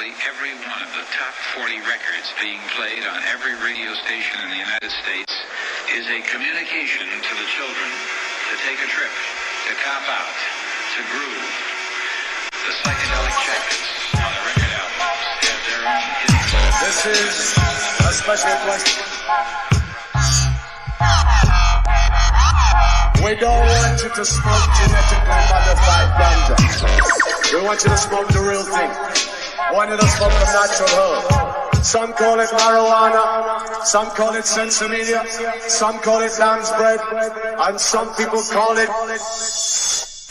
practically every one of the top 40 records being played on every radio station in the United States is a communication to the children to take a trip, to cop out, to groove. The psychedelic jackets on the record albums have their own hidden. This is a special question. We don't want you to smoke genetically modified ganja. We want you to smoke the real thing. We want you to smoke the natural herb. Some call it marijuana, some call it sensimedia, some call it lamb's bread, and some people call it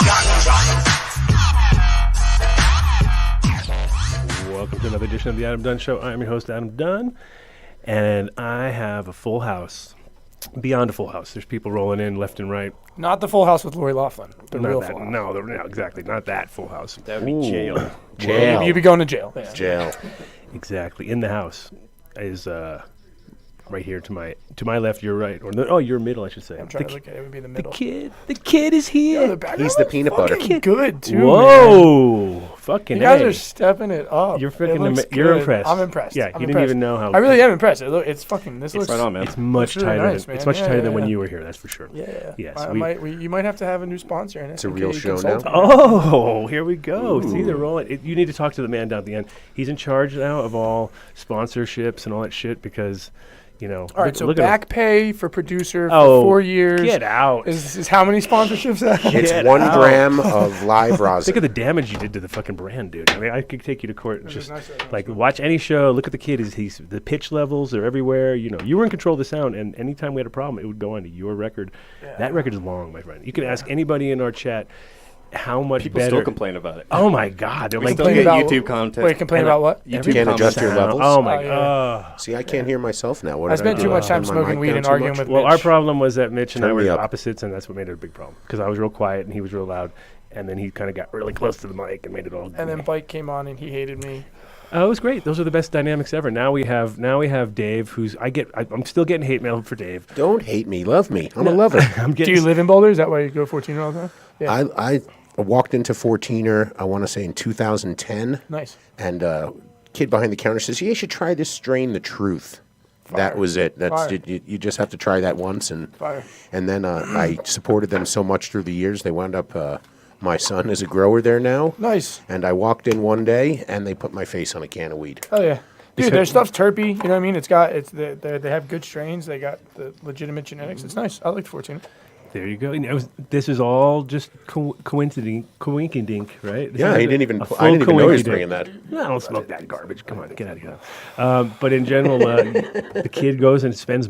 ganja. Welcome to another edition of the Adam Dunn Show. I'm your host, Adam Dunn, and I have a full house. Beyond a full house. There's people rolling in left and right. Not the Full House with Lori Loughlin. The Not real that, Full House. no, exactly. Not that full house. That would be jail. Jail. You'd be going to jail. Yeah. Jail. Exactly. In the house is right here to my left, your right. Or your middle, I should say. I'm trying to look at it. It would be the middle. The kid is here. He's the peanut butter. Good, too, Whoa. man. Fucking You guys A. are stepping it up. You're It freaking looks you're good. impressed. I'm impressed. Yeah, I'm you impressed. didn't even know how. I really am impressed. This looks right on, man. It's much really tighter. nice, man. It's much Yeah, tighter than when yeah. you were here. That's for sure. Yeah. Yes. You might have to have a new sponsor in it. It's a real show now. Oh, here we go. See, they're rolling. You need to talk to the man down at the end. He's in charge now of all sponsorships and all that shit because, you know. All right, so look back pay for producer for Oh, 4 years. Get out. Is how many sponsorships? It's Get 1 out. gram of live rosin. Think of the damage you did to the fucking brand, dude. I mean, I could take you to court and This is just nice, like watch any show. Look at the kid. He's the pitch levels are everywhere. You know, you were in control of the sound, and anytime we had a problem, it would go onto your record. Yeah. That record is long, my friend. You can ask anybody in our chat how much People better. still complain about it. Oh my God! They're We like, still complain get about- YouTube content. Wait, complain about what? You can't adjust your levels? Oh my Oh, yeah. God! See, I can't hear myself now. What I did spent do? too much time Turn my smoking mic weed down and too arguing much? with Well, Mitch. our problem was that Mitch and Turn I me were up. opposites, and that's what made it a big problem. Because I was real quiet and he was real loud, and then he kind of got really close to the mic and made it all. And then Bike came on and he hated me. It was great. Those are the best dynamics ever. Now we have Dave, who's I'm still getting hate mail for Dave. Don't hate me. Love me. I'm a lover. I'm Do getting you live in Boulder? Is that why you go 14 all the time? Yeah. I walked into 14er, I want to say in 2010, Nice. and kid behind the counter says, "Yeah, you should try this strain, The Truth." That was it. That's Fire. you just have to try that once, and Fire. then I supported them so much through the years. They wound up. My son is a grower there now, Nice. and I walked in one day, and they put my face on a can of weed. Oh yeah. Dude, their stuff's terpy. You know what I mean? They have good strains. They got the legitimate genetics. It's nice. I like the 14. There you go. And this is all just coinkydink, right? This Yeah, is he a- didn't even. a full I didn't even know he was coinkydink. bringing that. No, I don't smoke that garbage. Come on, get out of here. But in general, the kid goes and spends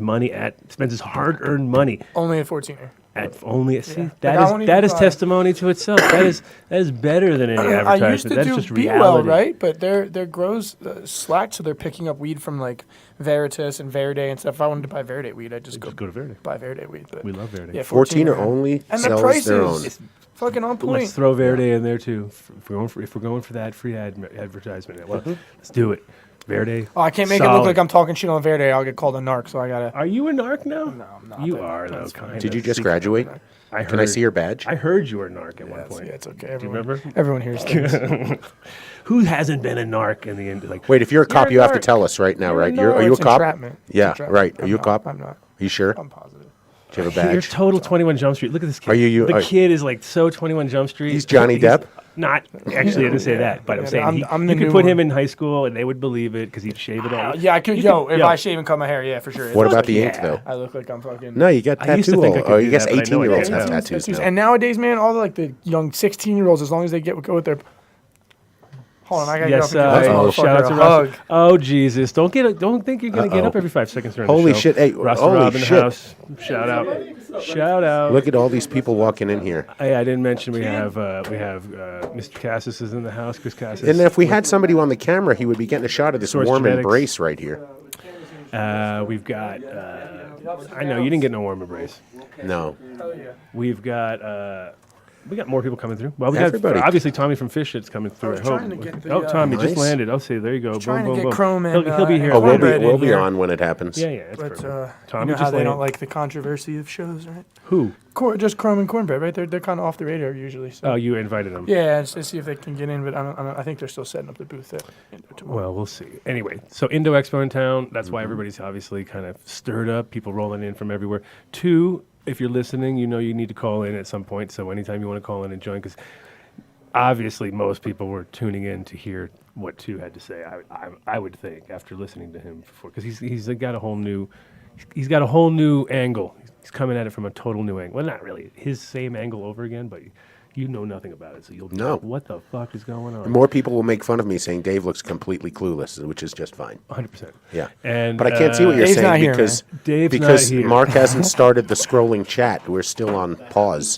his hard-earned money Only a 14er. at only. See, Like, I won't that even is lie. testimony to itself. that is better than any advertisement. I used to That's do just Be reality. Well, right? But their grows slacked, so they're picking up weed from like Veritas and Verde and stuff. If I wanted to buy Verde weed, I'd just Go to Verde. buy Verde weed. But We love Verde. yeah, 14er only and the sells prices their own. fucking on point. Let's throw Verde in there too. If we're going for that free advertisement, well, let's do it. Verde. Oh, I can't make it solid. look like I'm talking shit on Verde. I'll get called a narc, so I gotta. Are you a narc now? No, I'm not. You but are though. that's fine. Kind Did you of. just graduate? Can I see your badge? I heard you were a narc at one point. Yeah, it's okay. Do you Everyone, remember? everyone hears things. Who hasn't been a narc in the end? Like, Wait, if you're a cop, a you have to narc. tell us right now, You're a right? narc. Are you a It's cop? entrapment. It's Yeah, entrapment. right. Are I'm you a not. cop? I'm not. Are you sure? I'm positive. Do you have a badge? you're total 21 Jump Street. Look at this kid. Are you- the are- kid is like so 21 Jump Street. He's Johnny Depp? Not actually. I didn't say that, but I'm Yeah, saying I'm the you could new put him one. in high school and they would believe it because he'd shave it all. Yeah, I could. You Yo, could- if I shave and cut my hair, yeah, for sure. What about the Yeah. ink, though? I look like I'm fucking. No, you got I used to tattoo. think I could Oh, do you guess that, but I know I 18-year-olds can't have now. tattoos now. And nowadays, man, all the like the young 16-year-olds, as long as they go with their. Hold on, I gotta Yes, get up and give this motherfucker shout out to a Russ. hug. Oh Jesus! Don't think you're gonna get up every 5 seconds during Holy the show. shit, hey, Russ holy Rob in the shit. house. Shout out. Look at all these people walking in here. Hey, I didn't mention we have Mr. Cassis is in the house. Chris Cassis. And if we had somebody on the camera, he would be getting a shot of this Source warm Genetics. embrace right here. We've got. I know you didn't get no warm embrace. No. We've got We got more people coming through. Well, we Everybody. got obviously Tommy from Fish Head's coming through. was I hope. trying to get the, Tommy just Nice. landed. I'll say there you go. Boom, trying to boom, get boom. Chrome and, He'll be here. and We'll Cornbread be in here. on when it happens. Yeah, that's But perfect. you Tommy know how just they don't landed. like the controversy of shows, right? Who? Just Chrome and Cornbread, right? They're kind of off the radar usually. So. Oh, you invited him. Yeah, just to see if they can get in, but I think they're still setting up the booth at Indo tomorrow. Well, we'll see. Anyway, so Indo Expo in town. That's why everybody's obviously kind of stirred up. People rolling in from everywhere. 2, if you're listening, you know you need to call in at some point. So anytime you want to call in and join, because obviously most people were tuning in to hear what 2 had to say. I would think after listening to him before, because he's got a whole new angle. He's coming at it from a total new angle. Well, not really his same angle over again, but you know nothing about it, so you'll be No. like, what the fuck is going on? More people will make fun of me saying Dave looks completely clueless, which is just fine. 100%. Yeah. And But I can't see what you're Dave's saying not here, because, man. Dave's because not here. Mark hasn't started the scrolling chat. We're still on pause.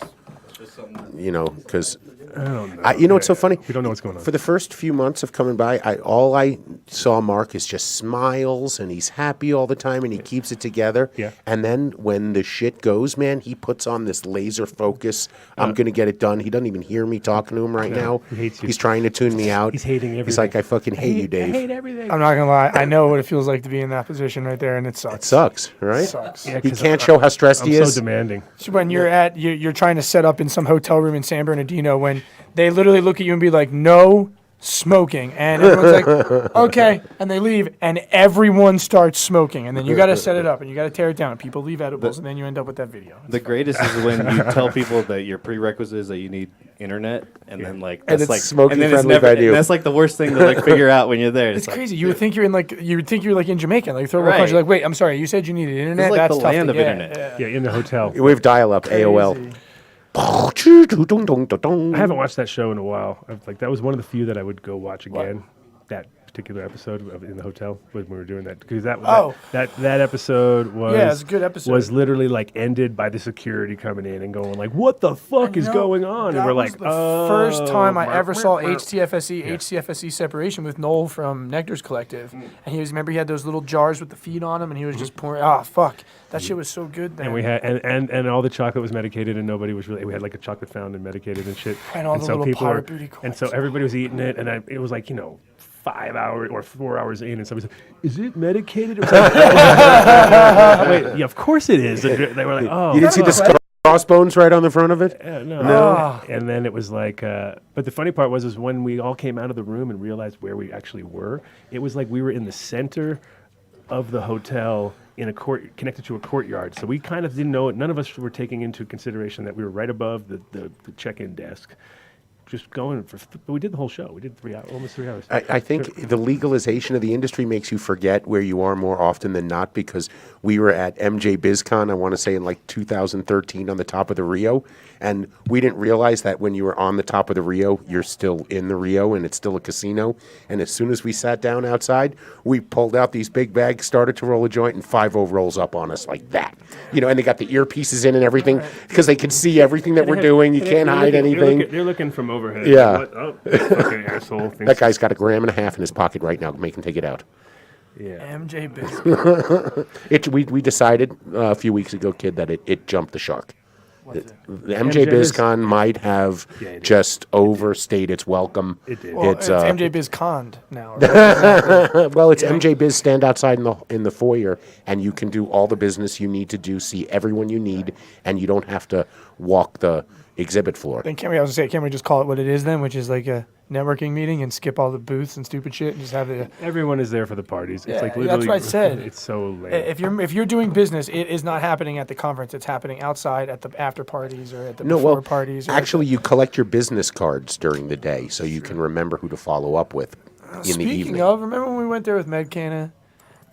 You know, because I don't know. you know what's so funny? We don't know what's going on. For the first few months of coming by, all I saw Mark is just smiles and he's happy all the time and he keeps it together. Yeah. And then when the shit goes, man, he puts on this laser focus. I'm going to get it done. He doesn't even hear me talking to him right now. he hates you. He's trying to tune me out. He's hating He's everything. like, I fucking hate you, Dave. I hate everything. I'm not gonna lie, I know what it feels like to be in that position right there, and it sucks. It sucks, right? Sucks. Yeah, He 'cause can't show how stressed I'm he so is. demanding. So when you're trying to set up in some hotel room in San Bernardino, when they literally look at you and be like, no smoking, and everyone's like, okay, and they leave, and everyone starts smoking, and then you got to set it up and you got to tear it down, and people leave edibles, and then you end up with that video. The greatest is when you tell people that your prerequisite is that you need internet, and then like And that's it's like smoking and then it's friendly never. by you. And that's like the worst thing to like figure out when you're there. It's like, crazy. You would think you're in Jamaica, like third world Right. country. Like, wait, I'm sorry, you said you needed internet. like That's the tough land to of get. internet. Yeah, in the hotel. We have dial-up, AOL. Crazy. I haven't watched that show in a while. That was one of the few that I would go watch again. That particular episode of in the hotel when we were doing that, because that episode was Yeah, it's a good episode. was literally like ended by the security coming in and going like, what the fuck is You know, going on? And that we're was like, the first time I ever saw meow. HCFSE separation with Noel from Nectar's Collective, and he had those little jars with the feed on them, and he was just pouring. Ah, fuck, that shit was so good. Then And we had and all the chocolate was medicated, and nobody was really. We had like a chocolate fountain medicated and shit. And all the so little people were, pirate booty and so everybody was eating it, and it was like 5 hours or 4 hours in, and somebody said, "Is it medicated?" It was like, wait, yeah, of course it is. And they were like, "Oh, You didn't see the crossbones right on the front of it? no. And then it was like, but the funny part was when we all came out of the room and realized where we actually were. It was like we were in the center of the hotel in a court connected to a courtyard. So we kind of didn't know it. None of us were taking into consideration that we were right above the check-in desk. Just going but we did the whole show. We did almost 3 hours. I think the legalization of the industry makes you forget where you are more often than not, because we were at MJ BizCon, I want to say in like 2013 on the top of the Rio, and we didn't realize that when you were on the top of the Rio, you're still in the Rio and it's still a casino. And as soon as we sat down outside, we pulled out these big bags, started to roll a joint, and 5-0 rolls up on us like that. And they got the earpieces in and everything because they could see everything that we're doing. You can't hide anything. They're looking from overhead. Yeah. What? Oh, fucking asshole. That guy's got 1.5 grams in his pocket right now. Make him take it out. Yeah. MJ Biscuit. We decided a few weeks ago, kid, that it jumped the shark. The MJ MJ Biz- BizCon might have Yeah, it did. just overstayed its welcome. It did. Well, It's it's MJ BizCon now. Right? well, it's MJ Biz. Stand outside in the foyer, and you can do all the business you need to do. See everyone you need, and you don't have to walk the exhibit floor. Then can't we just call it what it is then, which is like a networking meeting and skip all the booths and stupid shit and just have the. Everyone is there for the parties. Yeah, It's like that's literally. what I said. It's so lame. If you're doing business, it is not happening at the conference. It's happening outside at the after parties or at the No, before well, parties. Or actually, you collect your business cards during the day, so you can remember who to follow up with in the Speaking evening. of, remember when we went there with Medcana,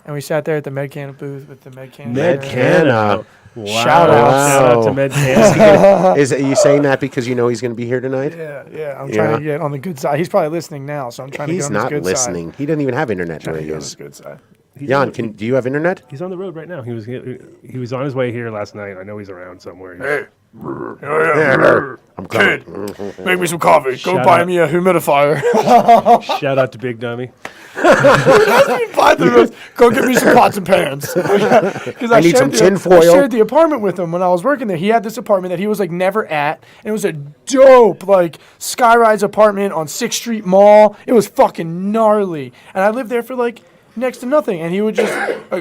and we sat there at the Medcana booth with the Medcana. Medcana. Wow. Shout out. Shout out to Medcana. Are you saying that because you know he's going to be here tonight? Yeah. I'm trying to get on the good side. He's probably listening now, so I'm trying He's to get on not his good listening. side. He doesn't even have internet Trying where to he get on his is. good side. Jan, do you have internet? He's on the road right now. He was on his way here last night. I know he's around somewhere. I'm coming. Make me some coffee. Go Shout buy out. me a humidifier. Shout out to Big Dummy. Buy the rest. Go get me some pots and pans. Because I need some tin I foil. shared the apartment with him when I was working there. He had this apartment that he was like never at, and it was a dope like skyrise apartment on 6th Street Mall. It was fucking gnarly, and I lived there for like next to nothing. And he would just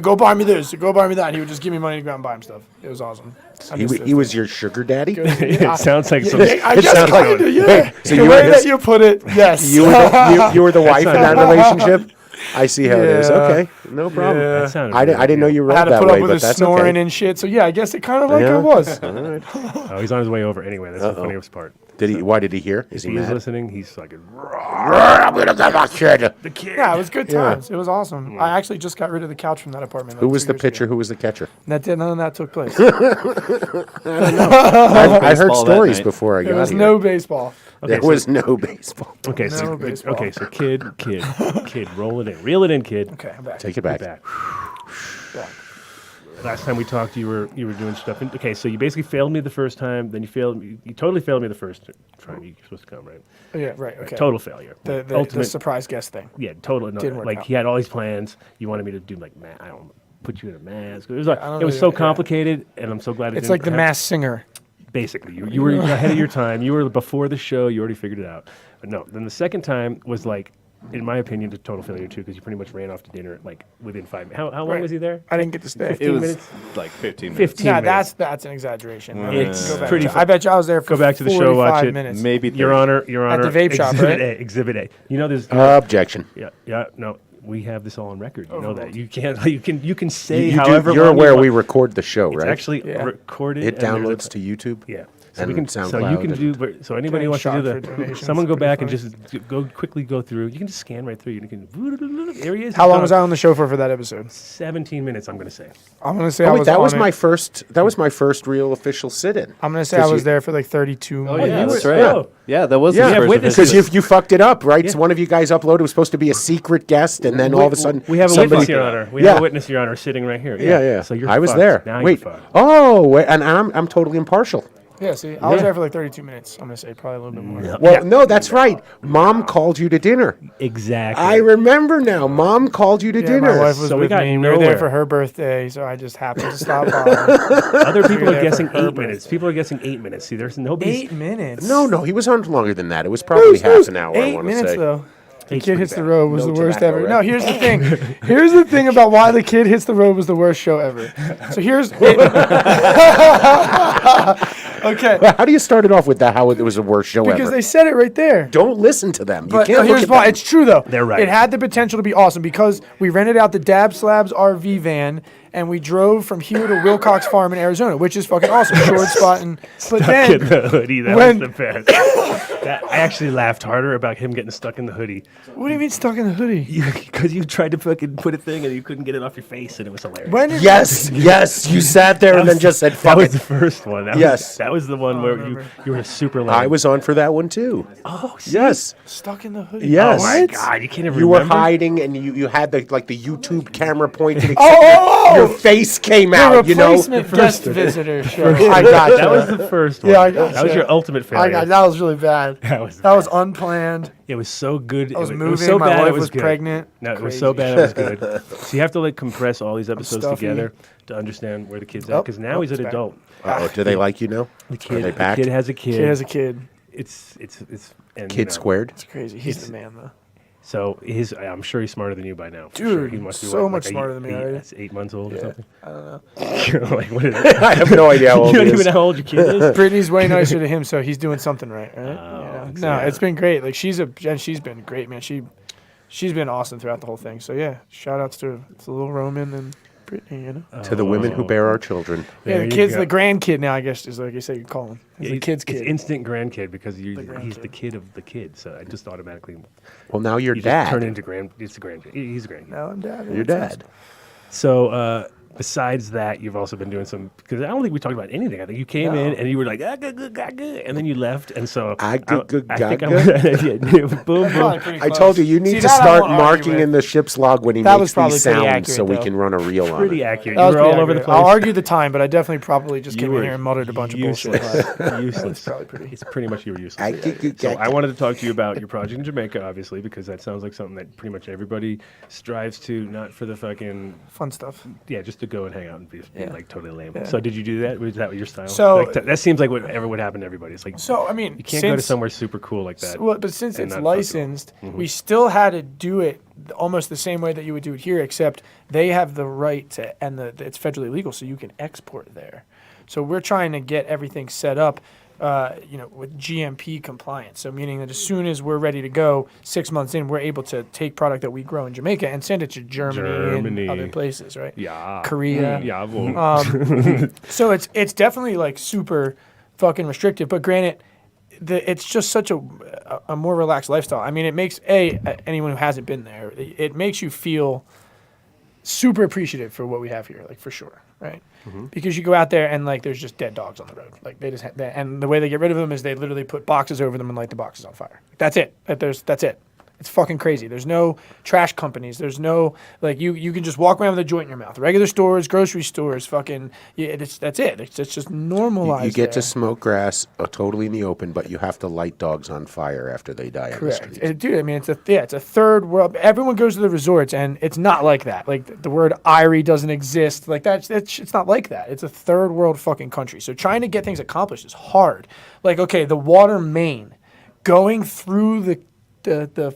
go buy me this, go buy me that. And he would just give me money to go out and buy him stuff. It was awesome. He was your sugar daddy? It sounds like some. I It guess sounds like- kind of, yeah. Wait, so the you were way his- that you put it, yes. You were the wife in that not- relationship? I see how it is. Yeah. Okay, no problem. Yeah. That sounded I didn't know you I rolled had to that put way, up with but his that's snoring okay. and shit. So yeah, I guess it kind of like Yeah. I was. Oh, he's on his way over anyway. That's the funniest part. Why did he hear? Is he He's mad? listening. He's like, I'm gonna get my kid. the kid. Yeah, it was good times. It was awesome. I actually just got rid of the couch from that apartment. Who like, was 2 the years pitcher? ago. Who was the catcher? None of that took place. I heard Baseball that stories night. before I There got was here. no baseball. There was no baseball. Okay, No so baseball. kid, roll it in, reel it in, kid. Okay, I'm back. Take it back. Back. Last time we talked, you were doing stuff. Okay, so you basically failed me the first time. Then you failed me. You totally failed me the first time you were supposed to come, right? Yeah, right. Okay. Total failure. The Ultimate. surprise guest thing. Yeah, total. No, Didn't work like out. he had all these plans. You wanted me to do like I don't put you in a mask. It was like I don't it was know, so yeah. complicated, and I'm so glad It's like the Masked Singer. Basically, you were ahead of your time. You were before the show. You already figured it out. But no, then the second time was like, in my opinion, a total failure too, because you pretty much ran off to dinner like within 5 minutes. How long Right. was he there? I didn't get to stay. 15 It was minutes? like 15 minutes. 15 Yeah, minutes. that's an exaggeration. It's Go back. pretty I bet you I was there for Go back to the show, watch 45 it. minutes. Maybe Your 30. Honor, At the vape shop, Exhibit right? A, Exhibit A. You know, there's Objection. no. We have this all on record. You know that. You can't. You can say You do, however. you're long you aware want. we record the show, It's right? actually Yeah. recorded. It and there's downloads to YouTube. Yeah. So and we can. So SoundCloud you can and- do. But so anybody who wants to Shot do for the. donations. Someone go Pretty back and funny. just go quickly go through. You can just scan right through. You can. There he is. How he's long gone. was I on the show for that episode? 17 minutes. I'm gonna say. I'm gonna say Oh, I wait, was. that was on my it. first. That was my first real official sit-in. I'm gonna say I 'Cause was you- there for like 32 Oh, minutes. yeah, you that's were- right. oh. Yeah, that was Yeah, his first witnesses. Because you fucked it up, right? Yeah. So one of you guys uploaded. It was supposed to be a secret guest, and then all of a sudden we have a somebody- witness, Your Honor. We Yeah. have a witness, Your Honor, sitting right here. Yeah. So you're. I was fucked. there. Now Wait. You're fucked. Oh, wait, and I'm totally impartial. Yeah, see, I was Yeah. there for like 32 minutes. I'm gonna say probably a little bit more. Well, no, that's right. Mom called you to dinner. Exactly. I remember now. Mom called you to Yeah, dinner. my wife was So we with got me. We were there nowhere. for her birthday, so I just happened to stop by. Other people You're are there guessing for her 8 minutes. People are guessing 8 minutes. See, there's nobody. 8 minutes. No, he was on longer than that. It was probably half an hour. I 8 want to minutes say. though. The Eight's Kid pretty Hits the bad. Road was No the worst tobacco, ever. right? No, here's the thing. Here's the thing about why The Kid Hits the Road was the worst show ever. So here's. Okay. How do you start it off with that? How it was the worst show Because ever? they said it right there. Don't listen to them. You But can't no, look here's at why. them. It's true though. They're right. It had the potential to be awesome because we rented out the Dab Slabs RV van and we drove from here to Wilcox Farm in Arizona, which is fucking awesome. Short spot and but Stuck in then the hoodie. That when- was the best. I actually laughed harder about him getting stuck in the hoodie what do you mean stuck in the hoodie? because you tried to fucking put a thing and you couldn't get it off your face, and it was hilarious. When did Yes, you sat there and then just said, That fuck was the it. first one. Yes. That was the one where you were super loud. I was on for that one too. Oh, see? Yes. stuck in the hoodie? Yes. Oh my God, you can't even You were remember? hiding and you had the YouTube camera pointed. Oh! Your face came The out, you know. replacement guest visitor show. I got That you. was the first one. Yeah, I got That was you. your ultimate failure. I got that was really bad. That was That was unplanned. It was so good. I was it moving. was so my bad. wife it was was good. pregnant. No, it was so Crazy. bad. It was good. So you have to like compress all these episodes stuffy. together to understand where the kid's at. Oh, Because now he's an it's back. adult. Uh-oh, do they like you now? The Are kid, they the back? kid has a kid. Kid has a kid. It's and, Kid squared. It's crazy. He's the man though. So I'm sure he's smarter than you by now. for Dude, sure. He must be so what, much like smarter than me already. That's 8 months old or something. I don't know. Like, what is it? I have no idea how old You he don't is. even know how old your kid is. Brittany's way nicer to him, so he's doing something right. Right? Oh, No, it's been great. Like she's been great, man. She's been awesome throughout the whole thing. So yeah, shout outs to little Roman and Brittany. You know. To the women who bear our children. Yeah, There the you kid's go. the grandkid now. I guess is like you say you call him. He's the kid's It's kid. instant grandkid because he's the grandkid. kid of the kid. So I just automatically Well, now you're you just turn dad. into grand. It's a grandkid. He's a grandkid. No, I'm dad. Your dad. So besides that, you've also been doing some, because I don't think we talked about anything. I think you came in and you were like, and then you left. And so I think boom, boom. I told you, you need to start marking in the ship's log when he makes these sounds so we can run a reel on it. Pretty accurate. That You was were all over the place. I'll argue the time, but I definitely probably just came in were here and muttered a bunch of useless. bullshit. Useless. It's pretty much you were useless. So I wanted to talk to you about your project in Jamaica, obviously, because that sounds like something that pretty much everybody strives to, not for the fucking Fun stuff. yeah, just to go and hang out and be like totally lame. Yeah. So did you do that? Was that your style? So- like, that seems like whatever would happen to everybody. It's like So, I mean, you can't go to somewhere super cool like that. Well, but since and it's not fuck it up. licensed, we still had to do it almost the same way that you would do it here, except they have the right to, and it's federally legal, so you can export there. So we're trying to get everything set up, with GMP compliance. So meaning that as soon as we're ready to go, 6 months in, we're able to take product that we grow in Jamaica and send it to Germany. And other places, right? Yeah. Korea. Yeah. Well, So it's definitely like super fucking restrictive. But granted, it's just such a more relaxed lifestyle. I mean, it makes anyone who hasn't been there, it makes you feel super appreciative for what we have here, like for sure, right? Because you go out there and like there's just dead dogs on the road, like they just and the way they get rid of them is they literally put boxes over them and light the boxes on fire. That's it. That's it. It's fucking crazy. There's no trash companies. There's no like you can just walk around with a joint in your mouth. Regular stores, grocery stores, fucking that's it. It's just normalized. You get to smoke grass totally in the open, but you have to light dogs on fire after they die on the Correct. streets. Dude, I mean, it's a third world. Everyone goes to the resorts, and it's not like that. Like, the word IRI doesn't exist. Like, it's not like that. It's a third world fucking country. So trying to get things accomplished is hard. Like, okay, the water main going through the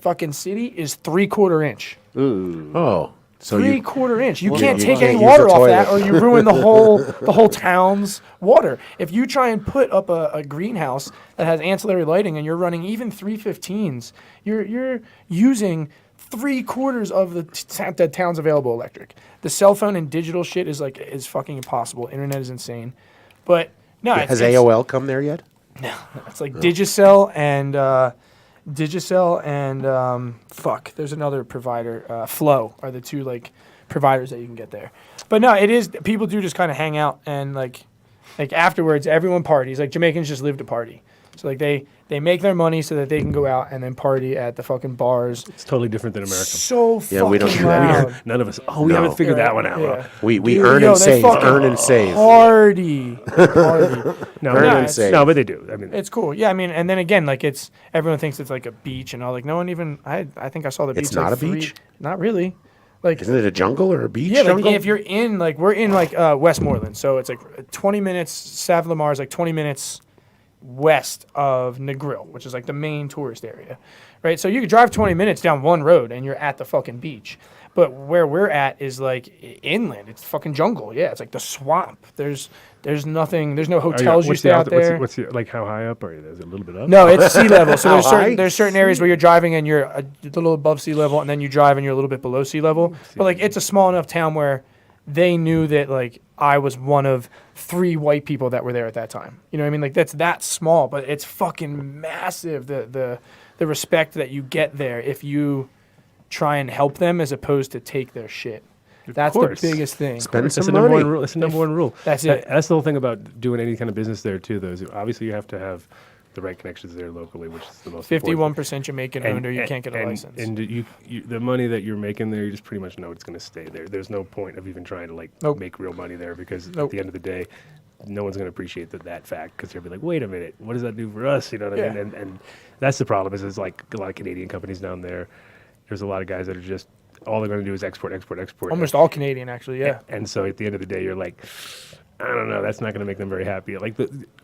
fucking city is 3/4 inch. Oh. So 3/4 inch. You can't you take can't any use water the off that, or toilet. you ruin the whole town's water. If you try and put up a greenhouse that has ancillary lighting and you're running even 315s, you're using 3/4 of the town's available electric. The cell phone and digital shit is fucking impossible. Internet is insane, but no. Has AOL come there yet? It's like Digicel and fuck. There's another provider. Flow are the two like providers that you can get there. But no, it is. People do just kind of hang out and like afterwards, everyone parties. Like Jamaicans just live to party. So like they make their money so that they can go out and then party at the fucking bars. it's totally different than America. So fucking we don't do loud. that. None of us. Oh, we haven't figured that one out. Yeah. We Dude, earn yo, and they save, fucking earn and save. Party. No, Earn no, and save. no, but they do. I mean, It's cool. Yeah, I mean, and then again, like everyone thinks it's like a beach and all. Like no one even. I think I saw the beach. It's not like a beach? Not really. Like Isn't it a jungle or a beach yeah, like jungle? if you're in like we're in like Westmoreland, so it's like 20 minutes. Sav Lamar is like 20 minutes west of Negril, which is like the main tourist area, right? So you could drive 20 minutes down one road and you're at the fucking beach. But where we're at is like inland. It's fucking jungle. Yeah, it's like the swamp. There's nothing. There's no hotels. You stay out there. What's like how high up are you? Is it a little bit up? No, it's sea level. So How high? there's certain areas where you're driving and you're a little above sea level, and then you drive and you're a little bit below sea level. But like it's a small enough town where they knew that like I was one of 3 white people that were there at that time. You know what I mean? Like that's that small, but it's fucking massive. The respect that you get there if you try and help them as opposed to take their shit. That's the course. biggest thing. Spend That's some the number money. one rule. That's the number one rule. That's it. That's the whole thing about doing any kind of business there too. Though, is obviously you have to have the right connections there locally, which is the most important. 51% Jamaican owned, or you can't get a license. And you, the money that you're making there, you just pretty much know it's going to stay there. There's no point of even trying to like Nope. make real money there because Nope. at the end of the day, no one's going to appreciate that fact because they'll be like, wait a minute, what does that do for us? You know what I Yeah. mean? And that's the problem is it's like a lot of Canadian companies down there. There's a lot of guys that are just all they're going to do is export. Almost all Canadian, actually. Yeah. And so at the end of the day, you're like, I don't know, that's not going to make them very happy. Like,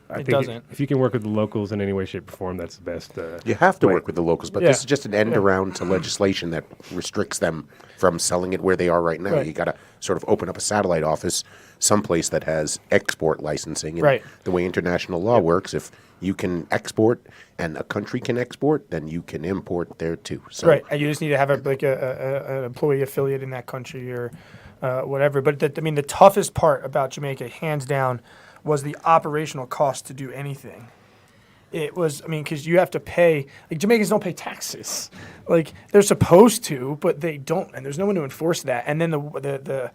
I think doesn't. if you can work with the locals in any way, shape, or form, that's the best. You have to way. work with the locals, but Yeah. this is just an end around to legislation that restricts them from selling it where they are right now. Right. You got to sort of open up a satellite office someplace that has export licensing. And Right. the way international law works, if you can export and a country can export, then you can import there too. So Right, and you just need to have an employee affiliate in that country or whatever. But the toughest part about Jamaica, hands down, was the operational cost to do anything. It was, because you have to pay. Like Jamaicans don't pay taxes, like they're supposed to, but they don't, and there's no one to enforce that. And then the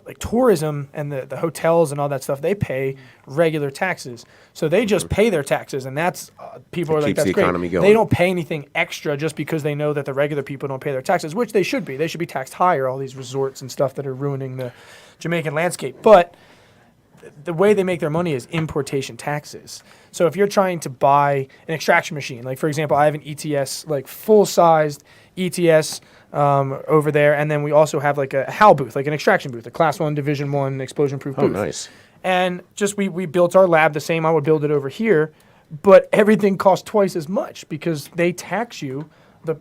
like tourism and the hotels and all that stuff, they pay regular taxes. So they just pay their taxes, and that's people are like, keeps that's the great. economy going. They don't pay anything extra just because they know that the regular people don't pay their taxes, which they should be. They should be taxed higher, all these resorts and stuff that are ruining the Jamaican landscape. But the way they make their money is importation taxes. So if you're trying to buy an extraction machine, like for example, I have an ETS, like full-sized ETS over there, and then we also have like a HAL booth, like an extraction booth, a Class 1, Division 1 explosion-proof booth. Oh, nice. And just we built our lab the same I would build it over here, but everything costs twice as much because they tax you.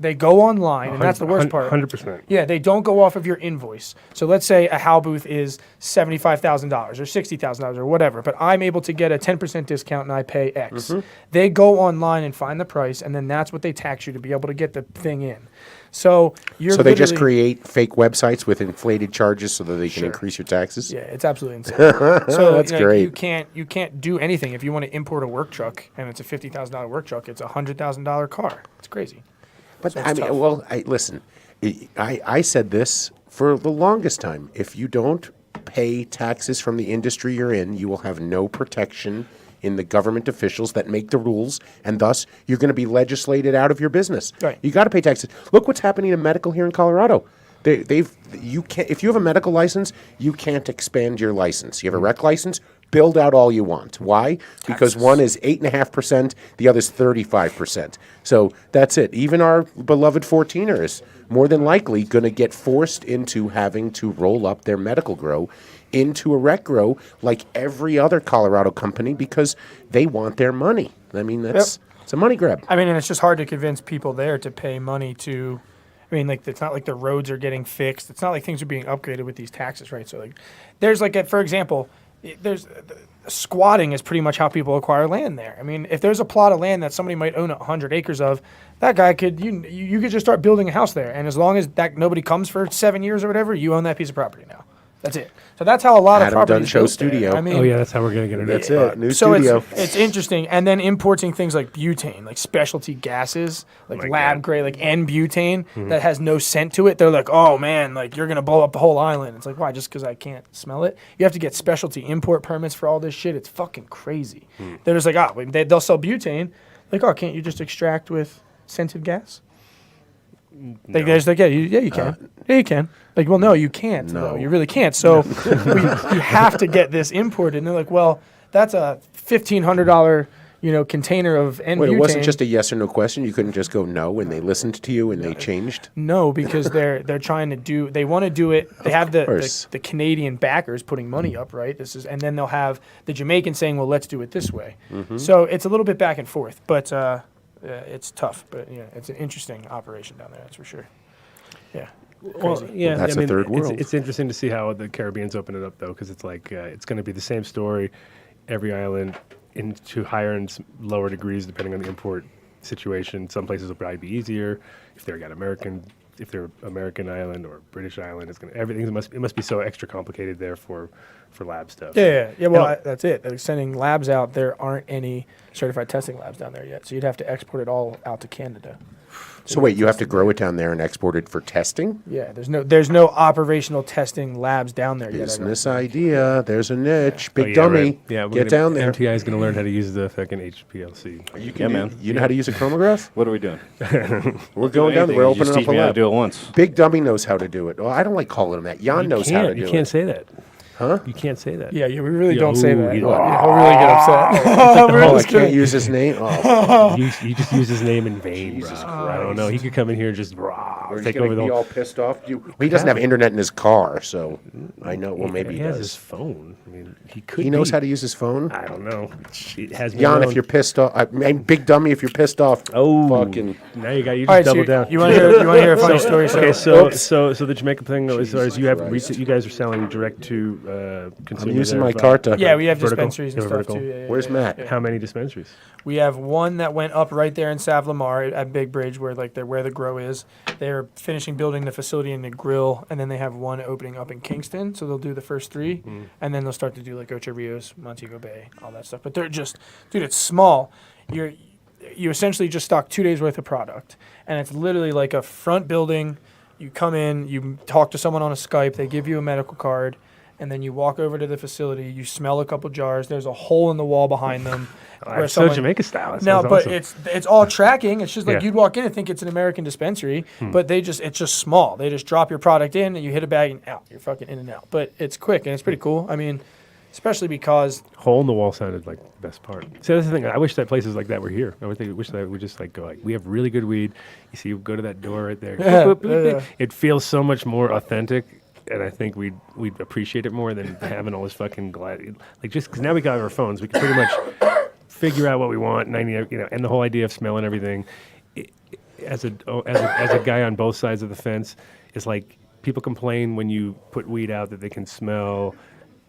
They go online, and that's the worst part. 100%. Yeah, they don't go off of your invoice. So let's say a HAL booth is $75,000 or $60,000 or whatever, but I'm able to get a 10% discount and I pay X. They go online and find the price, and then that's what they tax you to be able to get the thing in. So So they just create fake websites with inflated charges so that they can increase your taxes? Yeah, it's absolutely insane. So That's you know, great. You can't do anything if you want to import a work truck and it's a $50,000 work truck. It's a $100,000 car. It's crazy. But So I it's mean, tough. well, listen, I said this for the longest time. If you don't pay taxes from the industry you're in, you will have no protection in the government officials that make the rules, and thus you're going to be legislated out of your business. Right. You got to pay taxes. Look what's happening in medical here in Colorado. You can't, if you have a medical license, you can't expand your license. You have a rec license, build out all you want. Why? Because one is 8.5%, the other's 35%. So that's it. Even our beloved 14er is more than likely going to get forced into having to roll up their medical grow into a rec grow like every other Colorado company because they want their money. I mean, it's a money grab. I mean, and it's just hard to convince people there to pay money to. I mean, like it's not like the roads are getting fixed. It's not like things are being upgraded with these taxes, right? So like, there's like, for example, there's squatting is pretty much how people acquire land there. I mean, if there's a plot of land that somebody might own 100 acres of, that guy could you could just start building a house there, and as long as that nobody comes for 7 years or whatever, you own that piece of property now. That's it. So that's how a lot of Adam properties Dunn Show built Studio. there. I mean, Oh yeah, that's how we're gonna get it. That's it. New so studio. it's interesting, and then importing things like butane, like specialty gases, like my lab God. grade, like N-butane that has no scent to it. They're like, oh man, like you're gonna blow up the whole island. It's like, why? Just because I can't smell it? You have to get specialty import permits for all this shit. It's fucking crazy. They're just like, they'll sell butane. Like, oh, can't you just extract with scented gas? Like, there's like, you can. Yeah, you can. Like, well, no, you can't. No, you really can't. So you have to get this imported. And they're like, well, that's a $1,500, container of N-butane. Wait, it wasn't just a yes or no question? You couldn't just go no and they listened to you and they changed? No, because they're trying to do. They want to do it. They have course. the Canadian backers putting money up, right? And then they'll have the Jamaicans saying, well, let's do it this way. So it's a little bit back and forth, but it's tough. But it's an interesting operation down there. That's for sure. Yeah. Well, Crazy. yeah, That's I mean, a third world. It's interesting to see how the Caribbean's open it up, though, because it's like it's going to be the same story, every island, into higher and lower degrees depending on the import situation. Some places will probably be easier if they're American island or British island. It must be so extra complicated there for lab stuff. Yeah. Well, that's it. They're sending labs out. There aren't any certified testing labs down there yet, so you'd have to export it all out to Canada. So wait, you have to grow it down there and export it for testing? Yeah, there's no operational testing labs down there yet. Business idea. There's a niche. Big Oh, yeah, dummy. right. Yeah, Get down there. MTI is going to learn how to use the fucking HPLC. Man. You know how to use a chromatograph? What are we doing? We're going down there. We're You just opening teach up a me how to lab. do it once. Big dummy knows how to do it. Well, I don't like calling him that. Jan knows how to do You it. can't say that. Huh? You can't say that. Yeah, we really Yeah, don't say ooh, that. you He'll don't. really get upset. Oh, I can't use his name? Oh, You just use his name in vain, bro. I don't know. He could come in here and just we're take going over to the be whole. all pissed off. He doesn't have internet in his car, so I know. Well, maybe he he has his does. phone. I mean, he could. He knows be. how to use his phone? I don't know. It has been Jan, known. if you're pissed off. I mean, big dummy, if you're pissed off. Oh, fucking. now you just All right, so double down. you want to hear a funny story? Okay, So, so the Jamaica thing, as far as you have, Christ. you guys are selling direct to consumers. I'm using there, my carta. yeah, we have Vertical? dispensaries and You have a stuff vertical? too. Yeah, Where's Matt? How many dispensaries? We have one that went up right there in Savlamar at Big Bridge, where the grow is. They're finishing building the facility in the grill, and then they have one opening up in Kingston. So they'll do the first three, and then they'll start to do like Ocho Rios, Montego Bay, all that stuff. But they're just, dude, it's small. You essentially just stock 2 days worth of product, and it's literally like a front building You come in, you talk to someone on a Skype, they give you a medical card, and then you walk over to the facility. You smell a couple jars. There's a hole in the wall behind them. It's so Jamaica style. That No, sounds but awesome. it's all tracking. It's just like Yeah. you'd walk in and think it's an American dispensary, but it's just small. They just drop your product in and you hit a bag and out. You're fucking in and out. But it's quick and it's pretty cool. I mean, especially because Hole in the wall sounded like the best part. So that's the thing. I wish that places like that were here. Wish that we just like go like we have really good weed. You see, you go to that door right there. Yeah, Boop, boop, boop, yeah. boop. It feels so much more authentic, and I think we'd appreciate it more than having all this fucking like just because now we got our phones, we can pretty much figure out what we want. And the whole idea of smelling everything. As a guy on both sides of the fence, it's like people complain when you put weed out that they can smell.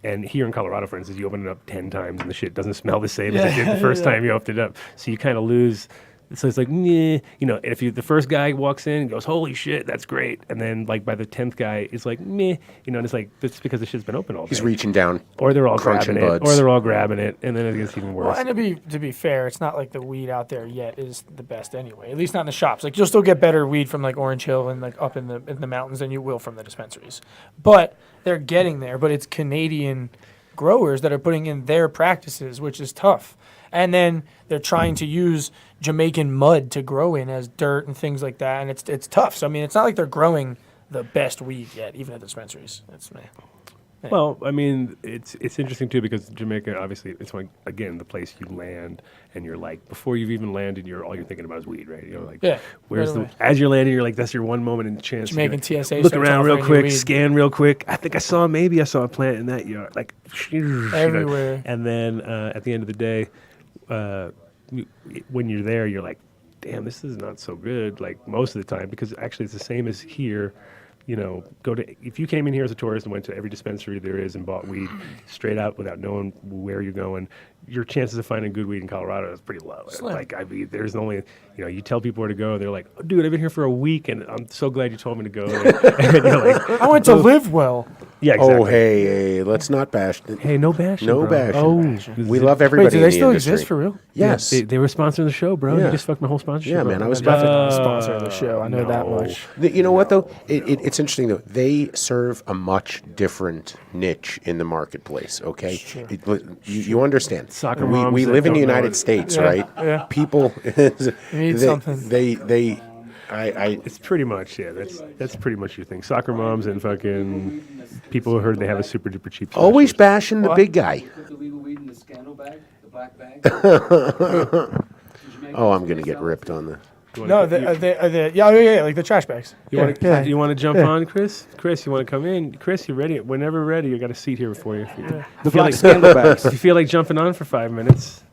And here in Colorado, for instance, you open it up 10 times and the shit doesn't smell the same as it did the first time you opened it up. So you kind of lose. So it's like, meh. If the first guy walks in and goes, holy shit, that's great. And then like by the 10th guy, it's like, meh. And it's like, that's because the shit's been open all day. He's reaching down. Or they're all crunching grabbing buds. it. Or they're all grabbing it. And then it gets even well, worse. and to be fair, it's not like the weed out there yet is the best anyway. At least not in the shops. Like you'll still get better weed from like Orange Hill and like up in the mountains than you will from the dispensaries. But they're getting there. But it's Canadian growers that are putting in their practices, which is tough. And then they're trying to use Jamaican mud to grow in as dirt and things like that, and it's tough. So I mean, it's not like they're growing the best weed yet, even at dispensaries. Well, I mean, it's interesting too because Jamaica, obviously, it's like again the place you land, and you're like before you've even landed, all you're thinking about is weed, right? Like, Yeah, where's right away. as you're landing, you're like that's your one moment in chance. Jamaican TSA look starts around real offering you quick, weed. scan real quick. I think I saw a plant in that yard, like Everywhere. And then at the end of the day, when you're there, you're like, damn, this is not so good. Like most of the time, because actually it's the same as here. If you came in here as a tourist and went to every dispensary there is and bought weed straight out without knowing where you're going, your chances of finding good weed in Colorado is pretty low. Slim. Like, I mean, there's only, you tell people where to go, they're like, oh, dude, I've been here for a week and I'm so glad you told me to go. And you're like, I went to live well. yeah, exactly. Oh, hey, let's not bash. Hey, no bashing, No bro. bashing. Oh, We love everybody Wait, do in they the still industry. exist for real? Yes. They were sponsoring the show, bro. Yeah. You just fucked my whole sponsorship. Yeah, up. man, I was Definitely about not a sponsor of the show. I know that no. much. You know what, though? It's interesting, though. They serve a much different niche in the marketplace, okay? You understand. Soccer we moms that live in the don't know United it. States, Yeah, right? yeah. People, need something. It's pretty much, yeah. That's pretty much your thing. Soccer moms and fucking people who heard they have a super duper cheap. always specialist. bashing the big guy. Put the legal weed in the scandal bag, the black bag. Oh, I'm going to get ripped on this. No, yeah, like the trash bags. You want to jump on, Chris? Chris, you want to come in? Chris, you ready? Whenever ready, you got a seat here for you. If you The feel black like, scandal bags. if you feel like jumping on for 5 minutes,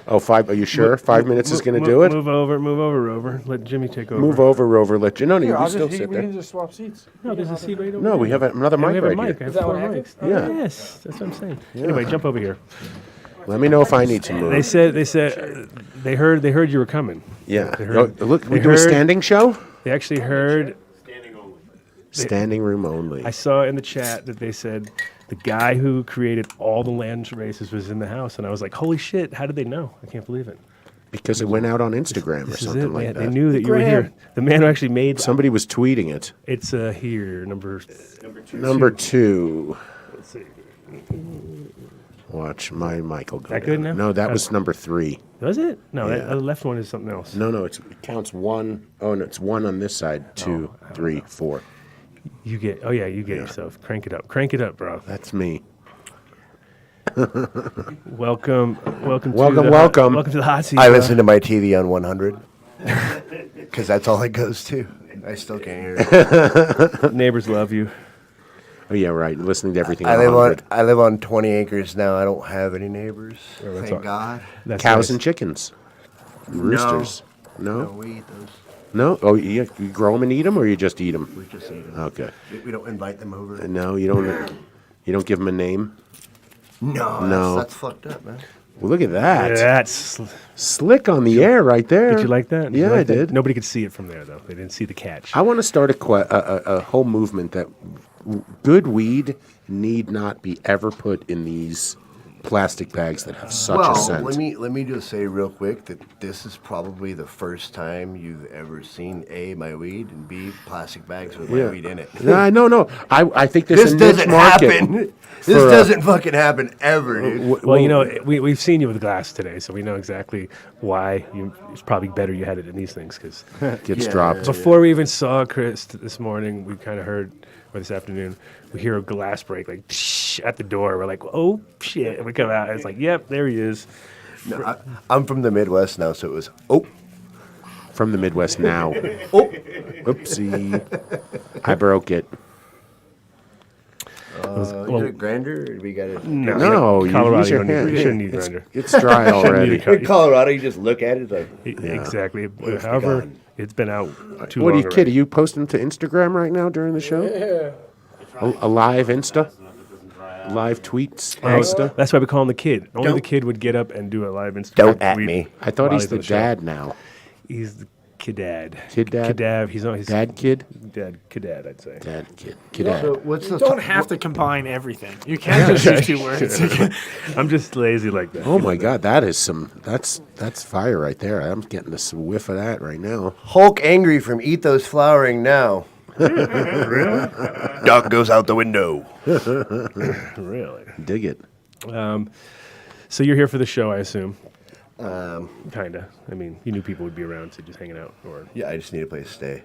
Oh, 5, are you sure? 5 minutes is going to do it? Move over, Rover. Let Jimmy take over. Move over, Rover. Let you. No, you Here, can still sit we there. can just swap seats. No, there's a seat right over No, we have another And we mic have a right mic. I here. have that 4 one mics. active? Yeah. Yes, that's what I'm saying. Anyway, jump over here. Let me know if I need to They move. said they heard you were coming. Yeah. They heard- Oh, look, we they do a heard- standing show? They actually heard. Standing room only. I saw in the chat that they said the guy who created all the land races was in the house, and I was like, "Holy shit! How did they know? I can't believe it." Because it went out on Instagram or This is something it, like man. that. They knew that you were here. The man who actually made Somebody was tweeting it. it's here number. Number 2. Let's see. Watch my Michael go That good down. now? No, that was number 3. Was it? No, Yeah. the left one is something else. No, it counts 1. Oh, no, it's 1 on this side. 2, 3, 4. You get. Oh yeah, you get yourself. Crank it up, bro. That's me. Welcome Welcome. Welcome to the hot seat. I bro. listen to my TV on 100 because that's all it goes to. I still can't hear it. Neighbors love you. Oh, yeah, right. Listening to everything I on live 100. on 20 acres now. I don't have any neighbors. that's Thank all- God. That's Cows nice. and chickens. Roosters. No, No? we eat those. No? Oh, you grow them and eat them, or you just eat them? We just eat them. Okay. We don't invite them over. No, you don't. You don't give them a name. No, No. That's fucked up, man. Well, look at that. That's. Slick on the air right there. Did you like that? Yeah, you like I that? did. Nobody could see it from there though. They didn't see the catch. I want to start a whole movement that good weed need not be ever put in these plastic bags that have such a Well, scent. let me just say real quick that this is probably the first time you've ever seen A, my weed, and B, plastic bags with my weed in it. No. I think there's This a niche doesn't market happen. This for, doesn't fucking happen ever, dude. Well, you know, we've seen you with glass today, so we know exactly why. It's probably better you had it in these things, because gets dropped. before we even saw Chris this morning, we kind of heard, or this afternoon, we hear a glass break, like, psh, at the door. We're like, oh, shit. And we come out, and it's like, yep, there he is. No, I'm from the Midwest now, so it was, From the Midwest now. oh. Oopsie. I broke it. You got a grinder, or do we got it? No, you Colorado, use your you don't need- hand. you shouldn't need grinder. It's dry already. In Colorado, you just look at it like, Exactly. Where's the However, gun? it's been out too What are long you, kid? Are already. you posting to Instagram right now during the show? Yeah. A live Insta? Live tweets? Insta? That's why we call him the kid. Only the kid would get up and do a live Instagram. Don't at tweet me. I thought while he's the on show. dad now. He's the kidad. Kid dad? Kidad. He's on his Dad kid? dad. Kidad, I'd say. Dad kid. Kidad. so what's the You don't have to combine everything. You can't just use 2 words. I'm just lazy like that. Oh my God, that is that's fire right there. I'm getting a whiff of that right now. Hulk angry from Eat Those Flowering Now. Doc goes out the window. Really? Dig it. So you're here for the show, I assume. Kinda. I mean, you knew people would be around, so just hanging out. Or Yeah, I just need a place to stay.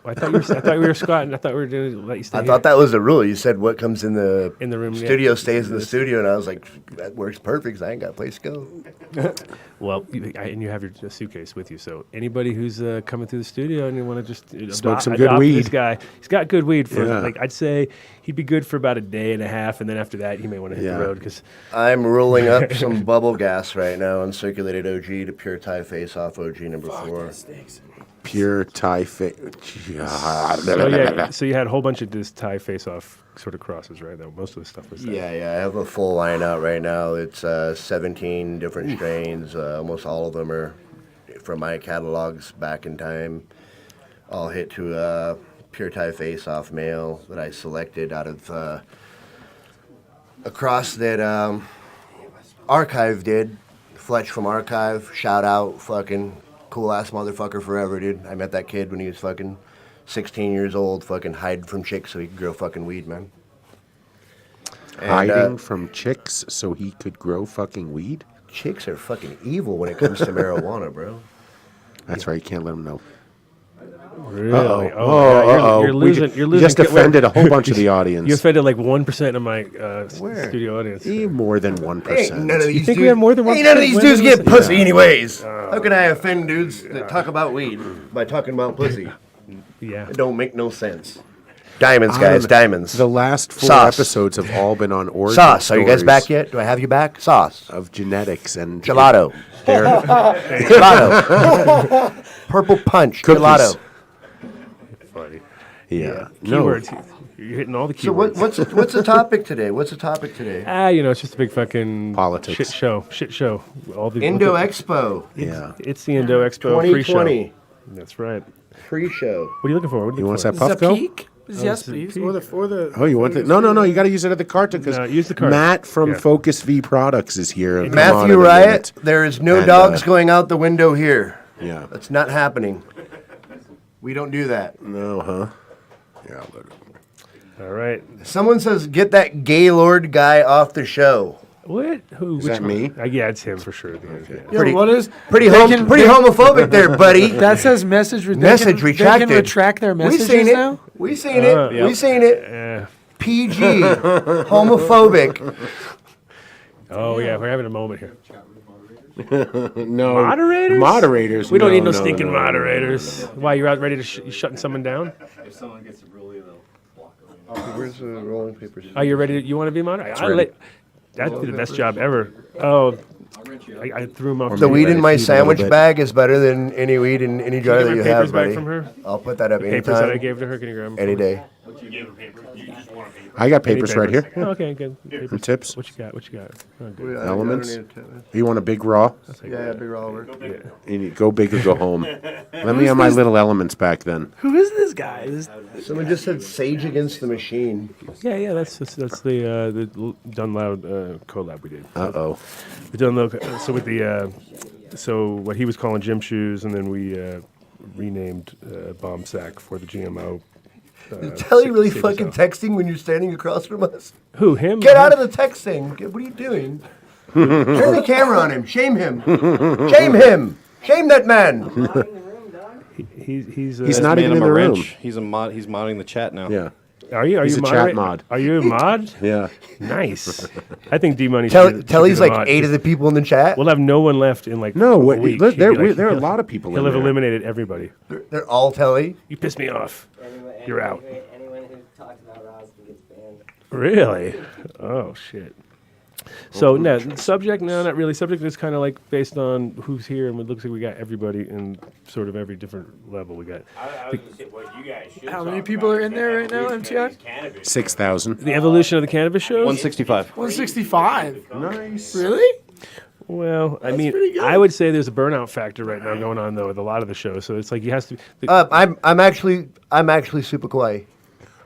I thought we were squatting. I thought we were going to let you stay. I thought that was the rule. You said what comes in the room. yeah. studio stays in the studio, and I was like, that works perfect 'cause I ain't got a place to go. Well, and you have your suitcase with you, so anybody who's coming through the studio and you want to just Smoke some good adopt weed. This guy, he's got good weed for. Yeah. Like I'd say, he'd be good for about a day and a half, and then after that, he may want to hit Yeah. the road because I'm rolling up some bubble gas right now, uncirculated OG to pure Thai face off OG number 4. Pure Thai face. So you had a whole bunch of this Thai face-off sort of crosses, right? Though most of the stuff was that. Yeah, I have a full line out right now. It's 17 different strains. Almost all of them are from my catalogs back in time. All hit to a pure Thai face-off male that I selected out of a cross that Archive did. Fletch from Archive, shout out, fucking cool ass motherfucker forever, dude. I met that kid when he was fucking 16 years old, fucking hide from chicks so he could grow fucking weed, man. And, Hiding from chicks so he could grow fucking weed? chicks are fucking evil when it comes to marijuana, bro. That's right, you can't let him know. Really? Uh-oh. You're losing. You're losing. Just offended a whole bunch of the audience. You offended like 1% of my studio audience. More than Ain't 1%. none of these You think dudes, we have more than 1%? Ain't none of these dudes women get listen? pussy anyways. How can I offend dudes that talk about weed by talking about pussy? Yeah. It don't make no sense. Diamonds, guys, diamonds. The last 4 Sauce. episodes have all been on origin Sauce. Are you guys stories back yet? Do I have you back? Sauce. of genetics and Gelato. Gelato. Purple punch. Cookies. Gelato. Funny. Yeah. No. Keywords. You're hitting all the So keywords. what's the topic today? What's the topic today? It's just a big fucking Politics. shit show. Shit show. All the Indo Expo Yeah. It's the Indo Expo pre-show. 2020 That's right. pre-show. What are you looking for? What are You want for? that puff go? Yes, please. Or the Oh, you want the? No. You got to use it at the cart because No, use the cart. Matt from Yeah. Focus V Products is here. Come on Matthew in a Riot, minute. there is no And, dogs going out the window here. Yeah. That's not happening. We don't do that. No, huh? Yeah. All right. Someone says, get that Gaylord guy off the show. What? Who? Is which that one? me? Yeah, it's him for sure. Yeah. Pretty- what is Pretty homophobic there, buddy. that? Says message. Message They retracted. can retract their We messages seen it. now. We seen it. Yep. We seen it. PG. Homophobic. Oh yeah, we're having a moment here. No. Moderators? Moderators. We don't need no no, stinking no. moderators. Why you're out ready to you shutting someone down? If someone gets a rulie, they'll block them. Where's the rolling papers? Oh, you ready? You want to be moderator? ready. That'd be the best job ever. Oh, I threw him off. The weed in my Feed a little sandwich bit. bag is better than any weed in any jar Can that you you get my have, papers back buddy. from her? I'll put that up Papers that I anytime, gave to her. Can you grab them? any for me? day. I got Any papers right here. Oh, okay, good. Papers. Some tips. What you got? What you got? Oh, good. Elements. You want a big raw? Yeah, big roller. You need, go big or go home. Let me have my little elements back then. Who is this guy? Someone just said Sage Against the Machine. Yeah. That's the Dunn Loud collab we did. Uh-oh. The Dunn Loud. So with the so what he was calling gym shoes, and then we renamed Bomb Sack for the GMO. Telly really save fucking yourself. texting when you're standing across from us? Who, him? Get out of the texting. What are you doing? Turn the camera on him. Shame him. Shame him. Shame that man. He's not even in the room. He's modding the chat now. Yeah. Are you? Are He's you a chat moderate? mod. Are you a mod? Yeah. Nice. I think D-Money Telly's like 8 of the people in the chat. We'll have no one left in like No, a wait, week. look, He'd be like, there are a lot of people He'll in have there. eliminated everybody. They're all Telly. You piss me off. You're out. Anyone who talks about Roscoe gets banned. Really? Oh shit. So no subject. No, not really. Subject is kind of like based on who's here, and it looks like we got everybody in sort of every different level. We got How many people are in there right now, MTI? 6,000. the evolution of the cannabis shows. 165. 165. Nice. Really? Well, I mean, pretty good. I would say there's a burnout factor right now going on though with a lot of the shows. So it's like you has to. I'm actually super kawaii.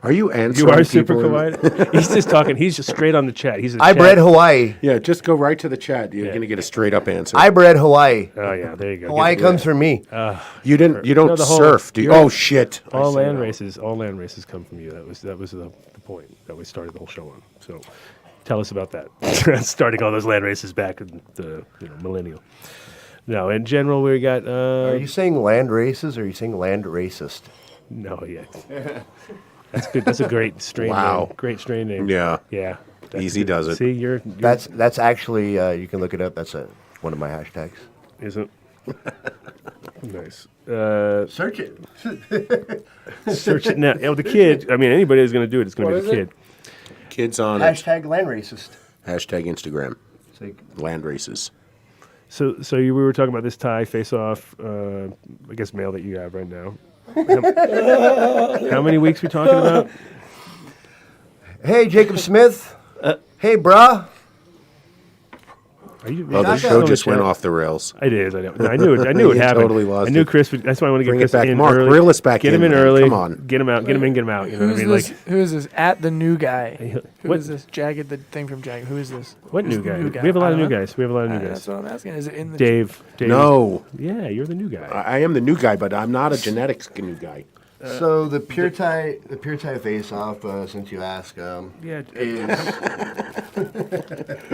Are you answering You are super people in- kawaii. He's just talking. He's just straight on the chat. He's. I bred Hawaii. Yeah, just go right to the chat. You're Yeah. going to get a straight up answer. I bred Hawaii. Oh yeah, there you go. Hawaii comes from me. you don't No, the whole- surf, do you? you're- Oh shit. All land races come from you. That was the point that we started the whole show on. So, tell us about that. Starting all those land races back in the millennial. No, in general, we got. Are you saying land races or are you saying land racist? No, yeah. That's good. That's a great strain Wow. name. Great strain name. Yeah. Yeah. That's Easy good. does it. See, you're That's actually you can look it up. That's one of my hashtags. isn't nice. Search it. Search it now. Oh, the kid. I mean, anybody who's going to do it, it's going to be the kid. Kids on it. Hashtag land racist. Hashtag Instagram. It's like, Land races. So we were talking about this tie face-off. I guess mail that you have right now. How many weeks we talking about? hey, Jacob Smith. Hey, brah. Are you? Oh, the Not show that- just went off the rails. It is. I know. I knew it. I knew it You happened. totally lost I knew it. Chris. That's why I want to get Bring it Chris back. in Mark, early. reel us back Get in, him in man. early. Come on. Get him out. Get him in. Get him out. You know what I mean? Like, Who is this? At the new guy. Who what? is this? Jagged, the thing from Jagged. Who is this? What Who's new the guy? We have a lot I of new don't know. guys. We have a lot of new That's guys. what I'm asking. Is it in the Dave. No, Yeah, you're the new guy. I am the new guy, but I'm not a genetics new guy. So the pure tie face off. Since you ask, Yeah, is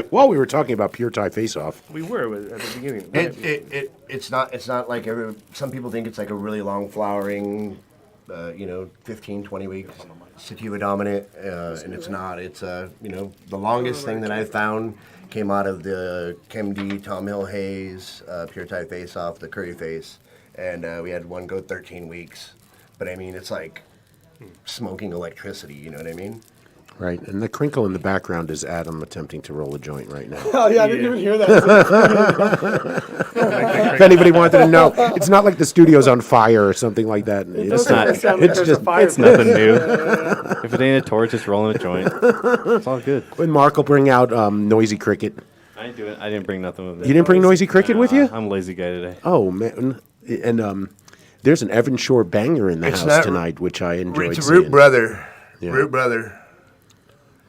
Well, we were talking about pure tie face off. we were at the beginning. it's not like some people think it's like a really long flowering, 15, 20 weeks sativa dominant, and it's not. It's the longest thing that I found came out of the ChemD Tom Hill Hayes pure tie face off, the curry face, and we had one go 13 weeks. But I mean, it's like smoking electricity. You know what I mean? Right, and the crinkle in the background is Adam attempting to roll a joint right now. Oh yeah, I didn't even hear that. If anybody wanted to know, it's not like the studio's on fire or something like that. It's not. It's just It's nothing new. If it ain't a torch, it's rolling a joint. It's all good. when Mark will bring out Noisy Cricket. I didn't do it. I didn't bring nothing with it. You didn't bring Noisy Cricket with you? I'm a lazy guy today. Oh man, and there's an Evan Shore banger in the It's house not- tonight, which I enjoyed. It's seeing. Root Brother. Yeah. Root Brother.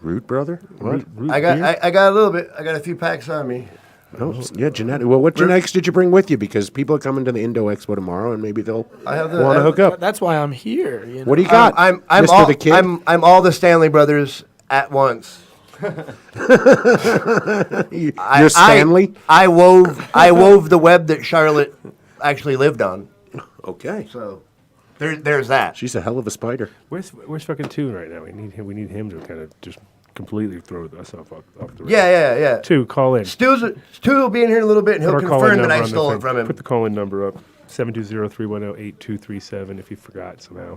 Root brother? What? I got a little bit. I got a few packs on me. Oh, yeah, genetic. Well, what genetics did you bring with you? Because people are coming to the INDO Expo tomorrow, and maybe they'll I have want to hook up. That's why I'm here. You know? What do you got, I'm Mr. all the Kid? I'm all the Stanley brothers at once. You're Stanley? I wove the web that Charlotte actually lived on. Okay. So there's that. She's a hell of a spider. Where's fucking Toon right now? We need him. We need him to kind of just completely throw us off the rails. Yeah. Two, call in. Stu will be in here in a little bit, and he'll Put our call-in confirm that number I on the stole thing. it from him. Put the call-in number up. 720-310-8237 if you forgot somehow.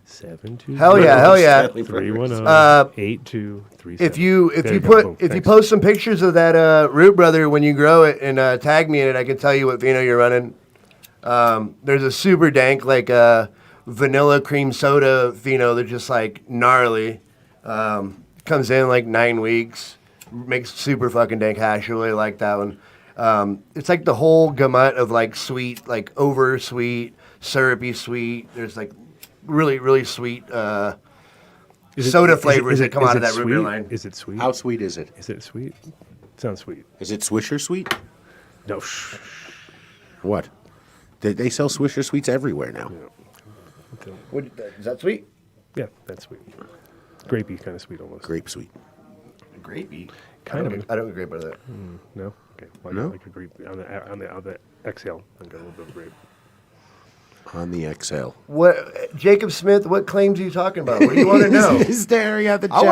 720 Hell yeah. 310-8237. If you There go, put boom, if you thanks. post some pictures of that Root Brother when you grow it and tag me in it, I can tell you what vino you're running. There's a super dank vanilla cream soda pheno. They're just like gnarly. Comes in like 9 weeks. Makes super fucking dank hash. I really like that one. It's like the whole gamut of like sweet, like over sweet, syrupy sweet. There's like really, really sweet soda flavors that come out of that root beer line. Is it sweet? How sweet is it? Is it sweet? Sounds sweet. Is it Swisher sweet? No. What? They sell Swisher sweets everywhere now. What, is that sweet? Yeah, that's sweet. Grapey kind of sweet almost. Grape sweet. Grapey. Kind of. I don't agree with that. No. Okay. Well, No? like a grape on the exhale. I got a little bit of grape. On the exhale. What, Jacob Smith? What claims are you talking about? What do you want to know? He's staring at the chat. I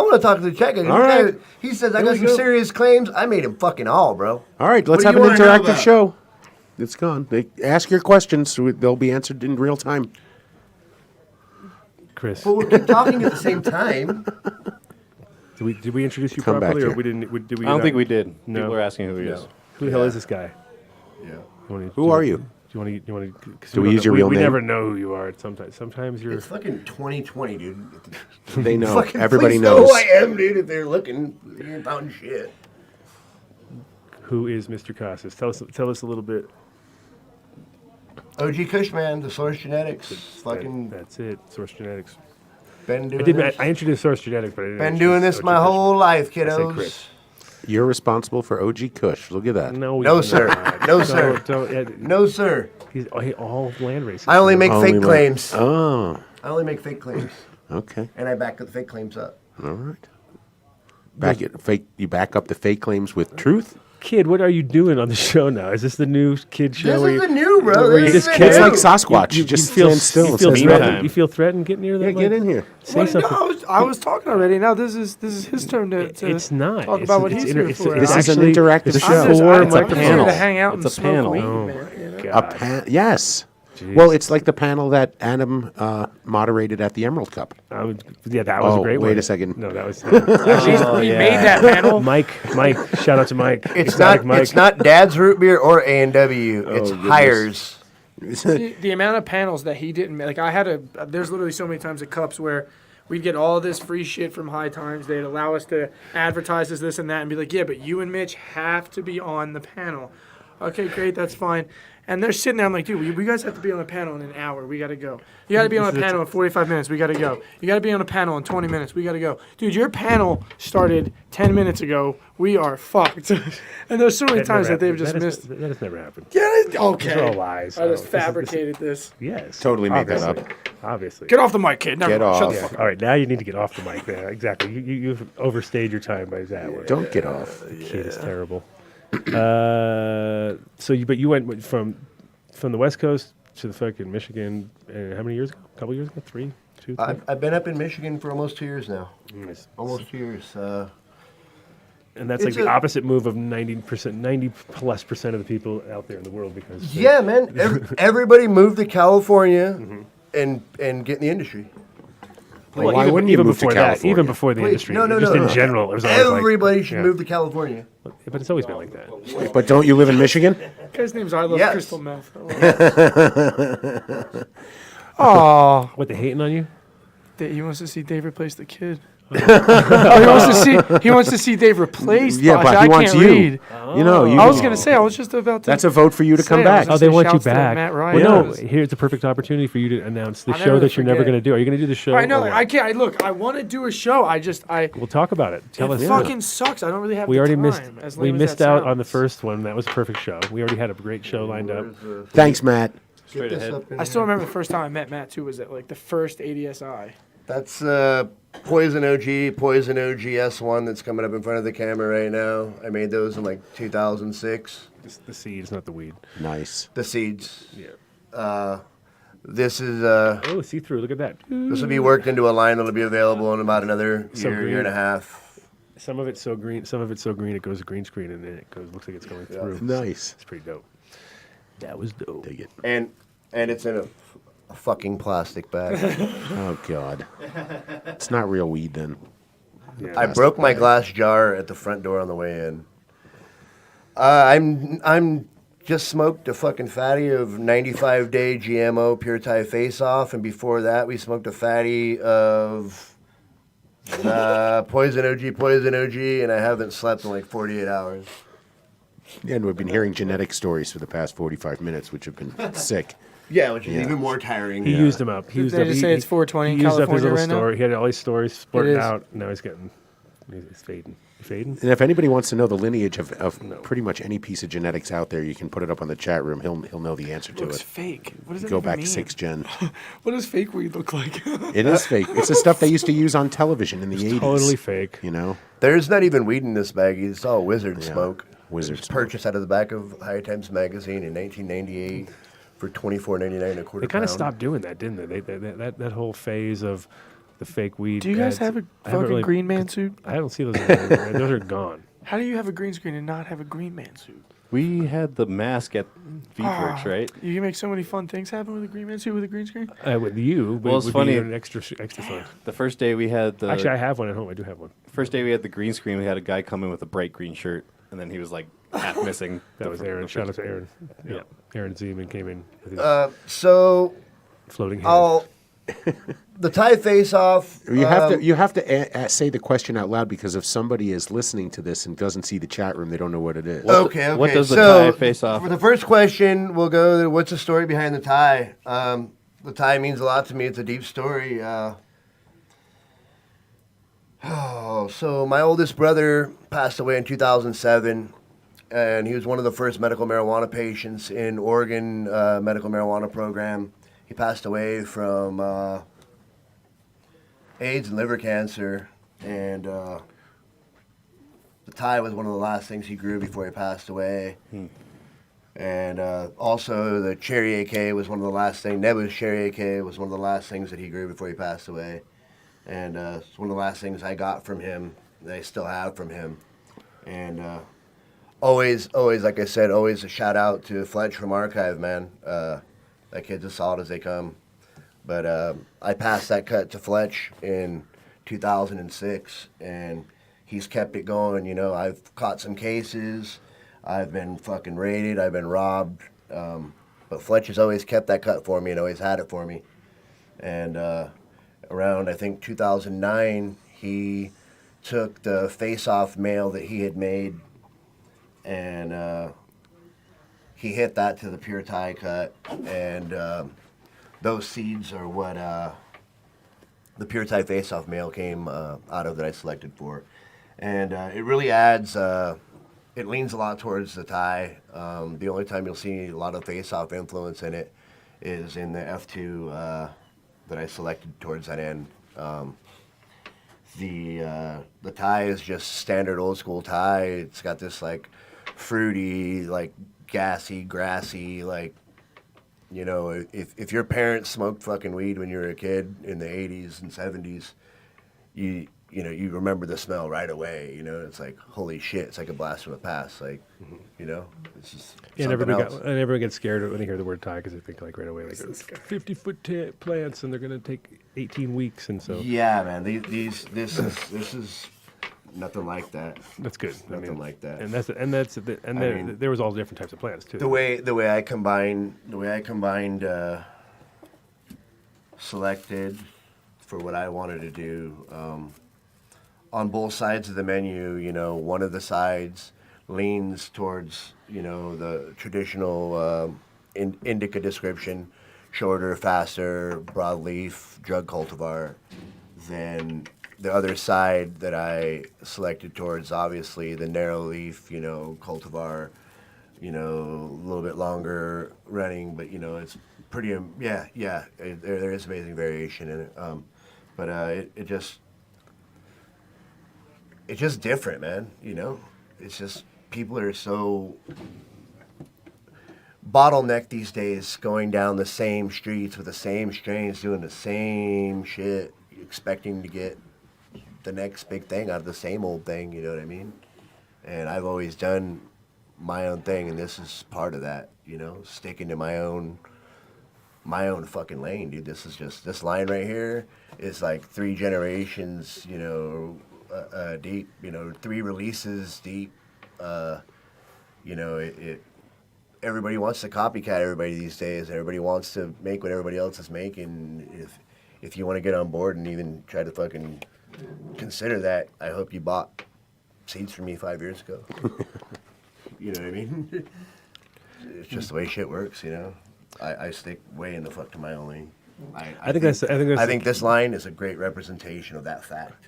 want to talk to the checker. All right. He says I got some serious claims. I made him fucking all, bro. All right, let's What have do an you wanna know interactive about? show. It's gone. Ask your questions. So they'll be answered in real time. Chris, But we're talking at the same time. did we introduce you Come back properly, or here. we didn't? Did we? I don't not? think we did. No. People are asking who he is. Who the hell is this guy? Yeah. Who are you? Do you want to? Do we use your real We name? never know who you are. Sometimes you're. It's fucking 2020, dude. They know. Fucking Everybody please know knows. who I am, dude. If they're looking, they ain't found shit. Who is Mr. Casas? Tell us a little bit. OG Cushman, the Source Genetics. Fucking That's it. Source Genetics. been doing this. I introduced Source Genetics, but I didn't. Been introduce doing this OG my Kush. whole life, I said kiddos. Chris. You're responsible for OG Kush. Look at that. No, No, you're sir. not. No, sir. Don't, No, sir. he's all land races. I only make Only fake way- claims. Oh, I only make fake claims, okay. and I back the fake claims up. All right. You back up the fake claims with truth? Kid, what are you doing on the show now? Is this the new kid show? This where is you- the new, bro. where you This just is can't- It's new. like Sasquatch. You just stand still You and feel says threatened. nothing. You feel threatened getting near that? Yeah, get in here. Say Well, something. no, I was talking already. Now this is his turn to It's not. talk It's- about what it's he's inter- here it's- for. it's This is an actually- interactive it's show. for I'm my just here panel. to hang out It's and a smoke panel. weed, Oh, man. You know? Yes. Jeez. Well, it's like the panel that Adam moderated at the Emerald Cup. Yeah, that was a great one. wait a second. No, that was. Actually, we made that panel. Mike, shout out to Mike. It's Exotic not. Mike. It's not Dad's root beer or A&W. It's goodness. Hires. The amount of panels that he didn't make. Like I had there's literally so many times at Cups where we'd get all this free shit from High Times. They'd allow us to advertise this and that and be like, yeah, but you and Mitch have to be on the panel. Okay, great, that's fine. And they're sitting there. I'm like, dude, we guys have to be on the panel in an hour. We got to go. You got to be on a panel in 45 minutes. We got to go. You got to be on a panel in 20 minutes. We got to go. Dude, your panel started 10 minutes ago. We are fucked. And there's so many times that they've just missed. That has never happened. Yeah, These are okay. all lies. I just This is- fabricated this. Yes. Totally made that obviously. Obviously. Get off the mic, kid. Never Get mind. Shut off. the Yeah. fuck up. All right, now you need to get off the mic. There, exactly. You've overstayed your time by that one. Don't get off. Kid is terrible. But you went from the West Coast to the fucking Michigan. How many years ago? A couple years ago? 3, 2, 3. I've been up in Michigan for almost 2 years now. Nice. Almost 2 years. And that's like It's the a- opposite move of 90% of the people out there in the world because Yeah, man. Everybody moved to California Mm-hmm. and get in the industry. Well, Why even, wouldn't you even move to before that, California? even before the Wait, industry, no, just no. in general, it was always Everybody like, should yeah. move to California. But it's always been like that. But don't you live in Michigan? Guy's name's I Love Yes. Crystal Meth. Oh, What, they hating on you? he wants to see Dave replace the kid. He wants to see Dave replaced. Yeah, Bosh. but I he wants can't you. read. You know, you I was gonna say I was just about to. That's a vote for you to come Say, I was back. gonna Oh, they say want you shouts to back. Matt Ryan. Well, no, Yes. here's a perfect opportunity for you to announce the I'll show never that you're never forget. going to do. Are you going to do the show? I know. or what? I can't. Look, I want to do a show. We'll talk about it. Tell us. It fucking sucks. I don't really have. We the already time, missed. as We lame as missed that out on the sounds. first one. That was a perfect show. We already had a great show lined up. Thanks, Matt. Get this up in I still here. remember the first time I met Matt too. Was at like the first ADSI. That's Poison OG, Poison OG S1 that's coming up in front of the camera right now. I made those in like 2006. The seed is not the weed. Nice. The seeds. Yeah. This is Oh, see through. Look at that. this will be worked into a line that'll be available in about another So year and a green. half. Some of it's so green. Some of it's so green it goes green screen, and then it goes. Looks like it's going through. Nice. It's pretty dope. That was dope. Dig it. And it's in a fucking plastic bag. Oh, God. It's not real weed then. Yeah. I broke my glass jar at the front door on the way in. I'm just smoked a fucking fatty of 95-day GMO Pure Thai Face Off, and before that we smoked a fatty of Poison OG, and I haven't slept in like 48 hours. Yeah, and we've been hearing genetic stories for the past 45 minutes, which have been sick. Yeah, which is even more tiring. He used them up. He used They up. just say it's 420 in he used up his California little right now? story. He had all these stories sporting is. out. Now he's fading. Fading? And if anybody wants to know the lineage of pretty much any piece of genetics out there, you can put it up on the chat room. He'll know the answer to Looks it. fake. What does that Go even back mean? 6 gen. What does fake weed look like? It is fake. It's the stuff they used to use on television in the 80s. Totally fake. You know? There's not even weed in this baggie. It's all wizard smoke. Wizard It was smoke. purchased out of the back of High Times magazine in 1998 for $24.99 a quarter. They kind of pound. stopped doing that, didn't they? That whole phase of the fake weed. Do you guys ads, have a I haven't fucking green man suit? I don't see those anymore. Those are gone. How do you have a green screen and not have a green man suit? We had the mask at Feedworks, right? You can make so many fun things happen with a green man suit with a green screen. With you, Well, it's would funny. be an extra fun. The first day we had the Actually, I have one at home. I do have one. first day we had the green screen. We had a guy come in with a bright green shirt, and then he was like half missing. That was Aaron. Shout out to Aaron. Yeah, Aaron Zeman came in with his So floating head. the Thai Face Off. You have to say the question out loud, because if somebody is listening to this and doesn't see the chat room, they don't know what it is. Okay. What does the So, Thai Face Off? For the first question, we'll go to what's the story behind the Thai? The Thai means a lot to me. It's a deep story. So my oldest brother passed away in 2007, and he was one of the first medical marijuana patients in Oregon medical marijuana program. He passed away from AIDS and liver cancer, and the Thai was one of the last things he grew before he passed away. And also the cherry AK was one of the last things. Nebu's cherry AK was one of the last things that he grew before he passed away. And it's one of the last things I got from him, that I still have from him. And always, like I said, always a shout out to Fletch from Archive, man. That kid's as solid as they come. But I passed that cut to Fletch in 2006, and he's kept it going. You know, I've caught some cases. I've been fucking raided. I've been robbed. But Fletch has always kept that cut for me and always had it for me. And around, I think, 2009, he took the face-off mail that he had made, and he hit that to the Pure Thai cut, and those seeds are what the Pure Thai face-off mail came out of that I selected for. And it really adds, it leans a lot towards the Thai. The only time you'll see a lot of face-off influence in it is in the F2 that I selected towards that end. The Thai is just standard old school Thai. It's got this like fruity, like gassy, grassy, like, you know, if your parents smoked fucking weed when you were a kid in the 80s and 70s, you know, you remember the smell right away. You know, it's like, holy shit, it's like a blast from the past. Like, you know, it's just And something else. everybody gets scared when they hear the word Thai, because they think like right away, like 50-foot plants, and they're gonna take 18 weeks, and so Yeah, man. This is nothing like that. that's good. Nothing like that. And there was all different types of plants too. The way I combined selected for what I wanted to do on both sides of the menu. You know, one of the sides leans towards, you know, the traditional indica description, shorter, faster, broadleaf drug cultivar. Then the other side that I selected towards, obviously, the narrow leaf, you know, cultivar, you know, a little bit longer running, but, you know, it's pretty, there is amazing variation in it. But it's just different, man, you know? It's just, people are so bottlenecked these days, going down the same streets with the same strains, doing the same shit, expecting to get the next big thing out of the same old thing, you know what I mean? And I've always done my own thing, and this is part of that, you know, sticking to my own fucking lane, dude. This is just, this line right here is like 3 generations, you know, deep, you know, 3 releases deep. You know, everybody wants to copycat everybody these days. Everybody wants to make what everybody else is making. If you want to get on board and even try to fucking consider that, I hope you bought seeds from me 5 years ago. You know what I mean? It's just the way shit works, you know. I stick way in the fuck to my own lane. I think this line is a great representation of that fact.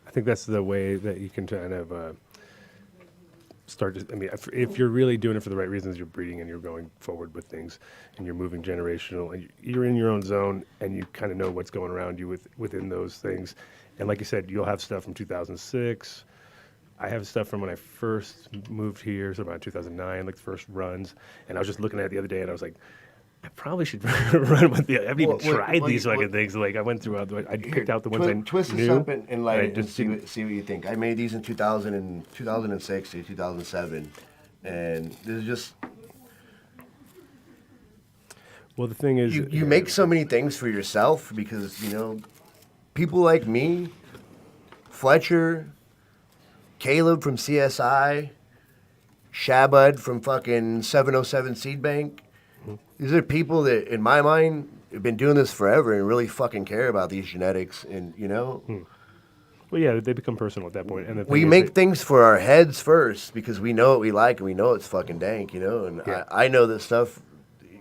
I think that's the way that you can kind of start to, I mean, if you're really doing it for the right reasons, you're breeding and you're going forward with things and you're moving generational and you're in your own zone and you kind of know what's going around you within those things. And like you said, you'll have stuff from 2006. I have stuff from when I first moved here, so about 2009, like the first runs. And I was just looking at it the other day and I was like, I probably should run with the. I haven't even tried these fucking things. Like I went through. I picked out the ones I knew. Twist this up and light it and see what you think. I made these in 2006 to 2007, and this is just. Well, the thing is, you make so many things for yourself because people like me, Fletcher, Caleb from CSI, Shabud from fucking 707 Seed Bank. These are people that, in my mind, have been doing this forever and really fucking care about these genetics, and Well, yeah, they become personal at that point. And we make things for our heads first because we know what we like and we know it's fucking dank, And yeah. I know this stuff.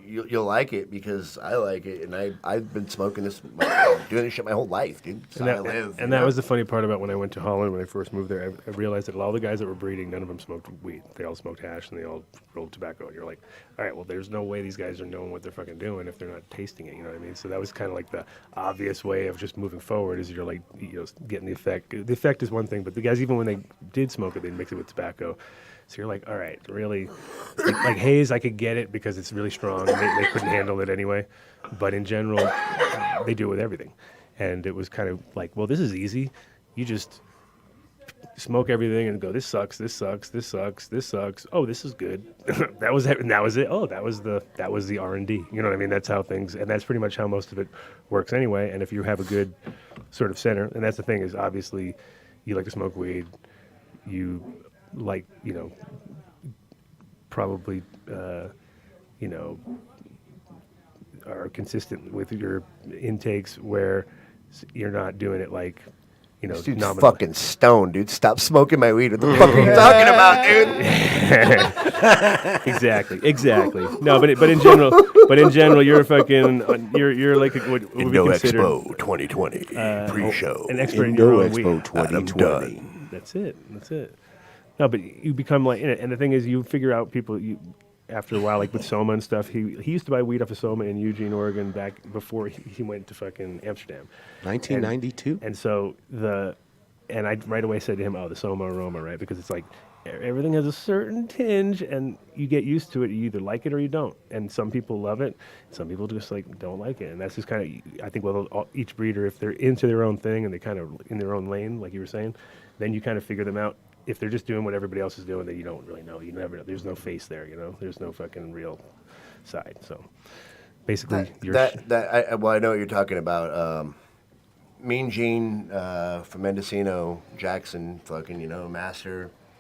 You'll like it because I like it, and I've been smoking this, doing this shit my whole life, dude. That's how I live. And that was the funny part about when I went to Holland when I first moved there. I realized that all the guys that were breeding, none of them smoked weed. They all smoked hash and they all rolled tobacco. And you're like, all right, well, there's no way these guys are knowing what they're fucking doing if they're not tasting it. You know what I mean? So that was kind of like the obvious way of just moving forward. Is you're like, getting the effect. The effect is one thing, but the guys, even when they did smoke it, they'd mix it with tobacco. So you're like, all right, really, like haze, I could get it because it's really strong. And they couldn't handle it anyway. But in general, they do it with everything. And it was kind of like, well, this is easy. You just smoke everything and go, this sucks, this sucks, this sucks, this sucks. Oh, this is good. that was it. Oh, that was the R&D. You know what I mean? That's how things, and that's pretty much how most of it works anyway. And if you have a good sort of center, and that's the thing is obviously you like to smoke weed, you like, probably, are consistent with your intakes where you're not doing it like, This dude's fucking stoned, dude. Stop smoking my weed. What the fuck are you talking about, dude? Exactly. No, but in general, you're a fucking, you're like what INDO we consider EXPO 2020 pre-show. an expert in your own INDO weed. EXPO 2020. That's it. No, but you become like, and the thing is, you figure out people. After a while, like with Soma and stuff, he used to buy weed off of Soma in Eugene, Oregon, back before he went to fucking Amsterdam. 1992. And so and I right away said to him, "Oh, the Soma aroma, right?" Because it's like everything has a certain tinge, and you get used to it. You either like it or you don't. And some people love it, some people just like don't like it. And that's just kind of, I think, each breeder, if they're into their own thing and they kind of in their own lane, like you were saying, then you kind of figure them out. If they're just doing what everybody else is doing, then you don't really know. You never know. There's no face there, There's no fucking real side. So basically, I know what you're talking about. Mean Gene from Mendocino, Jackson, fucking,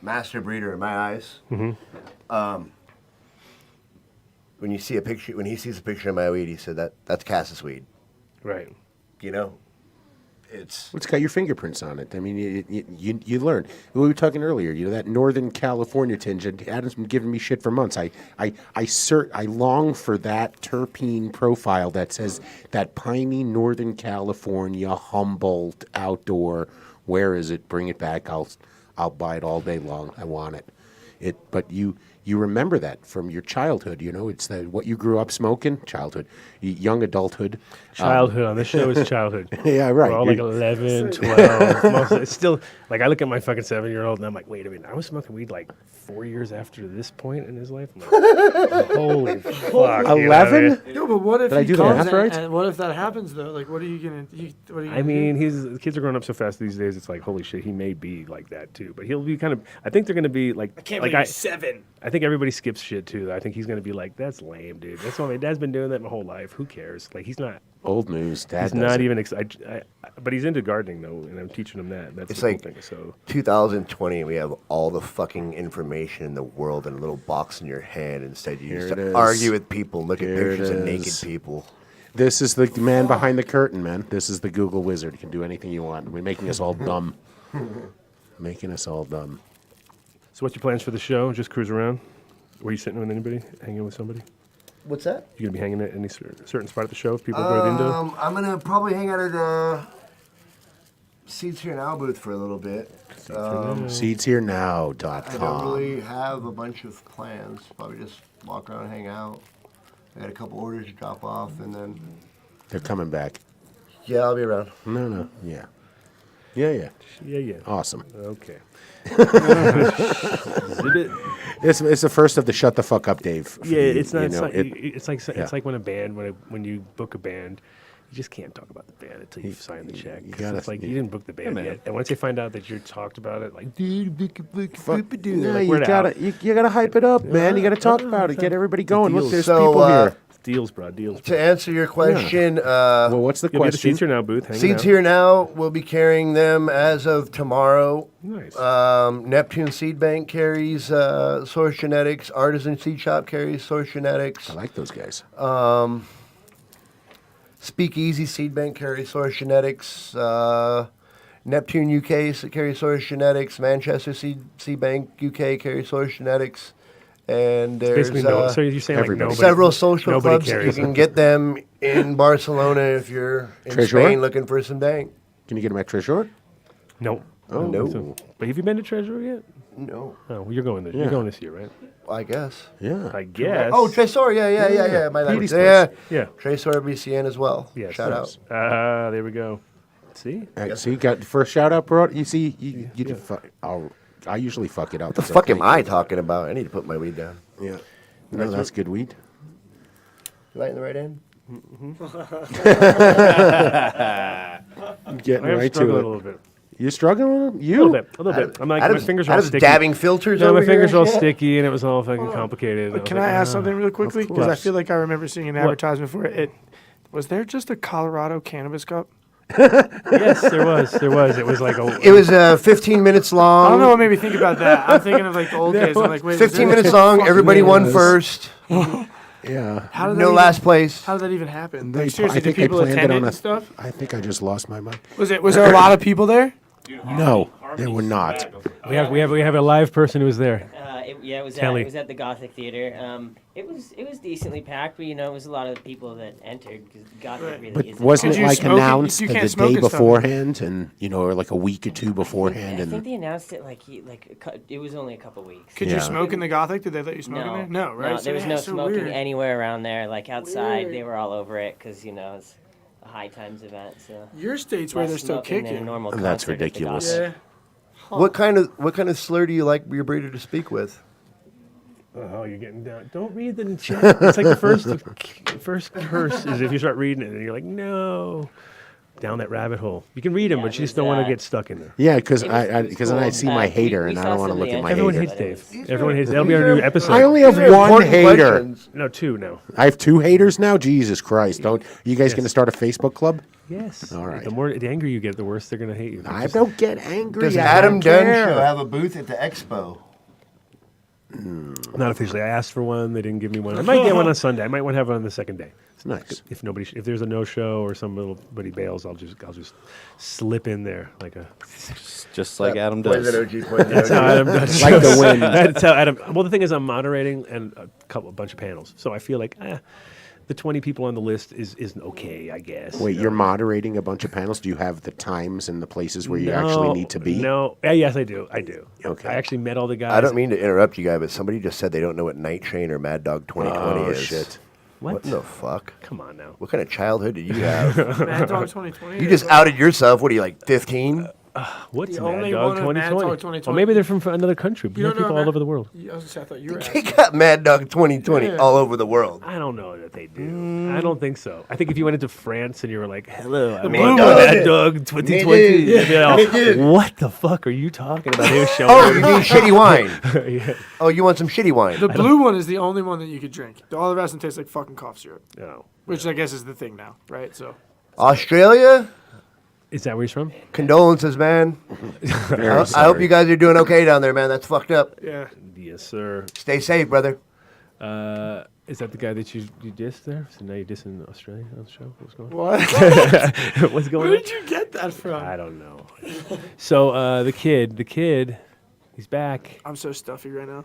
master breeder in my eyes. Mm-hmm. When he sees a picture of my weed, he said that's Cassis weed. Right. It's got your fingerprints on it. I mean, you learn. We were talking earlier, that Northern California tinge. And Adam's been giving me shit for months. I long for that terpene profile that says that piney Northern California Humboldt outdoor. Where is it? Bring it back. I'll buy it all day long. I want it. But you remember that from your childhood, it's what you grew up smoking, childhood, young adulthood. Childhood on this show is childhood. Yeah, right. We're all like 11, 12. It's still, like, I look at my fucking 7-year-old and I'm like, wait a minute, I was smoking weed like 4 years after this point in his life. I'm like, holy fuck. 11? No, but what if Did I do the math right? And what if that happens though? Like, what are you gonna? I mean, the kids are growing up so fast these days. It's like, holy shit, he may be like that too. But he'll be kind of. I think they're gonna be like. I can't believe he's 7. I think everybody skips shit too. I think he's gonna be like, that's lame, dude. That's why my dad's been doing that my whole life. Who cares? Like, he's not Old news. Dad He's does not it. even excited. But he's into gardening, though, and I'm teaching him that. That's It's the like cool thing. So 2020. We have all the fucking information in the world in a little box in your hand. Instead, you Here used it to is. argue with people, look at Here it pictures of naked is. people. This is the man behind the curtain, man. This is the Google wizard. You can do anything you want. We're making us all dumb. Making us all dumb. So what's your plans for the show? Just cruise around? Were you sitting with anybody? Hanging with somebody? What's that? You gonna be hanging at any certain spot of the show? If people go to the Indo? I'm gonna probably hang out at the Seeds Here Now booth for a little bit. SeedsHereNow.com. I don't really have a bunch of plans. Probably just walk around and hang out. I got a couple orders to drop off, and then They're coming back. yeah, I'll be around. No. Yeah. Yeah. Yeah. Awesome. Okay. Exhibit. It's the first of the shut the fuck up, Dave. for Yeah, you, it's not. you It's, know, like, it- it's like when a band when you book a band, you just can't talk about the band until you sign the check. you 'Cause gotta- it's like you didn't book the band man. yet, and once they find out that you talked about it, like dude, No, like, you word gotta out. you gotta hype it up, man. You gotta talk about it. Get everybody going. Look, there's So, people here. Deals, bro. Deals. To answer your question, Well, what's the You'll be at the question? Seeds Here Now booth. Hanging Seeds out. Here Now will be carrying them as of tomorrow. Nice. Neptune Seed Bank carries Source Genetics. Artisan Seed Shop carries Source Genetics. I like those guys. Speakeasy Seed Bank carries Source Genetics. Neptune UK carries Source Genetics. Manchester Seed Bank UK carries Source Genetics. And there's Basically, no. So you're saying like everybody. nobody, several social nobody clubs that you carries can them. get them in Barcelona if you're in Treasure? Spain looking for some dank. Can you get them at Treasure? No. Oh, No. But have you been to Treasury yet? No, Oh, well, you're going this. Yeah. You're going this year, right? I guess. Yeah. I guess. Oh, Tresor, yeah. My Petey's language. place. Yeah, yeah. Tresor BCN as well. Yes. Shout out. There we go. See? So you got first shout out, bro. You see, you did I usually fuck it up. What the fuck am I talking about? I need to put my weed down. Yeah. No, that's good weed. Light in the right end? Getting I am right struggling to a it. little bit. You struggling? A You? little bit. I'm like, Adam's, my fingers are all Adam's sticky. dabbing filters No, over my fingers here are all and shit? sticky, and it was all fucking complicated. and Can was I like, ask something really quickly? Because I course. feel like I remember seeing an advertisement for it. Was there just a Colorado Cannabis Cup? Yes, there was. It was like a. It was 15 minutes long. I don't know what made me think about that. I'm thinking of like the old days. I'm like, wait, is 15 there minutes just a long. fucking- Everybody won Yes. first. Yeah. How did that No even- last place. How did that even happen? They- Like, seriously, I did think I people planned attend it it on and a. stuff? I think I just lost my mind. Was there a lot of people there? No, there were not. We have a live person who was there. It was Kelly. it was at the Gothic Theater. It was decently packed, but it was a lot of the people that entered because Gothic really But isn't. wasn't Could it you like smoke it? announced You the can't smoke day and stuff. beforehand, and or like a week or two I beforehand, think and they announced it it was only a couple weeks. Could Yeah. you smoke in the Gothic? Did they let you smoke in there? No, right? No, So there was yeah, no so smoking weird. anywhere around there. Like outside, Weird. they were all over it because it's a high times event. So Your state's where less they're still smoking than a kicking. normal That's concert at the ridiculous. Gothic. Yeah. What kind of slur do you like your breeder to speak with? Oh, you're getting down. Don't read the chat. It's like the first curse is if you start reading it and you're like, no, down that rabbit hole. You can read them, Yeah, but you just it don't was, want to get stuck in there. yeah, because It was then I cool. see my We- hater, we and I saw don't want to some of look the at my Everyone hater. hates But it Dave. Everyone hates. That'll be our new episode. I only have These are one important hater. questions. No, two now. I have two haters now. Jesus Christ! Don't you guys going to start a Facebook club? Yes. All right. The angrier you get, the worse they're gonna hate you. I don't get angry. Does I Adam don't Dunn care. show have a booth at the Expo? Not officially. I asked for one. They didn't give me one. I might get one on Sunday. I might want to have one on the second day. It's nice. If there's a no show or somebody bails, I'll just slip in there like a. Just like Adam does. Poison OG, poison That's how OG. Adam does. Like the wind. I had to tell Adam. Well, the thing is, I'm moderating and a bunch of panels, so I feel like the 20 people on the list isn't okay, I guess. Wait, you're moderating a bunch of panels. Do you have the times and the places where you actually need to be? No. Yes, I do. Okay. I actually met all the guys. I don't mean to interrupt you guys, but somebody just said they don't know what Night Train or Mad Dog 2020 Oh is. shit! What? the fuck? Come on now. What kind of childhood did you have? Mad Dog 2020. You just outed yourself. What are you, like 15? What's The Mad only Dog one of Mad Dog 2020? 2020. Or maybe they're from another country. We You have don't know people all Mad- over the world. I was gonna say, I thought you were They asking. got Mad Dog 2020 Yeah. all over the world. I don't know that they do. I don't think so. I think if you went into France and you were like, "Hello, I'm blue Mad one. Dog 2020," Me too. they'd be all, Me too. what the fuck are you talking about? They were showing. Oh, you need shitty wine. yeah. Oh, you want some shitty wine? The blue one is the only one that you could drink. All the rest of them taste like fucking cough syrup, No. which I guess is the thing now, right? So Australia? Is that where he's from? Condolences, man. I hope you guys are doing okay down there, man. That's fucked up. yeah, Yes, sir. Stay safe, brother. Is that the guy that you dissed there? So now you're dissing Australia on the show? What's going on? what? What's going Where on? did you get that from? I don't know. So the kid, he's back. I'm so stuffy right now.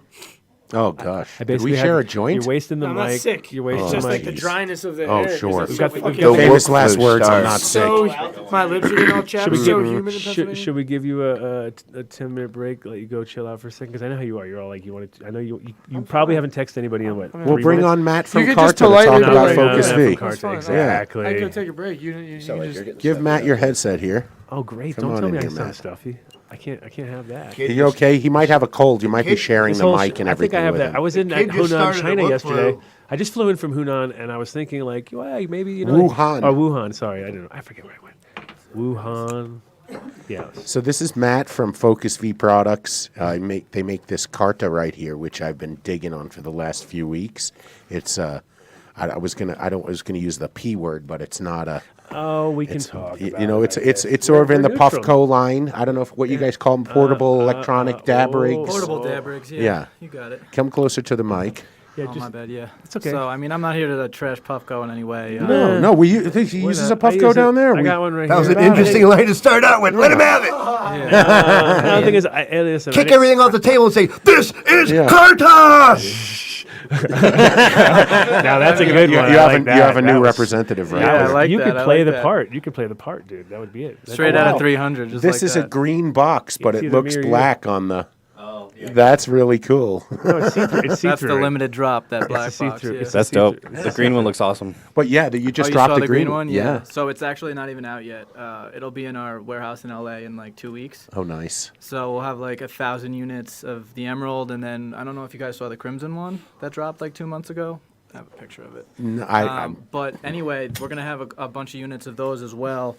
Oh gosh. I Did we basically share a have- joint? You're wasting the I'm mic. not sick. You're wasting It's the just mic. like the dryness of the Oh, air. 'cause sure. it's We've so got the- fucking we've got the Famous wolf last flu words. I'm starts. not sick. So my lips are getting all chapped. Should we, It's so give, humid in Pennsylvania. should we give you a 10-minute break? Let you go chill out for a second? Because I know how you are. You're all like, you want to. I know you probably haven't texted anybody in what? We'll 3 bring minutes? on Matt from You could Carta just to talk politely about bring Focus Matt V. from Carta, That's fine. exactly. I could take a break. You just Give Matt your headset here. Oh great! Come Don't on tell in me I here, sound Matt. stuffy. I can't have that. Kid Are you okay? He might have a cold. You might be sharing This the whole mic sh- and I think everything I have with that. him. I was in kid just Hunan, started a China book yesterday. flu. I just flew in from Hunan, and I was thinking like, well, maybe Wuhan. Or Wuhan. Sorry, I don't know. I forget where I went. Wuhan. Yeah. So this is Matt from Focus V Products. They make this Carta right here, which I've been digging on for the last few weeks. It's I was gonna use the P word, but it's not a. Oh, we can It's talk. you about know it, it's I it's guess. sort of in the We're neutral. Puffco line. I don't know what you guys call them, portable electronic dab rigs. Portable dab rigs, yeah. Yeah. You got it. Come closer to the mic. Yeah, Oh, my bad, yeah. It's okay. So, I mean, I'm not here to trash Puffco in any way. No, he uses a Puffco down there. I got one right That was here. an interesting line to start out with. Let him have it. The thing is, listen, Kick everything off the table and say, "This is Yeah. Carta." Now that's a good You one. have, I like you that. have a That new was- representative right Yeah, I there. like you that, could I play like the that. part. You could play the part, dude. That would be it. That's Straight wow. out of 300, just This like is that. a green box, but It's it either looks me or you. black on the. That's really cool. No, it's see-through. It's That's see-through. the limited drop, that black It's box. see-through. Yeah. It's That's see-through. dope. The green one looks awesome. But yeah, you just you dropped saw the green one? Yeah. So it's actually not even out yet. It'll be in our warehouse in LA in like 2 weeks. Oh, nice. So we'll have like 1,000 units of the emerald, and then I don't know if you guys saw the crimson one that dropped like 2 months ago. I have a picture of it. No, But anyway, we're gonna have a bunch of units of those as well.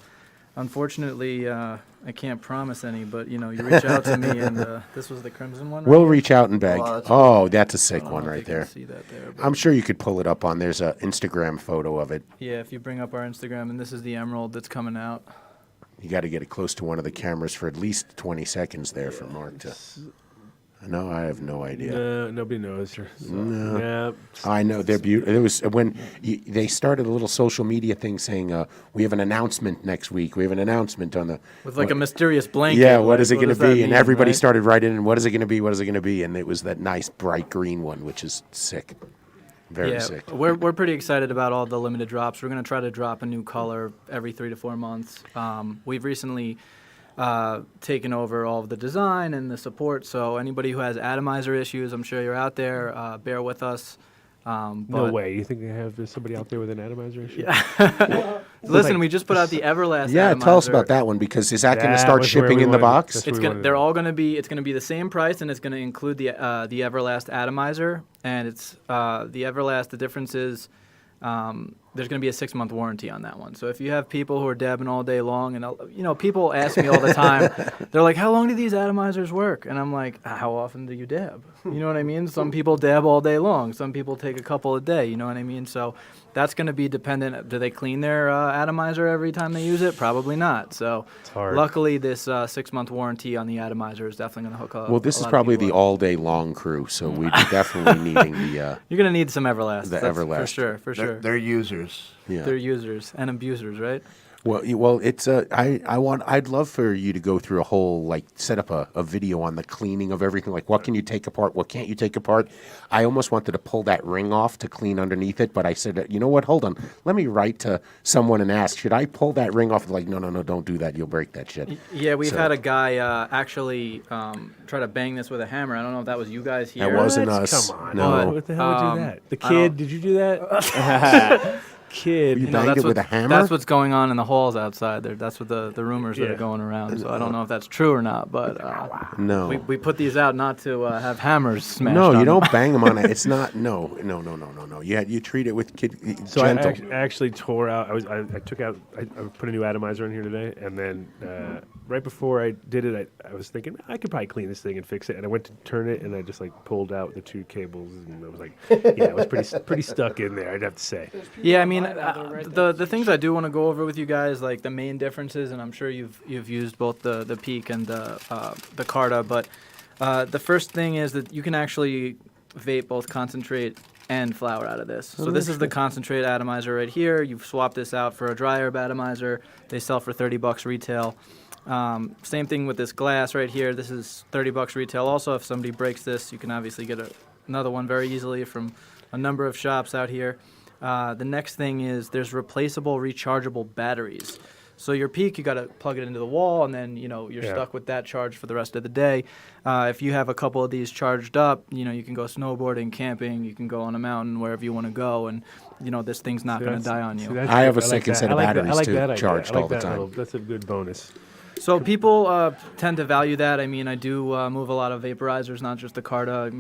Unfortunately, I can't promise any, but you reach out to me, and this was the crimson one. we'll right reach out and beg. Oh, that's Oh, that's a sick here. I one don't know right if you can there. See that there, but I'm sure you could pull it up on. There's an Instagram photo of it. yeah, if you bring up our Instagram, and this is the emerald that's coming out. You got to get it close to one of the cameras for at least 20 seconds there for Mark to. No, I have no idea. No, nobody knows. No. Yeah. I know they're beautiful. It was when they started a little social media thing saying we have an announcement next week. We have an announcement on the With like a mysterious blanket. yeah. What like, is it going to does that be? And mean, everybody right? started writing in. What is it going to be? What is it going to be? And it was that nice bright green one, which is sick. Very Yeah, sick. we're pretty excited about all the limited drops. We're gonna try to drop a new color every 3 to 4 months. We've recently taken over all of the design and the support. So anybody who has atomizer issues, I'm sure you're out there. Bear with us. No But way. You think they have somebody out there with an atomizer issue? Listen, we just put out the Everlast. Yeah, atomizer. tell us about that one because is that going to That start was where shipping we in the wanted- box? that's It's we gonna. wanted They're to- all gonna be. It's gonna be the same price, and it's gonna include the Everlast atomizer. And it's the Everlast. The difference is there's gonna be a 6-month warranty on that one. So if you have people who are dabbing all day long, and people ask me all the time, they're like, "How long do these atomizers work?" And I'm like, "How often do you dab?" You know what I mean? Some people dab all day long. Some people take a couple a day. You know what I mean? So that's going to be dependent. Do they clean their atomizer every time they use it? Probably not. So hard. luckily, this 6-month warranty on the atomizer is definitely going to hook up. Well, this a is lot of probably people the up. all-day long crew, so we'd be definitely needing the You're going to need some Everlast. The that's Everlast. For sure, for sure. They're users. yeah. They're users and abusers, right? Well, it's I'd love for you to go through a whole set up a video on the cleaning of everything. Like, what can you take apart? What can't you take apart? I almost wanted to pull that ring off to clean underneath it, but I said, you know what? Hold on. Let me write to someone and ask, should I pull that ring off? Like, no, don't do that. You'll break that shit. Yeah, we've So- had a guy actually try to bang this with a hammer. I don't know if that was you guys here. That wasn't What? us. Come on. No. What the hell would do that? The I kid, don't- did you do that? kid. You You know, banged that's it with a what- hammer? That's what's going on in the halls outside there. That's what the rumors that Yeah. are going around. So I don't know if that's true or not, but No. we put these out not to have hammers smashed No, on you them. don't bang them on it. It's not. No. You treat it with So gentle. I actually tore out. I took out. I put a new atomizer in here today, and then right before I did it, I was thinking I could probably clean this thing and fix it. And I went to turn it, and I just like pulled out the 2 cables, and I was like, yeah, it was pretty stuck in there. I'd have to say. Yeah, I mean, the things I do want to go over with you guys, like the main differences, and I'm sure you've used both the Peak and the Carta, but the first thing is that you can actually vape both concentrate and flower out of this. So this is the concentrate atomizer right here. You've swapped this out for a dry herb atomizer. They sell for $30 retail. Same thing with this glass right here. This is $30 retail. Also, if somebody breaks this, you can obviously get another one very easily from a number of shops out here. The next thing is there's replaceable rechargeable batteries. So your Peak, you got to plug it into the wall, and then you're stuck with that charge for the rest of the day. If you have a couple of these charged up, you can go snowboarding, camping, you can go on a mountain, wherever you want to go, and this thing's not going to die on you. I have a second set of batteries too, that idea. charged I like all the that time. that's a good bonus. So people tend to value that. I mean, I do move a lot of vaporizers, not just the Carta,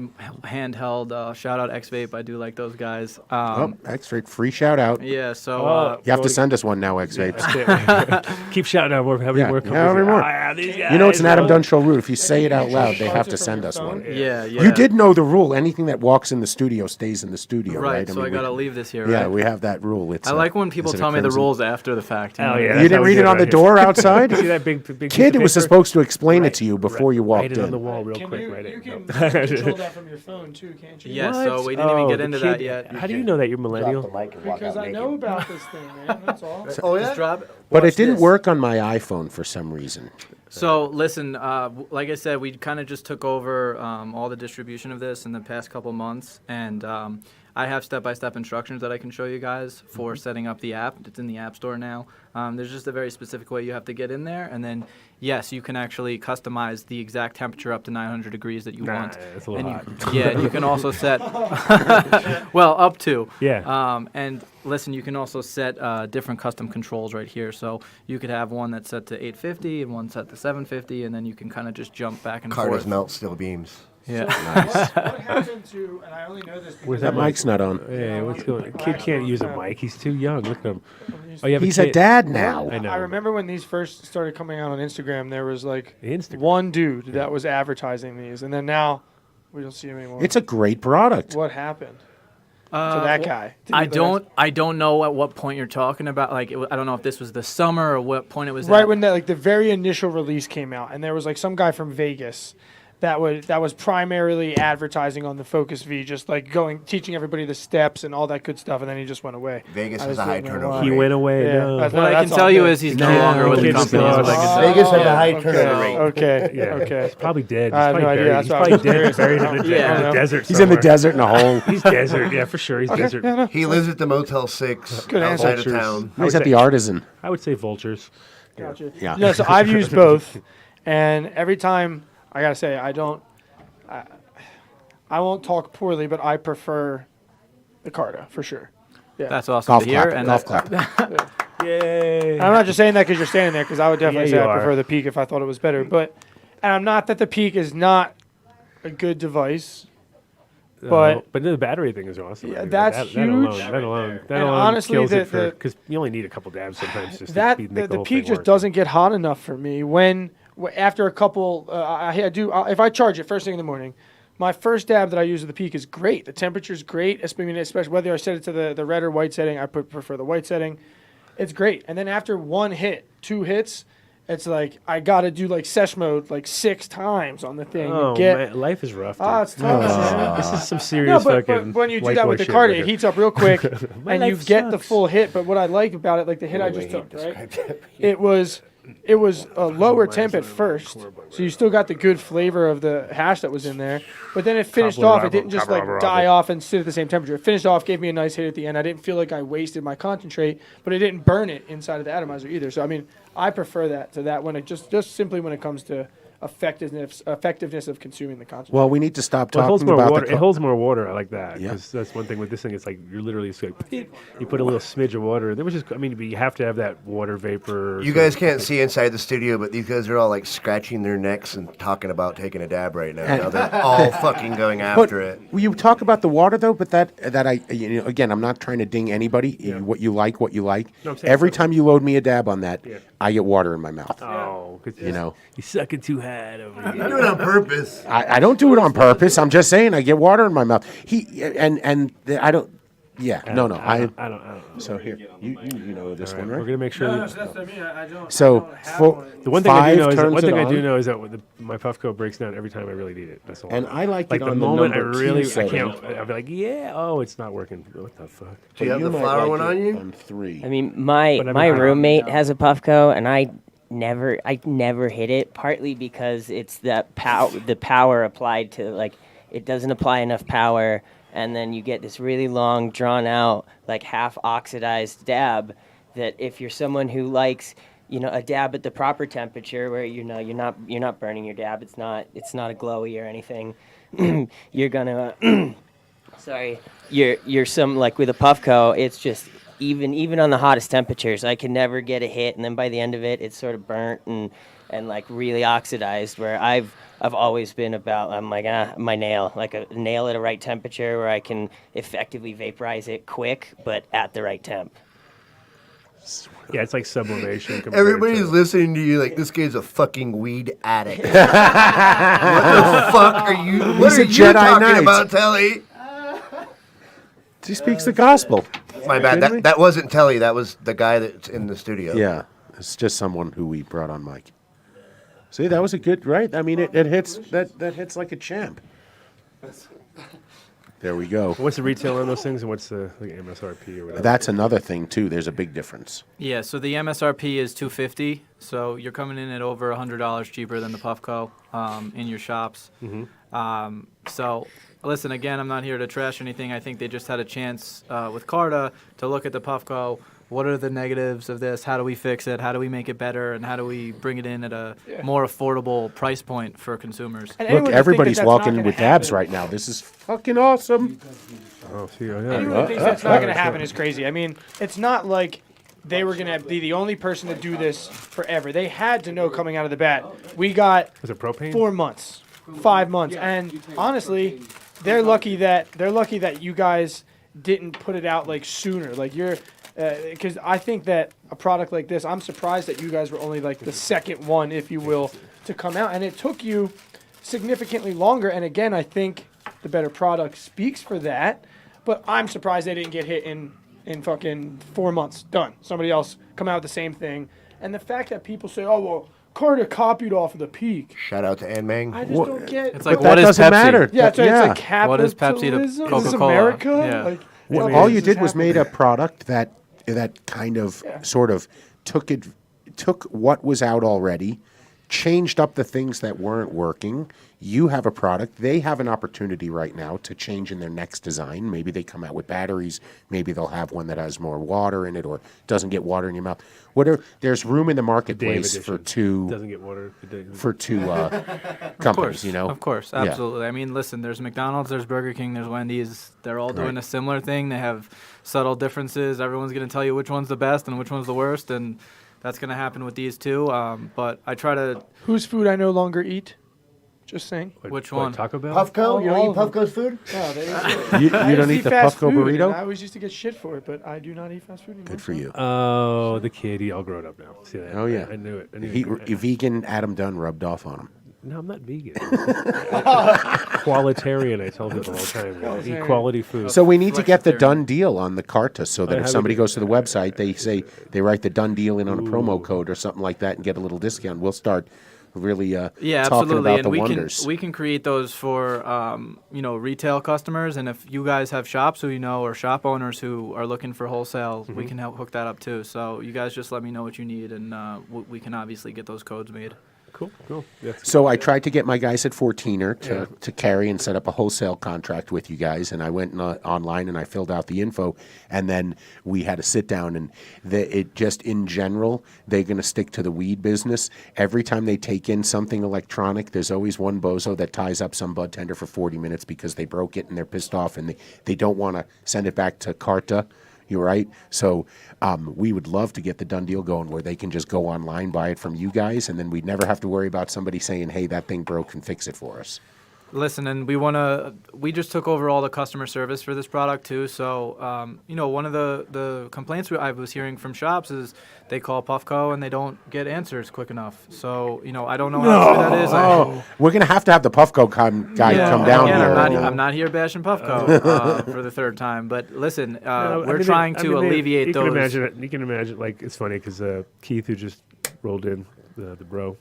handheld. Shout out X-Vape. I do like those guys. X-Vape, free shout out. Yeah, so You have to send us one now, X-Vapes. Keep shouting out more. How many more? how many more? These You know it's an guys, Adam Dunn Show rule. If you say it out loud, they have to send us one. yeah. You did know the rule. Anything that walks in the studio stays in the studio, right? Right, so I mean, got to leave this here, Yeah, right? we have that rule. It's I like when people is it a tell me the crimson? rules after the fact. Oh, yeah. You That's didn't how we read do it on the right door outside? See that big piece Kid, of it was paper? supposed to explain it to you Right, before you write walked it on in. the wall real Can quick. you Write it. can No. control that from your phone too, can't you? Yeah, What? so we didn't even get the into kid- that yet. How do you know that you're millennial? Because I know about this thing, man. That's all. Oh, Just drop it. But Watch it didn't this. work on my iPhone for some reason. So listen, like I said, we kind of just took over all the distribution of this in the past couple months, and I have step-by-step instructions that I can show you guys for setting up the app. It's in the App Store now. There's just a very specific way you have to get in there, and then yes, you can actually customize the exact temperature up to 900 degrees that you want. That's a little And hot. yeah, and you can also set well up to. Yeah. And listen, you can also set different custom controls right here. So you could have one that's set to 850 and one set to 750, and then you can kind of just jump back and Carter's forth. melt steel beams. Yeah. What happened to, and I only know this because That mic's not on. Hey, what's going on? Kid can't use a mic. He's too young. Look at him. Oh, you have He's a a kid. dad now. I know. I remember when these first started coming out on Instagram, there was like Instagram. one dude that was advertising these, and then now we don't see him anymore. It's a great product. What happened to that guy? Did I he- don't know at what point you're talking about. Like, I don't know if this was the summer or what point it was. Right at. when the very initial release came out, and there was like some guy from Vegas that was primarily advertising on the Focus V, just like teaching everybody the steps and all that good stuff, and then he just went away. Vegas I has just a high didn't know turnover why. He rate. went away. Yeah, No. that's- What I that's can tell all you good. is he's no No, longer with the kid's company. Is what I can lost. tell you. Vegas has a Yeah. high turnover rate. Okay, Yeah. okay. He's probably dead. He's I have probably no idea. buried. That's He's why I probably was dead, curious. buried I in the, Yeah. in the desert. He's in the somewhere. desert in a hole. He's desert. Yeah, for sure. He's desert. He lives at the Motel 6 Good answer. outside of town. He's at the Artisan. I would say vultures. Gotcha. Yeah. No, so I've used both, and every time I gotta say I won't talk poorly, but I prefer the Carta for sure. Yeah. That's awesome Golf to hear. clap. And Golf clap. Yay. And I'm not just saying that because you're standing there, because I would definitely Yeah, say you I are. prefer the Peak if I thought it was better. But, and I'm not that the Peak is not a good device, but the battery thing is awesome. Yeah, I mean, that's That huge. alone And honestly, kills it the- because you only need a couple dabs sometimes just that to make the whole Peak thing just work. doesn't get hot enough for me after a couple. If I charge it first thing in the morning. My first dab that I use with the Peak is great. The temperature's great, especially whether I set it to the red or white setting. I prefer the white setting. It's great. And then after two hits, it's like I got to do like sesh mode like 6 times on the thing. Oh to get, man, life is rough. Dude. it's tough. man. This is some No, serious but fucking. when you do white that boy with the shit Carta, right it here. heats up real quick, My and you life get the sucks. full hit. But what I like about it, like the hit I just took, right? It was a lower temp at first, so you still got the good flavor of the hash that was in there. But then it finished off. It didn't just like die off and sit at the same temperature. It finished off, gave me a nice hit at the end. I didn't feel like I wasted my concentrate, but it didn't burn it inside of the atomizer either. So I mean, I prefer that to that when it just simply when it comes to effectiveness of consuming the concentrate. Well, we need to stop Well, it holds talking more about water. the. It holds more water. I like that Yeah. because that's one thing with this thing. It's like you're literally just like you put a little smidge of water. There was just, I mean, you have to have that water vapor. You guys can't see inside the studio, but these guys are all like scratching their necks and talking about taking a dab right now. Now they're all fucking going after it. Well, you talk about the water though, but that I again, I'm not trying to ding anybody. Yeah. What you like. No, I'm saying Every so. time you load me a dab on that, Yeah. I get water in my mouth. Oh, cause You know. you sucking too hard over I do here. it on purpose. I don't do it on purpose. I'm just saying I get water in my mouth. I don't. Yeah, no. I don't know. So here, you know this one, We're right? gonna make sure. that's what I mean. I don't. So The one thing I do know is turns it on. is that my Puffco breaks down every time I really need it. That's all. And I like like it the on the moment number I really two I setting. can't. I'll be like, yeah. Oh, it's not working. What the fuck? Do you have the might flower like one it on you? On 3. I mean, my But I mean, my I don't roommate know. has a Puffco, and I never hit it. Partly because it's the power applied to, like, it doesn't apply enough power, and then you get this really long, drawn out, like half oxidized dab. That if you're someone who likes, a dab at the proper temperature, where you're not burning your dab. It's not a glowy or anything. You're gonna sorry. You're some, like with a Puffco, it's just even on the hottest temperatures, I can never get a hit, and then by the end of it, it's sort of burnt and like really oxidized. Where I've always been about, I'm like, my nail, like a nail at a right temperature where I can effectively vaporize it quick, but at the right temp. Yeah, it's like sublimation. compared Everybody's to- listening to you like this guy's a fucking weed addict. What the fuck are you? What He's are a you Jedi talking Knight. about, Telly? He speaks the gospel. My bad. kidding me? That wasn't Telly. That was the guy that's in the studio. Yeah, it's just someone who we brought on mic. See, that was a good, right? I mean, it hits that hits like a champ. There we go. What's the retail on those things, and what's the MSRP or whatever? That's another thing too. There's a big difference. Yeah, so the MSRP is $250, so you're coming in at over $100 cheaper than the Puffco in your shops. So, listen, again, I'm not here to trash anything. I think they just had a chance with Carta to look at the Puffco. What are the negatives of this? How do we fix it? How do we make it better? And how do we bring it in at a more affordable price point for consumers? And anyone Look, who everybody's thinks that that's not walking gonna with dabs happen- right now. This is fucking awesome. Oh, see, yeah. Anyone who thinks that's not going to happen is crazy. I mean, it's not like they were going to be the only person to do this forever. They had to know coming out of the bat. We got Was it propane? 4 months, 5 months, and honestly, they're lucky that you guys didn't put it out like sooner. Like you're, because I think that a product like this, I'm surprised that you guys were only like the second one, if you will, to come out, and it took you significantly longer. And again, I think the better product speaks for that. But I'm surprised they didn't get hit in fucking 4 months. Done. Somebody else come out with the same thing. And the fact that people say, oh, well, Carter copied off of the Peak. Shout out to Ann Mang. I just don't get It's like, But what that is doesn't Pepsi? matter. Yeah, it's Yeah. like capitalism. What is Pepsi to Is this Coca-Cola? America? Yeah. Like, Well, what all is you this did was made happening? a product that kind of sort of took what was out already, changed up the things that weren't working. You have a product. They have an opportunity right now to change in their next design. Maybe they come out with batteries. Maybe they'll have one that has more water in it or doesn't get water in your mouth. Whatever. There's room in the Dave marketplace for edition. two Doesn't get water. companies. You know. Of course, Yeah. absolutely. I mean, listen, there's McDonald's, there's Burger King, there's Wendy's. They're all doing a similar thing. They have subtle differences. Everyone's going to tell you which one's the best and which one's the worst, and that's going to happen with these two. But I try to. Whose food I no longer eat? Just saying. Which What, one? Taco Bell? Puffco? You all don't of eat Puffco's food? No, they You don't eat the Puffco burrito? I always used to get shit for it, but I do not eat fast food anymore. Good for you. Oh, the kid. He all grown up now. See that? Oh, yeah. I knew it. I knew He, it. vegan Adam Dunn rubbed off on him. No, I'm not vegan. Qualitarian, I tell people all the time. Eat quality food. So we need to get the Flexitarian. done deal on the Carta so that I if have somebody it. goes to the website, they write the done deal in on a promo code or something like that and get a little discount. We'll start really Yeah, talking absolutely, about and the we wonders. can create those for retail customers, and if you guys have shops who or shop owners who are looking for wholesale, we can help hook that up too. So you guys just let me know what you need, and we can obviously get those codes made. Cool. So I tried to get my guys at 14er to carry and set up a wholesale contract with you guys, and I went online and I filled out the info, and then we had a sit down, and it just in general, they're going to stick to the weed business. Every time they take in something electronic, there's always one bozo that ties up some bud tender for 40 minutes because they broke it and they're pissed off, and they don't want to send it back to Carta. You're right. So we would love to get the done deal going where they can just go online, buy it from you guys, and then we'd never have to worry about somebody saying, hey, that thing broke, and fix it for us. Listen, and we just took over all the customer service for this product too. So, one of the complaints I was hearing from shops is they call Puffco and they don't get answers quick enough. So, I don't know how true that is. We're going to have the Puffco guy come down again, here. I'm not here bashing Puffco for the third time. But listen, we're trying to alleviate those. You can imagine, like, it's funny because Keith, who just rolled in, the bro,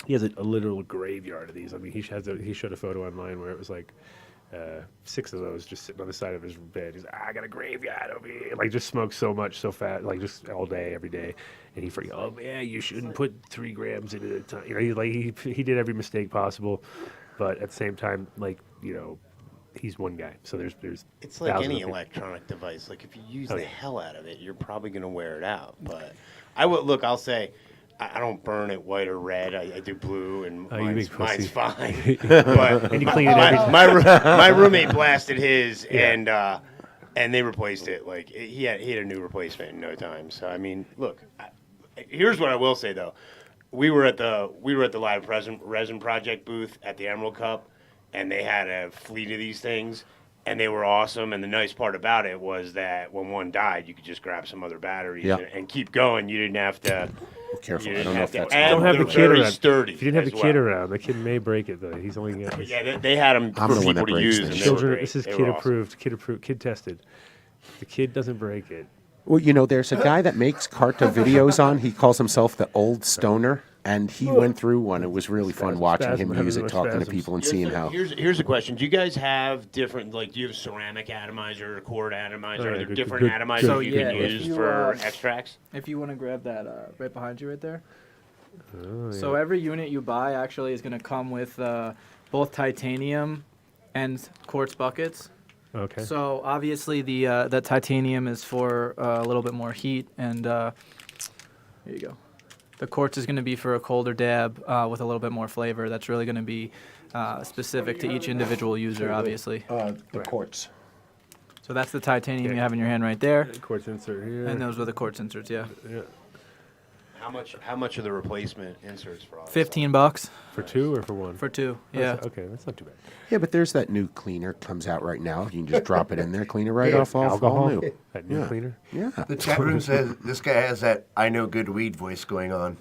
he has a literal graveyard of these. I mean, he showed a photo online where it was like 6 of those just sitting on the side of his bed. He's like, I got a graveyard over here. Like, just smokes so much, so fast, like just all day, every day. And he forgot, oh man, you shouldn't put 3 grams in it at a time. He did every mistake possible, but at the same time, like, he's one guy. So there's it's like any electronic device. Like, if you use the hell out of it, you're probably going to wear it out. But I'll say, I don't burn it white or red. I do blue, and mine's fine. But and you clean it every time. My roommate blasted his, and they replaced it. Like, he had a new replacement in no time. So I mean, look, here's what I will say though. We were at the live resin project booth at the Emerald Cup, and they had a fleet of these things. And they were awesome. And the nice part about it was that when one died, you could just grab some other batteries and keep going. You didn't have to. Careful, I don't know if that's. Don't have the kid around. Sturdy. If you didn't have the kid around, the kid may break it though. He's only got. Yeah, they had them for people to use. Children, this is kid approved, kid tested. The kid doesn't break it. Well, there's a guy that makes Carta videos on. He calls himself the Old Stoner, and he went through one. It was really fun watching him use it, talking to people, and seeing how. Here's a question: do you guys have different, do you have ceramic atomizer or cord atomizer? Are there different atomizers you can use for extracts? If you want to grab that right behind you right there. Oh, yeah. So every unit you buy actually is going to come with both titanium and quartz buckets. Okay. So obviously the titanium is for a little bit more heat, and here you go. The quartz is going to be for a colder dab with a little bit more flavor. That's really going to be specific to each individual user, obviously. The quartz. So that's the titanium you have in your hand right there. Quartz insert here. And those were the quartz inserts, yeah. How much are the replacement inserts for all? $15 for 2 or for 1? For 2, yeah. Okay, that's not too bad. Yeah, but there's that new cleaner comes out right now. You can just drop it in there, clean it right off. All new. That new cleaner. Yeah. The chat room says this guy has that I know good weed voice going on.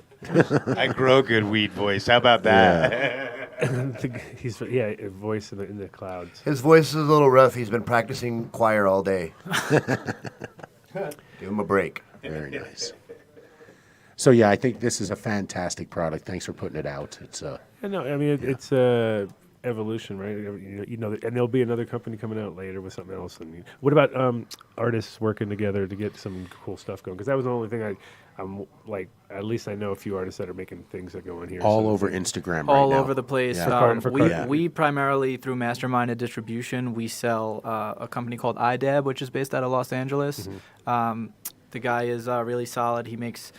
I grow good weed voice. How about that? He's a voice in the clouds. His voice is a little rough. He's been practicing choir all day. Give him a break. Very nice. So yeah, I think this is a fantastic product. Thanks for putting it out. It's it's evolution, right? And there'll be another company coming out later with something else. And what about artists working together to get some cool stuff going? Because that was the only thing I'm like. At least I know a few artists that are making things that go in here. All over Instagram, all right now. over the place. Yeah. We primarily through Masterminded Distribution, we sell a company called IDAB, which is based out of Los Angeles. Mm-hmm. The guy is really solid. He makes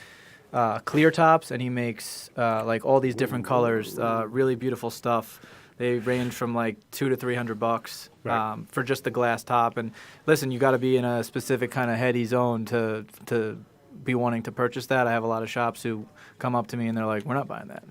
clear tops, and he makes like all these different colors, really beautiful stuff. They range from like $200 to $300 right. For just the glass top. And listen, you got to be in a specific kind of heady zone to be wanting to purchase that. I have a lot of shops who come up to me and they're like, "We're not buying that.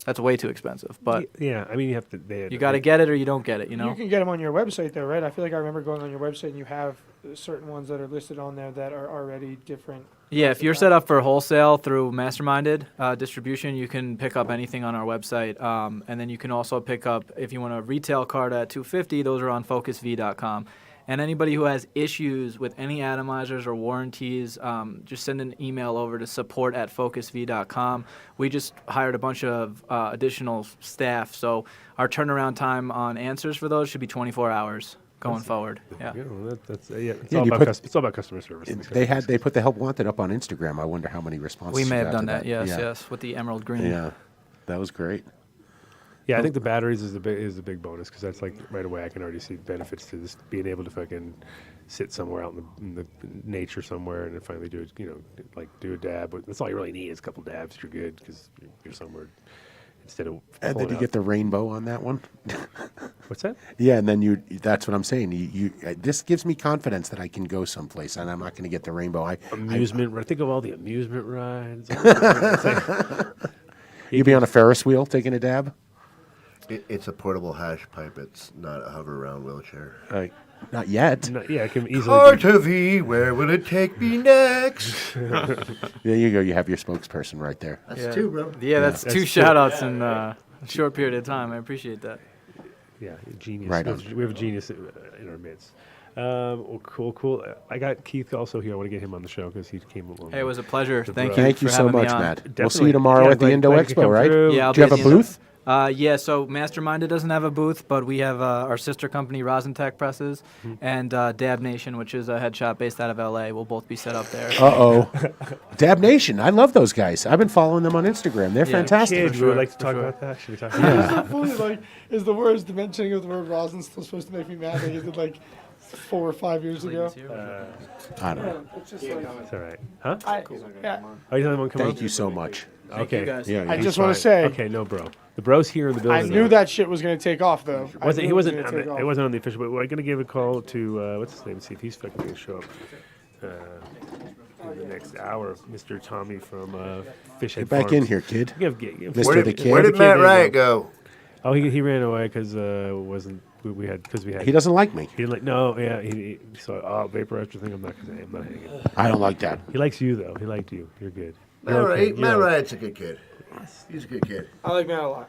That's way too expensive." But yeah, I mean, you have to. You got to get it or you don't get it. You know. You can get them on your website though, right? I feel like I remember going on your website and you have certain ones that are listed on there that are already different. Yeah, if you're set up for wholesale through Masterminded Distribution, you can pick up anything on our website, and then you can also pick up, if you want a retail card at $250, those are on focusv.com. And anybody who has issues with any atomizers or warranties, just send an email over to support@focusv.com. We just hired a bunch of additional staff, so our turnaround time on answers for those should be 24 hours. Going forward, yeah. It's all about customer service. They put the help wanted up on Instagram. I wonder how many responses. We may have got done to that. Yes, with the emerald green. Yeah, That was great. Yeah, I think the batteries is the big bonus because that's like right away I can already see benefits to this being able to fucking sit somewhere out in the nature somewhere and then finally do it. Like do a dab. But that's all you really need is a couple dabs. You're good because you're somewhere instead of. And then you get the rainbow on that one. What's that? Yeah, and then that's what I'm saying. This gives me confidence that I can go someplace, and I'm not going to get the rainbow. I think of all the amusement rides. You be on a Ferris wheel taking a dab? It's a portable hash pipe. It's not a hover around wheelchair. Not yet. Yeah, it can easily. Heart of E, where will it take me next? There you go. You have your spokesperson right there. That's two, bro. Yeah, that's two shout-outs in a short period of time. I appreciate that. Yeah, genius. Right on. We have a genius in our midst. Well, cool. I got Keith also here. I want to get him on the show because he came along. Hey, it was a pleasure. Thank you. Thank you for so having me much, on. Matt. Definitely. We'll see you tomorrow at the Indo Expo, right? Yeah, I'll Do you have be a at the booth? Yeah, so Masterminded doesn't have a booth, but we have our sister company, Rosentech Presses, and Dab Nation, which is a head shop based out of LA. We'll both be set up there. Dab Nation. I love those guys. I've been following them on Instagram. They're fantastic. We would like to talk about that. Should we talk It's about not funny, like, is the words, the mentioning of the word rosin still supposed to make me mad? Like, is it like 4 or 5 years ago? I don't know. It's just like, It's all right. Huh? yeah. Oh, you want to come on? Thank you so much. Okay. you guys. Yeah, I he's just want fine. to say, Okay, no, bro. The bro's here in the building. I knew now. that shit was going to take off, though. He I knew it was wasn't. gonna take off. It wasn't on the official. But we're gonna give a call to what's his name? See if he's fucking gonna show up in the next hour. Mr. Tommy from Fish Head Get back Farms. in here, kid. Give Mr. the Kid. Where did Matt Riot go? Oh, he ran away because wasn't we had. He doesn't like me. He didn't like. No, yeah. He saw vaporizer thing. I'm not hanging. I don't like that. He likes you though. He liked you. You're good. Matt Riot's a good kid. He's a good kid. I like Matt a lot.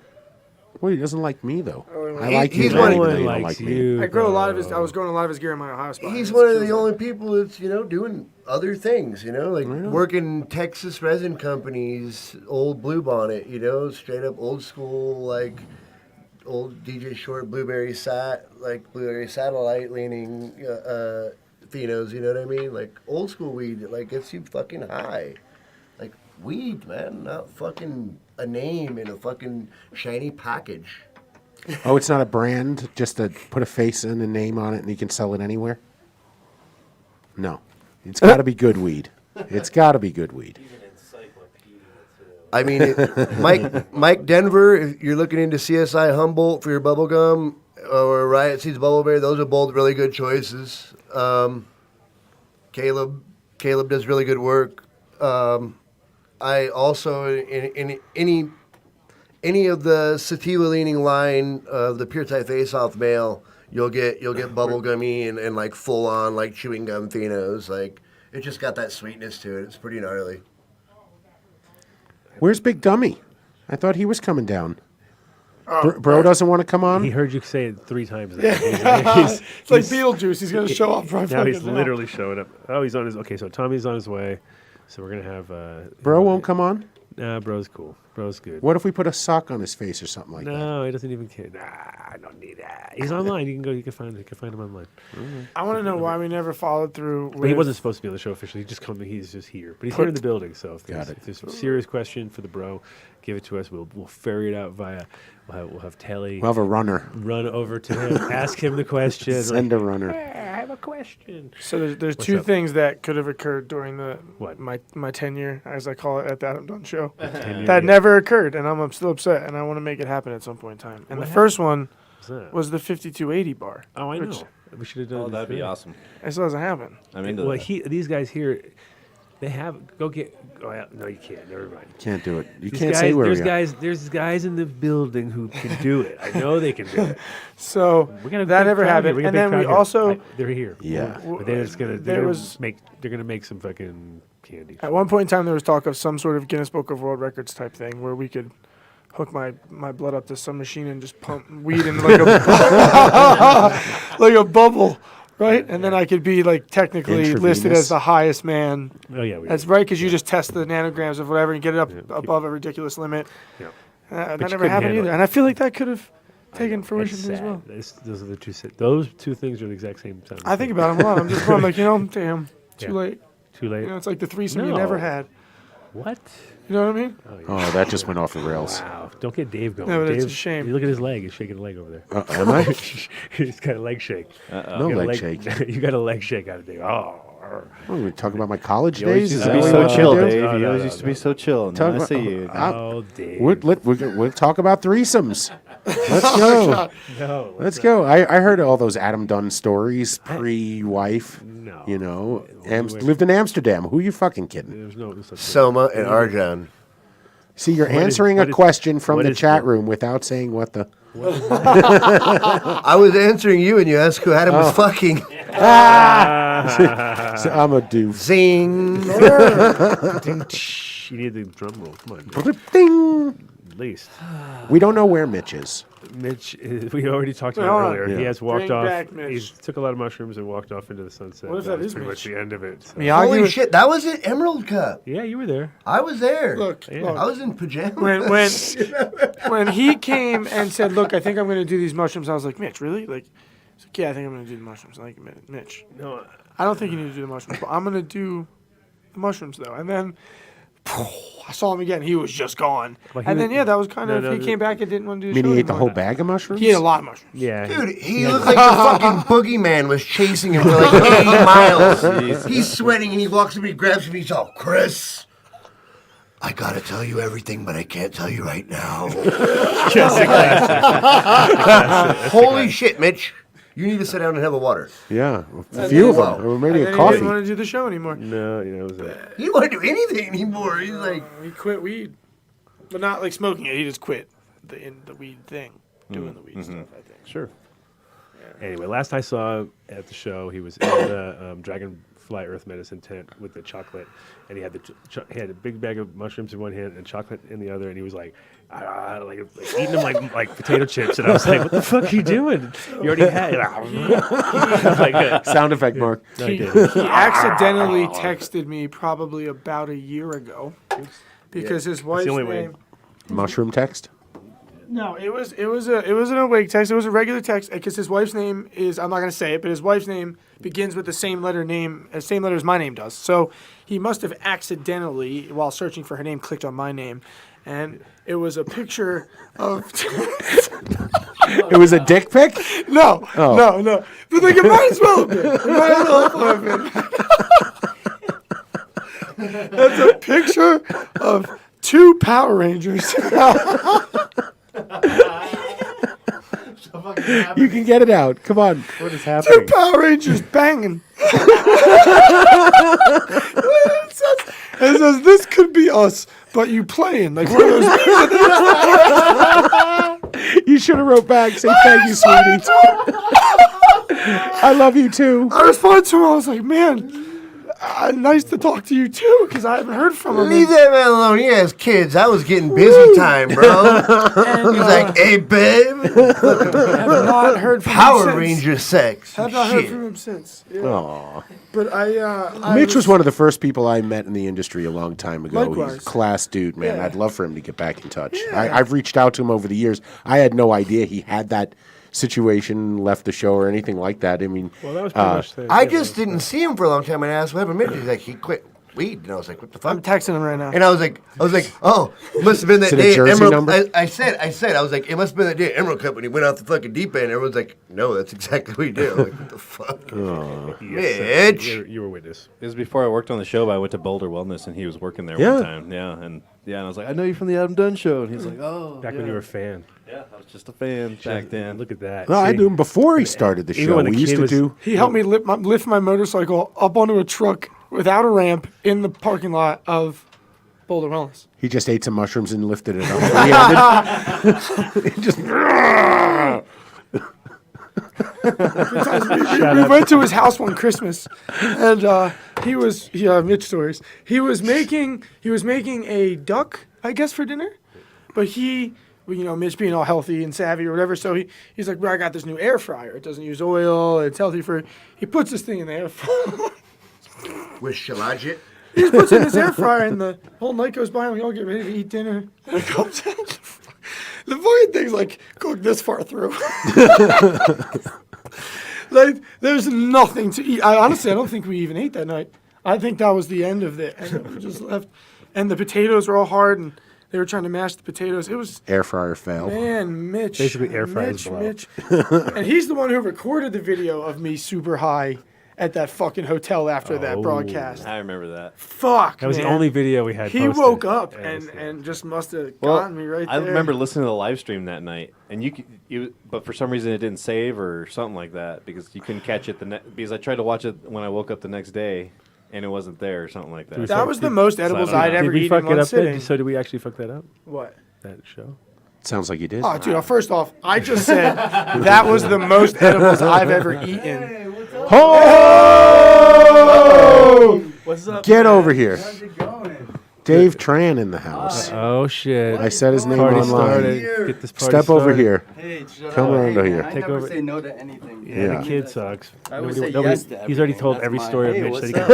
Well, he doesn't like me though. I He- like he's you. one- even though one you don't likes like me. you. I grow a lot of his. I was growing a lot of his gear in my Ohio spot. He's It one of feels the like- only people that's doing other things. Like working Texas resin companies, old Bluebonnet. Straight up old school, like old DJ Short blueberry satellite leaning phenos. You know what I mean? Like old school weed that like gets you fucking high. Like weed, man, not fucking a name in a fucking shiny package. Oh, it's not a brand, just to put a face and a name on it and you can sell it anywhere? No. It's got to be good weed. It's got to be good weed. I mean, Mike Denver, if you're looking into CSI Humboldt for your bubble gum or Riot Seeds Bubbleberry, those are both really good choices. Caleb does really good work. I also, in any of the sativa leaning line of the Pure Type Face Off mail, you'll get bubblegummy and like full on like chewing gum phenos. Like it just got that sweetness to it. It's pretty gnarly. Where's Big Dummy? I thought he was coming down. Bro doesn't want to come on? He heard you say it 3 times now. It's like Beetlejuice. He's going to show up right Now he's fucking literally showing up. Oh, he's on his. Okay, so Tommy's on his way. So we're gonna have. Bro won't come on? Nah, bro's cool. Bro's good. What if we put a sock on his face or something like that? No, he doesn't even care. Nah, I don't need that. He's online. You can go. You can find him online. I want to know why we never followed through. But he wasn't supposed to be on the show officially. He just come. He's just here. But he's here in the building. So if there's a serious question for the bro, give it to us. We'll ferry it out via. We'll have Telly. We'll have a runner. Run over to him. Ask him the question. Send a runner. Hey, I have a question. So there's What's two up? things that could have occurred during the What? my tenure, as I call it, at the Adam Dunn show. Tenure, That yeah. never occurred, and I'm still upset, and I want to make it happen at some point in time. And What the first one What's that? was the 5280 bar. Oh, I which know. We should have done. Oh, this that'd be then. awesome. It still hasn't happened. I'm into Well, that. these guys here, they have. Go get. Oh, yeah, no, you can't. Never mind. Can't do it. You These can't guys, say where we there's are. guys. There's guys in the building who can do it. I know they can do it. So We're gonna that never happened. And then we also, they're here. Yeah. But then it's gonna. There was- They're gonna make some fucking candy. at one point in time, there was talk of some sort of Guinness Book of World Records type thing where we could hook my blood up to some machine and just pump weed in like like a bubble, right? And then I could be like technically listed as the highest man. Oh yeah. That's right, because you just test the nanograms of whatever and get it up above a ridiculous limit. Yeah. That you never couldn't happened handle either, it. and I feel like that could have taken It's fruition as sad. well. Those are the two. Those two things are the exact same time. I think about them a lot. I'm like, damn, too Yeah. late. Too late. It's like the threesome you never No. had. What? You know what I mean? Oh, that just went off the rails. Wow. Don't get Dave going. No, but Dave, it's a shame. You look at his leg. He's shaking a leg over there. Am I? He's got a leg shake. No You got a leg shake. You got a leg shake out of Dave. Oh. Oh, we talking about my college You always days? used Is to that be what so you want chill, to do? Dave. No, You no, always no, used to no. be so chill. Talk Now I see you. Oh, Dave. We'll talk about threesomes. Let's go. No. Let's go. I heard all those Adam Dunn stories pre-wife. No. You know, lived in Amsterdam. Who you fucking kidding? There's no such thing. Soma and Arjan. See, you're What is- answering what a is- question from what the is chat the- room without saying what the. I was answering you, and you asked who Adam was fucking. So I'm a doof. Zing. You need the drum roll. Come on. Ding. At least. We don't know where Mitch is. Mitch, we already talked about Hold on. earlier. He Yeah. has walked Bring off. back He Mitch. took a lot of mushrooms and walked off into the sunset. What if that was is pretty much Mitch? the end of it. so- Miyagi Holy was- shit, that was at Emerald Cup. Yeah, you were there. I was there. Look, Yeah. look. I was in pajamas. when he came and said, "Look, I think I'm going to do these mushrooms," I was like, "Mitch, really?" Like, he's like, "Yeah, I think I'm going to do the mushrooms." I'm like, Mitch, No, I don't think you need to do the mushrooms, but I'm going to do the mushrooms though. And then I saw him again. He was just gone. Well, he And then was- yeah, that was kind no, of no, he came back and didn't want to do I the mean, show he ate the anymore. whole bag of mushrooms? He ate a lot of mushrooms. yeah. Dude, he looked like the fucking boogeyman was chasing him for like 80 miles. He's sweating and he walks up and he grabs him and he's all, Chris, I gotta tell you everything, but I can't tell you right now. Holy shit, Mitch. You need to sit down and have a water. Yeah, a few of them, or maybe And a then he coffee. didn't want to do the show anymore. No, it was He didn't want to do anything anymore. He's like, He quit weed, but not like smoking it. He just quit the weed thing, doing the weed stuff. I think. sure. Anyway, last I saw at the show, he was in the Dragonfly Earth Medicine tent with the chocolate, and he had he had a big bag of mushrooms in one hand and chocolate in the other, and he was like eating them like potato chips, and I was like, "What the fuck are you doing? You already had." Sound effect, Mark. No, He he didn't. accidentally texted me probably about a year ago because his wife's only way. name. Mushroom text. No, it was an awake text. It was a regular text because his wife's name is, I'm not gonna say it, but his wife's name begins with the same letter as my name does. So he must have accidentally, while searching for her name, clicked on my name, and it was a picture of. It was a dick pic? No, Oh. no. But like it might as well have been. It might as well have been. That's a picture of two Power Rangers. You can get it out. Come on. What is Two happening? Power Rangers banging. It says, "This could be us, but you playing like one of those." You should have wrote back. Say thank you, sweetie. I love you too. I responded to him. I was like, "Man, nice to talk to you too," because I haven't heard from him. leave that man alone. He has kids. I was getting busy time, bro. And, He's like, hey, babe. have not heard from him Power since. Ranger sex. Have not heard Shit. from him since. Yeah. Aw. But I Mitch was one of the first people I met in the industry a long time ago. Likewise. He's a class dude, man. Yeah. I'd love for him to get back in touch. I've reached out to him over the years. I had no idea he had that situation, left the show, or anything like that. I mean, Well, that was pretty much the. I just didn't see him for a long time, and I asked what happened to Mitch. He's like, he quit weed. And I was like, what the fuck? I'm texting him right now. And I was like, oh, must have been that Is it a day at Jersey Emerald. number? I said, I was like, it must have been that day at Emerald Cup when he went off the fucking deep end. Everyone's like, no, that's exactly what he did. I'm like, what the fuck? Mitch. You were witness. It was before I worked on the show, but I went to Boulder Wellness, and he was working there Yeah. one time. Yeah, and I was like, I know you from the Adam Dunn show, and he's like, oh, Back when you were a fan. yeah, I was just a fan back then. Look at that. well, I See? knew him before he started the Even show. when the We used kid to was- do. He helped me lift my motorcycle up onto a truck without a ramp in the parking lot of Boulder Wellness. He just ate some mushrooms and lifted it up. He just. We went to his house one Christmas, and Mitch stories. He was making a duck, I guess, for dinner, but Mitch being all healthy and savvy or whatever, so he's like, well, I got this new air fryer. It doesn't use oil. It's healthy for. He puts this thing in the air fryer. With shallot. He just puts it in his air fryer, and the whole night goes by, and we all get ready to eat dinner. And it comes out. The fucking thing's like cooked this far through. Like, there's nothing to eat. Honestly, I don't think we even ate that night. I think that was the end of it. And we just left. and the potatoes were all hard, and they were trying to mash the potatoes. It was Air fryer failed. man, Mitch. Basically, air fryers blow. Mitch. And he's the one who recorded the video of me super high at that fucking hotel after that broadcast. I remember that. Fuck, That was man. the only video we had. He posted. woke up Yeah, and just must have Well, gotten me right there. I remember listening to the live stream that night, and but for some reason it didn't save or something like that because you couldn't catch it because I tried to watch it when I woke up the next day, and it wasn't there or something like that. That was the most edibles I don't I'd know. ever Did we eaten in fuck it one up? sitting. So did we actually fuck that up? What? That show? Sounds like you did. Oh, dude, first off, I just said that was the most edibles I've ever eaten. Oh! What's up? Get over here. Dave Tran in the house. Oh shit! I said his name Party online. started. Get this party Step over started. here. Hey, Come around over here. I Take never over. say no to anything. Yeah, the kid sucks. I always Nobody- say nobody- yes to he's already everything. told That's every my- story hey, of Mitch what's that he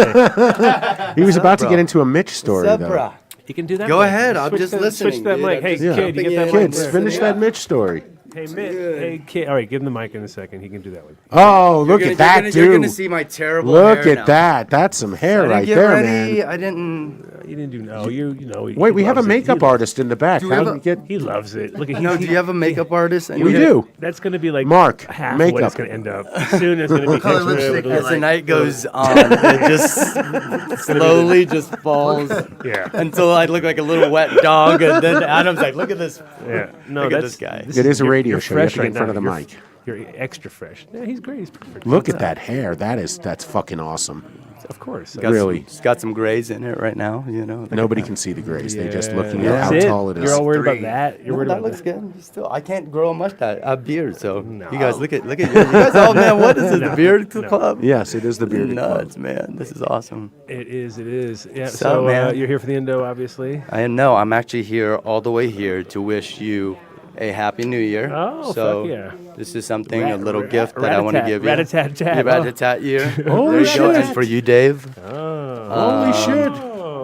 can say. He was about to bro? get into a Mitch story, What's up, though. bro? He can do that. Go mic. ahead, I'm Switch just that- listening, Switch that dude. mic. I'm Hey, just Yeah. kid, you get that Kids, mic. finish that Mitch story. Hey, Mitch. Hey, kid. All right, give him the mic in a second. He can do that one. Oh, look at that, dude. You're gonna see my terrible Look hair at now. that. That's some hair I didn't right get there, ready. man. I didn't. You didn't do no. You know. Wait, we have a makeup artist in the back. we How have did a- you get? He loves it. Look at No, do you have a makeup artist? We do. That's going to be like Mark, half of what makeup. it's going to end up. Soon it's going to be extra. with a As little- the night goes on, it just slowly just falls Yeah. until I look like a little wet dog, and then Adam's like, "Look at this." Yeah. No, Look at that's this guy. It is a you're- radio you're show. You have fresh to get in right front of now. the mic. You're extra fresh. Yeah, he's great. He's perfect. Look at that hair. That's fucking awesome. Of course. Got Really? it's got some grays in it right now. You know. Nobody can see the grays. They're just looking Yeah, at how that's it? tall it is. You're all worried about that. You're No, worried that about looks good. Still, I can't grow a mustache, a beard. So No. you guys look at you guys. Oh man, what is this? The beard club? Yes, it is the bearded club. Nuts, man. This is awesome. It is. It is. Yeah. So, So man. you're here for the Indo, obviously. I know. I'm actually here all the way here to wish you a happy new year. Oh, so fuck yeah. This is something, a Rat- little rat- gift that I want to rat-a-tat, give you. rat-a-tat-tat. Your rat-a-tat year. Holy There you go. shit. And for you, Dave. Holy shit.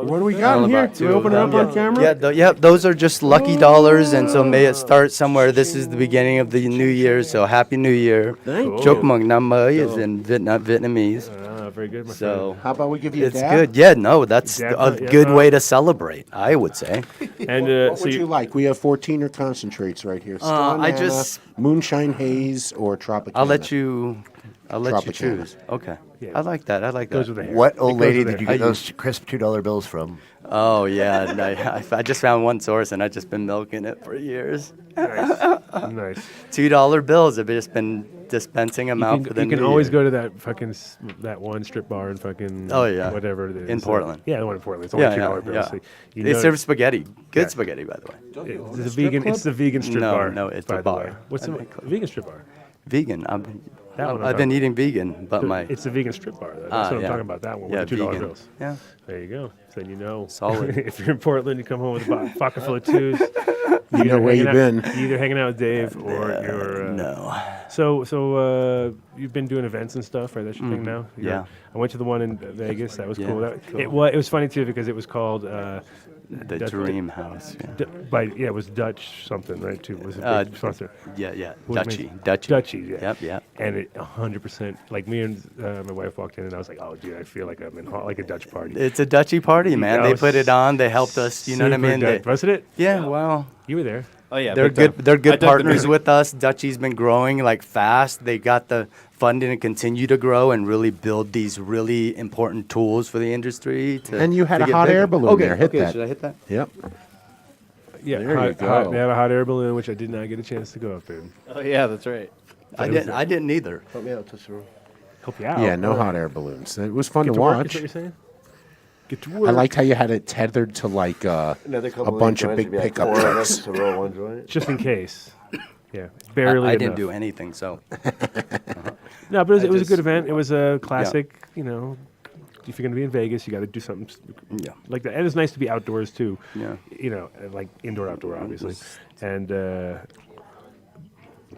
What do we got in here? Do we open it up on camera? Yeah, those are just lucky dollars, and so may it start somewhere. This is the beginning of the new year, so happy new year. Chúc mừng năm mới is in Vietnamese. Very good. My So How about we give you a it's dab? good. Yeah, no, that's Dab, a yeah, good no. way to celebrate, I would say. friend. And What so would you like? We have 14er concentrates right here. I Stellana, just- Moonshine Haze or Tropicana. I'll let you Tropicana. choose. Okay. Yeah. I like that. I like goes that. with the hair. What It old goes lady with did the you hair. get those crisp $2 bills from? Oh yeah, and I just found one source and I've just been milking it for years. Nice. Nice. $2 bills. I've just been dispensing them out You for can, the you can new always year. go to that fucking that one strip bar in fucking Oh, yeah. whatever it is In Portland. Yeah, the one in Portland. It's only $2 bills. Yeah. So you They know serve spaghetti. Good Yeah. spaghetti, by the way. it's a vegan. It's the vegan strip No, bar. no, it's by a the bar. way. What's A the nightclub. vegan strip bar? Vegan. That one I'm I've been talking eating vegan, but my It's the vegan strip bar. That's what I'm yeah. talking about. That one Yeah, with the $2 vegan. bills. Yeah. There you go. So then you know. Solid. If you're in Portland, you come home with a pocket full of twos. You know where you've been. You're either hanging out with Dave or you're. no. So you've been doing events and stuff, right? That's your thing now. Mm-hmm. Yeah. I went to the one in Vegas. That was Yeah, cool. That, cool. It was funny too because it was called. The Dutch- Dream House. Yeah. It was Dutch something, right? Too was a Uh, big sponsor. Yeah. What Dutchy. made- Dutchy. Dutchy, yeah. Yep, yep. And it 100%, like me and my wife walked in, and I was like, "Oh, dude, I feel like I'm in like a Dutch party." It's a Dutchy party, man. Yeah, They it put was it on. They helped us. You know what I Super mean? They, Dutch. Wasn't it? yeah. Well, You were there. Oh yeah, they're big good. time. They're I good dug the partners music. with us. Dutchy's been growing like fast. They got the funding to continue to grow and really build these really important tools for the industry. And you had to a get hot bigger. air balloon Okay, there. Hit okay, that. Should I hit that? Yep. Yeah, There you go. they have a hot air balloon, which I did not get a chance to go up in. Oh yeah, that's right. I didn't either. Help me out, Cicero. Help you out. Yeah, no hot air balloons. It was fun Get to work, is watch. what you're saying? Get to work. I liked how you had it tethered to like Another a couple bunch of joints big would be like pickup 4 of us trucks. to roll one joint. Just in case. Yeah, barely. I didn't enough. do anything. So No, but it was a just- good event. It was a classic. You know, if you're going to be in Vegas, you got to do something yeah. like that. And it's nice to be outdoors too. Yeah. You know, like indoor, outdoor, obviously. And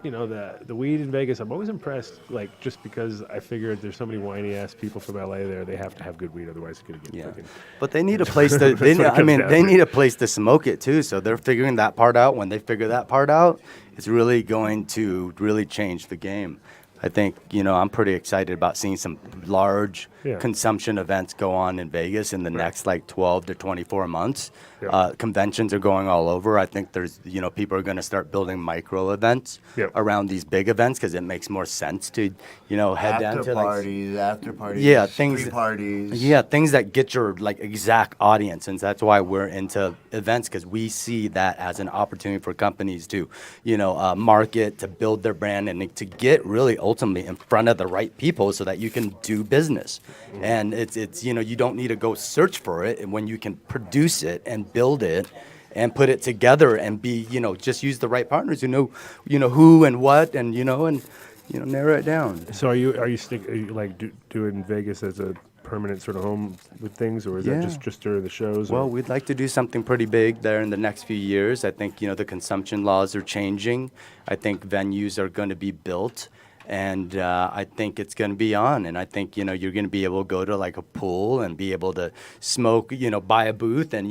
you know, the weed in Vegas, I'm always impressed. Like just because I figured there's so many whiny ass people from LA there, they have to have good weed, otherwise it's going to get Yeah, fucking. but they need a place to. They That's what it need, I comes mean, down they to. need a place to smoke it too. So they're figuring that part out. When they figure that part out, it's really going to really change the game. I think, I'm pretty excited about seeing some large consumption events go on in Vegas in the next like 12 to 24 months. Conventions are going all over. I think there's, people are going to start building micro events around these big events because it makes more sense to, head down to after parties, yeah, things, pre-parties. Yeah, things that get your like exact audience, and that's why we're into events because we see that as an opportunity for companies to, market, to build their brand, and to get really ultimately in front of the right people so that you can do business. And it's you don't need to go search for it, and when you can produce it and build it and put it together and be, just use the right partners who know, who and what, and narrow it down. So are you doing Vegas as a permanent sort of home with things, or is that just during the shows? Well, we'd like to do something pretty big there in the next few years. I think, the consumption laws are changing. I think venues are going to be built. And I think it's going to be on. And I think, you're going to be able to go to like a pool and be able to smoke, buy a booth and,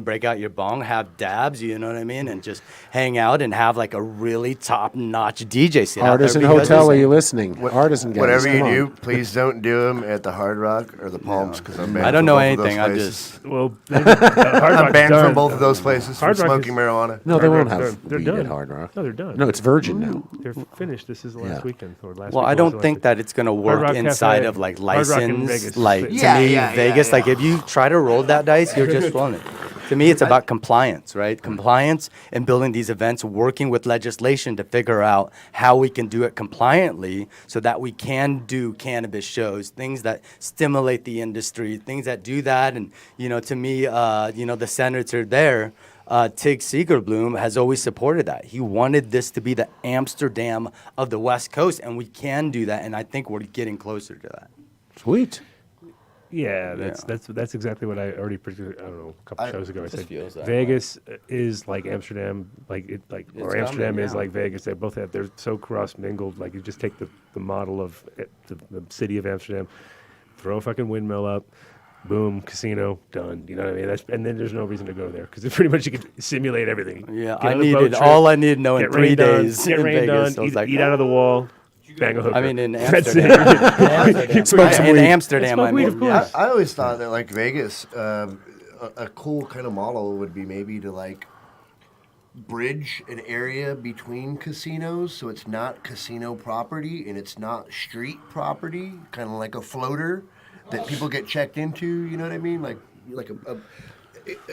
break out your bong, have dabs, and just hang out and have like a really top-notch DJ sit Artisan Hotel, are you listening? Artisan guys, whatever you come on. do, please don't do them at the Hard Rock or the Palms because I'm banned. I don't know from anything. both of I those just I'm banned from both of those places for Hard Rock smoking is- marijuana. No, they Hard won't Rock's have they're weed done. at Hard Rock. No, they're done. No, it's virgin now. They're finished. This is last weekend or last. Well, week I was don't last think week. that it's going to Hard work Rock inside Cafe, of like Hard Rock in license. Vegas. Like to Yeah, me, yeah, Vegas, yeah. like if you try to roll that dice, you're just rolling it. To me, it's about compliance, right? Compliance and building these events, working with legislation to figure out how we can do it compliantly so that we can do cannabis shows, things that stimulate the industry, things that do that. And, to me, the senator there, Tig Seegerbloom, has always supported that. He wanted this to be the Amsterdam of the West Coast, and we can do that. And I think we're getting closer to that. Sweet. Yeah, that's exactly what I already predicted. I don't know, a couple shows ago. I said feels that Vegas is like Amsterdam, or Amsterdam coming, is yeah. like Vegas. They both have, they're so cross mingled. Like you just take the model of the city of Amsterdam, throw a fucking windmill up, boom, casino, done. You know what I mean? And then there's no reason to go there because pretty much you can simulate everything. Yeah, Get on the boat trip, all I needed to know in get 3 rained on, days. Get in rained Vegas. on, I was like, eat out of the wall, bang a hooker. I mean, in That's Amsterdam. it. Smoke some in weed. Amsterdam, Smoke I weed, mean. of course. I always thought that like Vegas, a cool kind of model would be maybe to like bridge an area between casinos so it's not casino property and it's not street property, kind of like a floater that people get checked into. You know what I mean? Like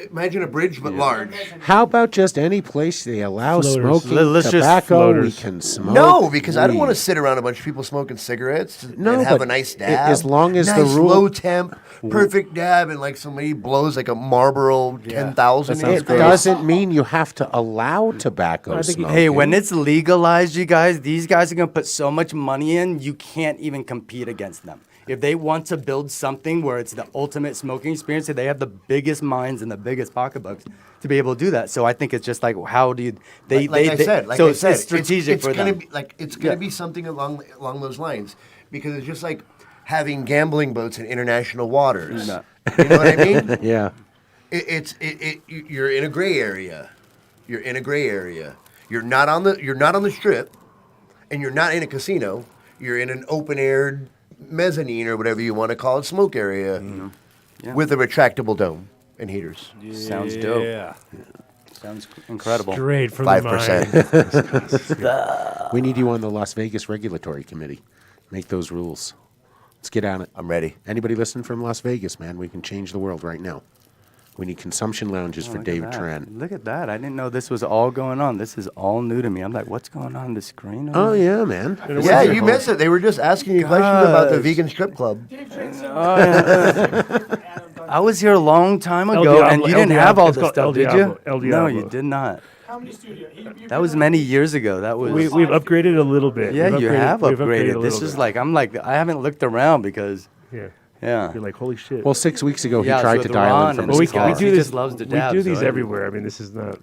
imagine a bridge but large. How about just any place they allow Floaters. smoking Let's just tobacco? We floaters. can smoke. No, because I don't weed. want to sit around a bunch of people smoking cigarettes No, and have but a nice I- dab. as long as the nice rule- low temp, perfect dab, and like somebody blows like a Marlboro 10,000. It doesn't mean you have to allow tobacco smoking. Hey, when it's legalized, you guys, these guys are going to put so much money in, you can't even compete against them. If they want to build something where it's the ultimate smoking experience, they have the biggest minds and the biggest pocketbooks to be able to do that. So I think it's just like, how do you, it's strategic it's for gonna them. Be, like it's gonna be something along those lines because it's just like having gambling boats in international waters. No. You know what I mean? Yeah. You're in a gray area. You're in a gray area. You're not on the strip, and you're not in a casino. You're in an open air mezzanine or whatever you want to call it, smoke area, Yeah. with a retractable dome and heaters. Sounds dope. Yeah. Sounds incredible. Straight from the 5%. mind. We need you on the Las Vegas Regulatory Committee. Make those rules. Let's get on it. I'm ready. Anybody listening from Las Vegas, man? We can change the world right now. We need consumption lounges for Look at David that. Tran. Look at that. I didn't know this was all going on. This is all new to me. I'm like, what's going on the screen? Oh, yeah, man. Yeah, you missed it. They were just asking you questions about the vegan strip club. I was here a long time El ago, Diablo, and you El didn't Diablo. have all It's this called stuff, El did Diablo, you? El No, Diablo. you did not. That was many years ago. That was. We've upgraded a little bit. Yeah, We've you upgraded- have we've upgraded. a This little is bit. like I haven't looked around because Yeah. Yeah. You're like, holy shit. Well, 6 weeks ago, he Yeah, tried so to the dial Ron in from and his we, his car. we do He this. just loves to dab, we do these so everywhere. I mean, this is not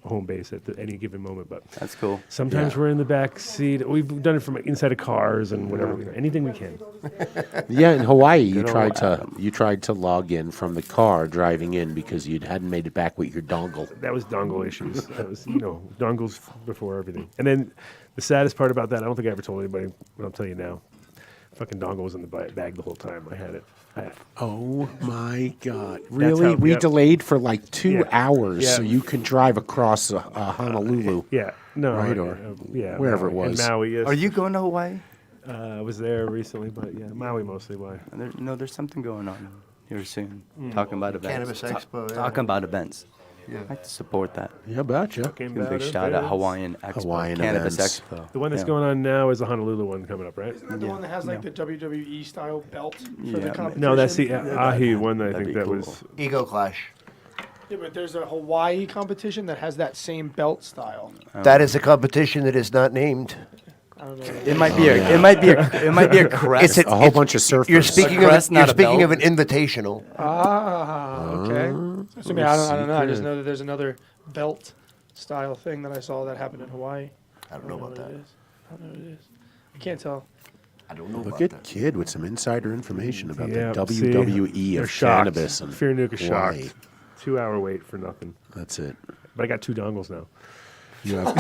home base at any given moment, but That's cool. sometimes we're in the back seat. We've done it from inside of cars and whatever. Anything we can. Yeah, in Hawaii, you Good old tried to log in from the car driving in because you hadn't made it back with your dongle. That was dongle issues. That was, dongles before everything. And then the saddest part about that, I don't think I ever told anybody, but I'll tell you now. Fucking dongle was in the bag the whole time. I had it. Oh my God! Really? how- We yep. delayed for like 2 Yeah. hours Yeah. so you could drive across Honolulu. Yeah. No. Right, or yeah. wherever it Maui. was. In Maui, yes. Are you going to Hawaii? I was there recently, but yeah, Maui mostly. Why? There's something going on here soon. Talking about events. Cannabis Expo, yeah. Talking about events. I'd like to support that. Yeah, betcha. Talking Give a big about shout out events. Hawaiian Expo. Hawaiian Cannabis events. Expo. The one that's Yeah. going on now is the Honolulu one coming up, right? Isn't that the one that has like the WWE style belt for Yeah, the competition? No, that's the Ahi one that I That'd think be that cool. was. Ego Clash. Yeah, but there's a Hawaii competition that has that same belt style. That is a competition that is not named. I don't know. It might be a. It might be a. It might be a crest. A whole bunch of surfers. You're speaking A crest, of you're not a speaking of an belt. invitational. Okay. So, I mean, I don't know. I just know that there's another belt style thing that I saw that happened in Hawaii. I don't know about that. I don't know what it is. I can't tell. I don't know Look about at that. Kid with some insider information about Yeah, the see? WWE They're of shocked. cannabis and Fear Nuke is Hawaii. shocked. 2-hour wait for nothing. That's it. But I got 2 dongles now. You have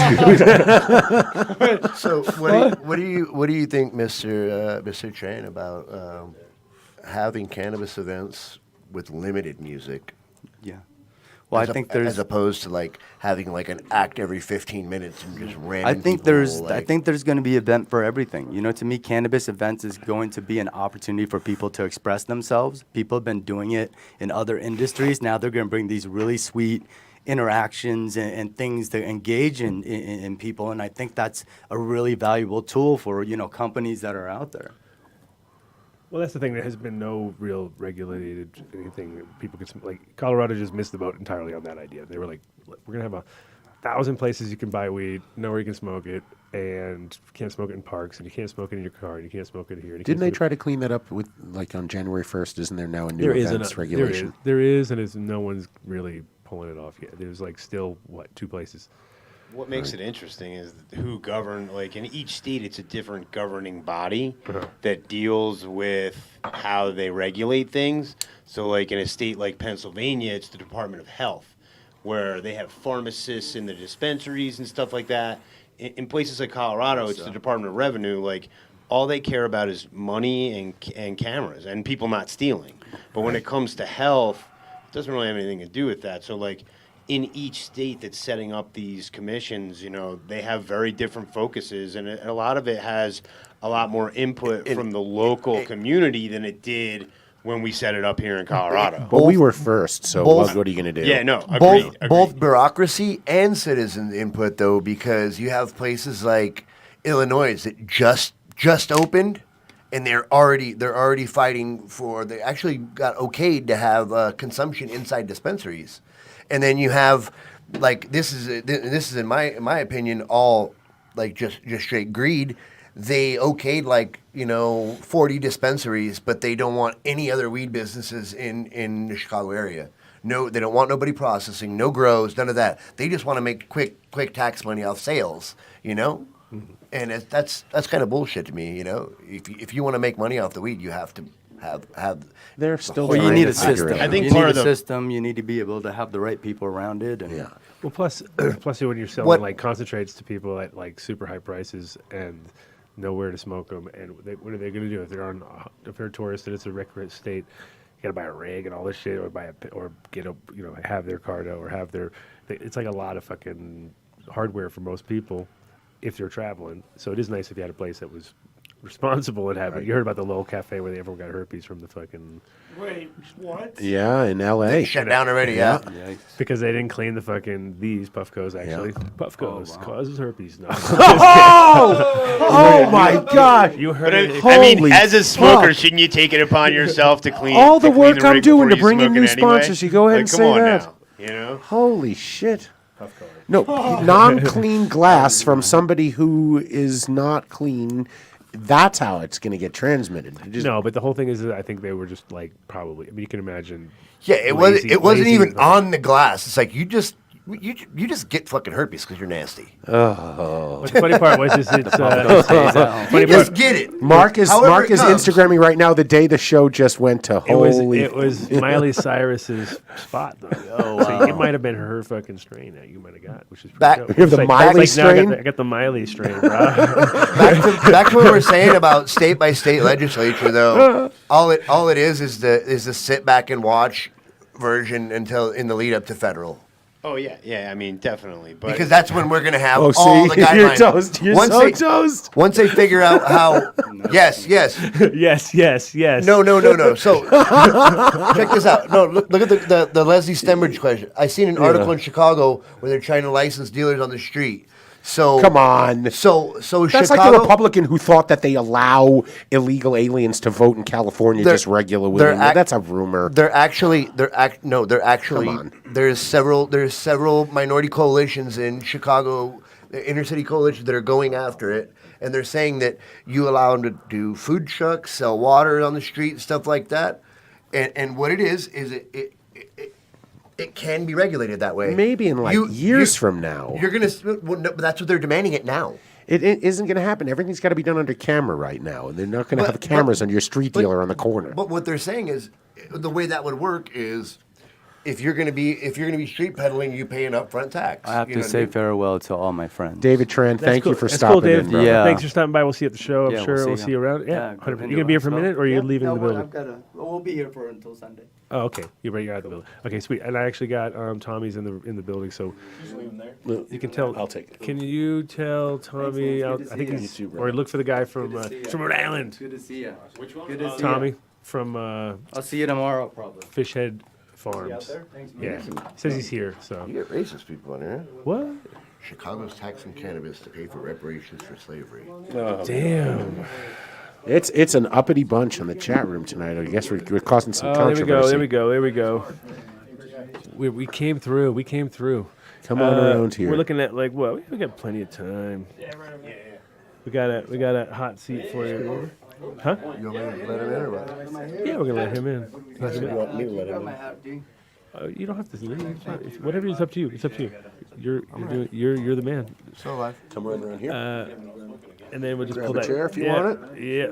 So what do you think, Mr. Chan, about having cannabis events with limited music? Yeah. Well, I think there's. as opposed to like having like an act every 15 minutes and just random. I think people, there's. I like- think there's going to be an event for everything. You know, to me, cannabis events is going to be an opportunity for people to express themselves. People have been doing it in other industries. Now they're going to bring these really sweet interactions and things to engage in people, and I think that's a really valuable tool for companies that are out there. Well, that's the thing. There has been no real regulated anything that people could like. Colorado just missed the boat entirely on that idea. They were like, "We're gonna have 1,000 places you can buy weed, nowhere you can smoke it, and you can't smoke it in parks, and you can't smoke it in your car, and you can't smoke it here." And you Didn't can't they smoke it- try to clean that up with like on January 1st? Isn't there now a new There is events regulation? There is, and no one's really pulling it off yet. There's like still 2 places. What makes it interesting is who govern, like in each state, it's a different governing body that deals with how they regulate things. So like in a state like Pennsylvania, it's the Department of Health, where they have pharmacists in the dispensaries and stuff like that. In places like Colorado, it's the Department of Revenue. Like all they care about is money and cameras and people not stealing. But when it comes to health, it doesn't really have anything to do with that. So like in each state that's setting up these commissions, they have very different focuses, and a lot of it has a lot more input from the local community than it did when we set it up here in Colorado. But we were first, so both- what are you going to do? Yeah, no, both agreed. both bureaucracy and citizen input though, because you have places like Illinois that just opened, and they're already fighting for. They actually got okayed to have consumption inside dispensaries, and then you have like this is in my opinion all like just straight greed. They okayed 40 dispensaries, but they don't want any other weed businesses in the Chicago area. No, they don't want nobody processing, no grows, none of that. They just want to make quick tax money off sales, And that's kind of bullshit to me, If you want to make money off the weed, you have to have. They're still. Well, you trying need to a figure system. it out. I think you part need of a the- system. You need to be able to have the right people around it. And Yeah. Well, plus when you're selling What- like concentrates to people at like super high prices and nowhere to smoke them, and what are they going to do if they're tourists and it's a recreational state? You got to buy a rig and all this shit, or have their cardo or have their. It's like a lot of fucking hardware for most people if they're traveling. So it is nice if you had a place that was responsible and have it. You heard about the Lowell Cafe where everyone got herpes from the fucking. Wait, what? Yeah, in L.A. Shut down already, yeah. Because they didn't clean the fucking Puffco's actually. Puffco's causes herpes. No. Oh my God! You heard But it. I mean, Holy as a smoker, fuck. shouldn't you take it upon yourself to clean All the to clean work I'm rig doing before to you bring in smoke new it anyway? sponsors, you go ahead and come say on that. Now, Holy shit! No, non-clean glass from somebody who is not clean that's how it's going to get transmitted. No, but the whole thing is that I think they were just like probably. I mean, you can imagine. Yeah, it wasn't even on the glass. It's like you just get fucking herpes because you're nasty. But the funny part was it's You just get it. Mark is However it comes. Instagramming right now the day the show just went to holy. It was Miley Cyrus's spot though. Oh wow. So it might have been her fucking strain that you might have got, which is pretty dope. You have the Miley strain? Now I got the Miley strain, bro. back to what we're saying about state by state legislature, though. All it is the sit back and watch version until in the lead up to federal. Oh yeah. I mean, definitely. But Because that's when we're gonna have Oh, all see? the guidelines. You're toast. You're so toast. Once they figure out how, yes. yes. No. So check this out. No, look at the Leslie Stembridge question. I seen an article in Chicago where they're trying to license dealers on the street. So Come on. So That's Chicago, like the Republican who thought that they allow illegal aliens to vote in California just regularly. That's a rumor. Come on. There's several minority coalitions in Chicago, the inner city coalitions that are going after it, and they're saying that you allow them to do food trucks, sell water on the street, stuff like that. And what it is it can be regulated that way. Maybe in years from now. You're gonna. Well, no, but that's what they're demanding it now. It isn't going to happen. Everything's got to be done under camera right now, and they're not going to have cameras on your street dealer on the corner. But what they're saying is, the way that would work is, if you're going to be street peddling, you pay an upfront tax. I have to say farewell to all my friends. David Tran, thank you for That's stopping cool, Dave. in, bro. Yeah. Thanks for stopping by. We'll see you at the show. I'm Yeah, sure we'll we'll see see you around. Yeah, 100%. You gonna be here for a minute, or are you leaving the building? We'll be here for until Sunday. Oh, okay. You're out of the building. Okay, sweet. And I actually got Tommy's in the building, so you can tell. I'll take it. Can you tell Tommy? I think he's or look for the guy from Rhode Island. Good to see you. Which one? Good to see Tommy from I'll see you tomorrow, probably. Fish Head Farms. Yeah, says he's here. So You get racist people in here. what? Chicago's taxing cannabis to pay for reparations for slavery. Damn. It's an uppity bunch in the chat room tonight. I guess we're causing some controversy. There we go. We came through. Come on around here. We're looking at we got plenty of time. We got a hot seat for you. Huh? You want me to let him in or what? Yeah, we're gonna let him in. You want me to let him in? You don't have to leave. Whatever is up to you. It's up to you. You're the man. So alive. Come right around here. And then we'll just Grab pull a that chair if you want it. Yeah.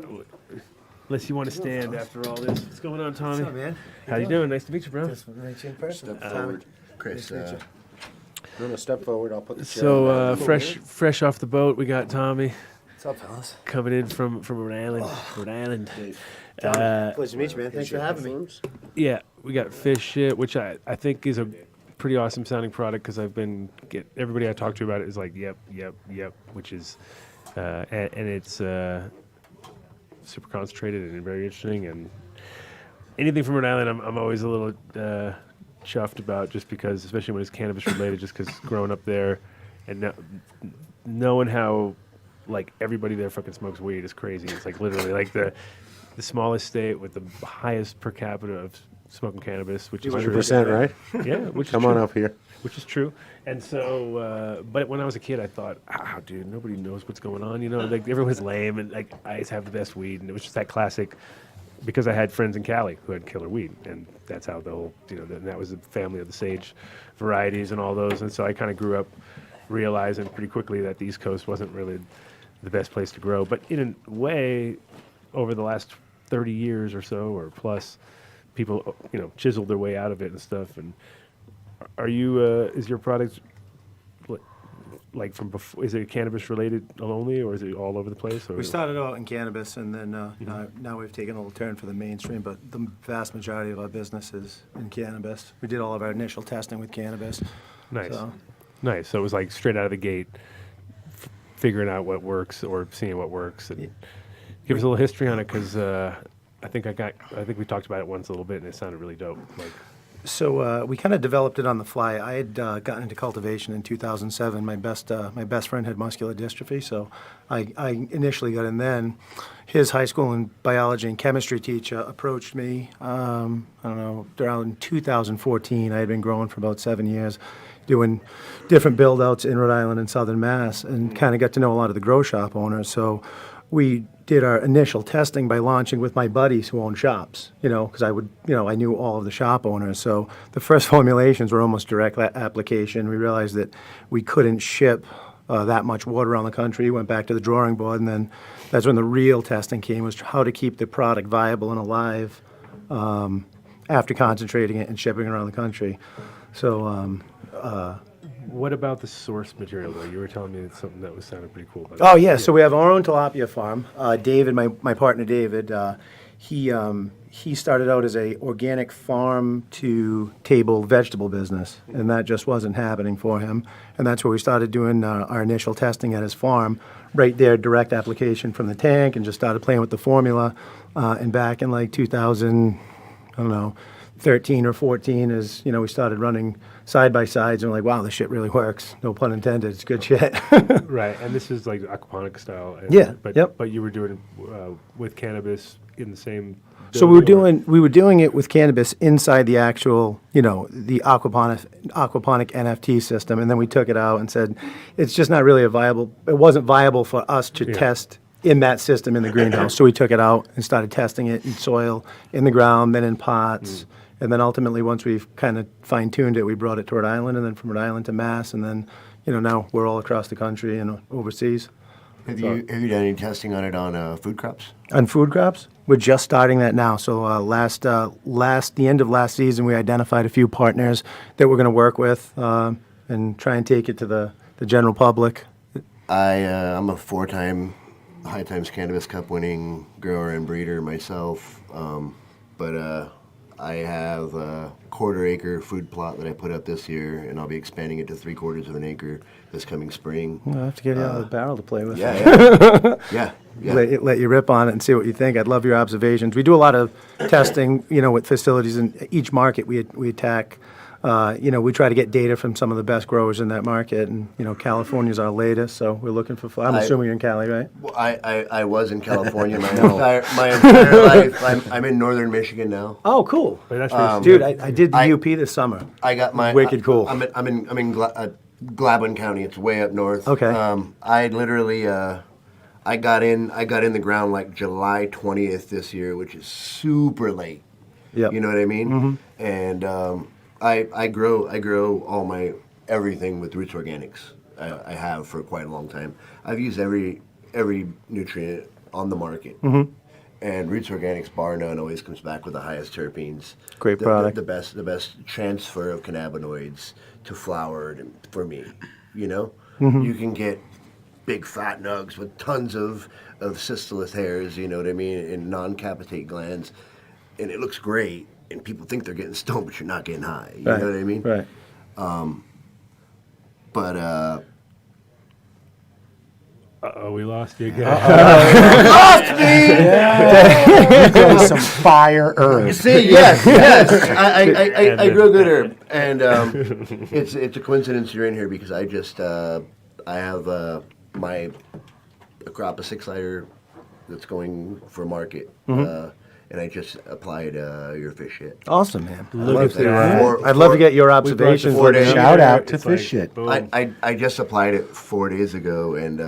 Unless you want to stand after all this. What's going on, Tommy? What's up, man? How you doing? Nice to meet you, bro. Just meet you in person. Step forward. Chris, step forward. I'll put the chair. So fresh off the boat, we got Tommy What's up, fellas? coming in from Rhode Island. Rhode Island. Pleasure to meet you, man. Thanks for having me. Yeah, we got Fish, which I think is a pretty awesome sounding product because everybody I talk to about it is like, yep, which is, and it's super concentrated and very interesting. And anything from Rhode Island, I'm always a little chuffed about just because, especially when it's cannabis related, just because growing up there and knowing how like everybody there fucking smokes weed is crazy. It's like literally like the smallest state with the highest per capita of smoking cannabis, which is 100%, right? Yeah, which Come is on true. up here. Which is true. And so, but when I was a kid, I thought, dude, nobody knows what's going on. You know, like everyone's lame and like I just have the best weed. And it was just that classic, because I had friends in Cali who had killer weed. And that's how the whole, and that was the family of the sage varieties and all those. And so I kind of grew up realizing pretty quickly that the East Coast wasn't really the best place to grow. But in a way, over the last 30 years or so or plus, people, chiseled their way out of it and stuff. And are you, is your product like from before, is it cannabis related only, or is it all over the place? Or? We started out in cannabis, and then now we've taken a little turn for the mainstream, but the vast majority of our business is in cannabis. We did all of our initial testing with cannabis. Nice. So. Nice. So it was like straight out of the gate, figuring out what works or seeing what works. And give us a little history on it, because I think we talked about it once a little bit, and it sounded really dope. So we kind of developed it on the fly. I had gotten into cultivation in 2007. My best friend had muscular dystrophy, so I initially got in then. His high school and biology and chemistry teacher approached me, I don't know, around 2014. I had been growing for about 7 years, doing different build-outs in Rhode Island and Southern Mass, and kind of got to know a lot of the grow shop owners. So we did our initial testing by launching with my buddies who own shops, because I knew all of the shop owners. So the first formulations were almost direct application. We realized that we couldn't ship that much water around the country. Went back to the drawing board, and then that's when the real testing came, was how to keep the product viable and alive after concentrating it and shipping around the country. So What about the source material, though? You were telling me something that was sounding pretty cool. Oh, yeah. So we have our own tilapia farm. David, my partner David, he started out as a organic farm to table vegetable business, and that just wasn't happening for him. And that's where we started doing our initial testing at his farm, right there, direct application from the tank, and just started playing with the formula. And back in like 2000, I don't know, 13 or 14, as we started running side by sides, and we're like, wow, this shit really works. No pun intended. It's good shit. Right, and this is like aquaponic style. And, Yeah, But, yep. But you were doing with cannabis in the same. So we were building, or- doing it with cannabis inside the actual, the aquaponic NFT system, and then we took it out and said it's just not really it wasn't viable for us to test in that system in the greenhouse. So we took it out and started testing it in soil, in the ground, then in pots. And then ultimately, once we've kind of fine-tuned it, we brought it to Rhode Island, and then from Rhode Island to Mass, and then, now we're all across the country and overseas. Have you done any testing on it on food crops? On food crops, we're just starting that now. So the end of last season, we identified a few partners that we're going to work with and try and take it to the general public. I'm a 4-time High Times Cannabis Cup winning grower and breeder myself, but I have a 1/4 acre food plot that I put up this year, and I'll be expanding it to 3/4 of an acre this coming spring. I'll have to get you out of the barrel to play with. Yeah. Let you rip on it and see what you think. I'd love your observations. We do a lot of testing, with facilities in each market we attack. We try to get data from some of the best growers in that market, and California's our latest, so we're looking for. I'm assuming you're in Cali, right? Well, I was in California my entire life. I'm in northern Michigan now. Oh, cool. That's pretty Dude, I did the UP this summer. I got my wicked cool. I'm in Gladwin County. It's way up north. Okay. I literally I got in the ground like July 20th this year, which is super late. Yep. You know what I mean? Mm-hmm. And I grow all my everything with Roots Organics. I have for quite a long time. I've used every nutrient on the market. Mm-hmm. And Roots Organics, bar none, always comes back with the highest terpenes. Great product. The best transfer of cannabinoids to flower for me. Mm-hmm. You can get big fat nugs with tons of cystolith hairs, you know what I mean, and non-capitate glands, and it looks great. And people think they're getting stoned, but you're not getting high. You know what I mean? Right. But Uh-oh, we lost you again. lost me. Grow some fire You herbs. see, yes. I grow good herb, and it's a coincidence you're in here because I just I have a crop of 6-liter that's going for market. And I just applied your fish hit. Awesome, man. I'd love to get your observations. Shout out to Fish Head. I just applied it 4 days ago, and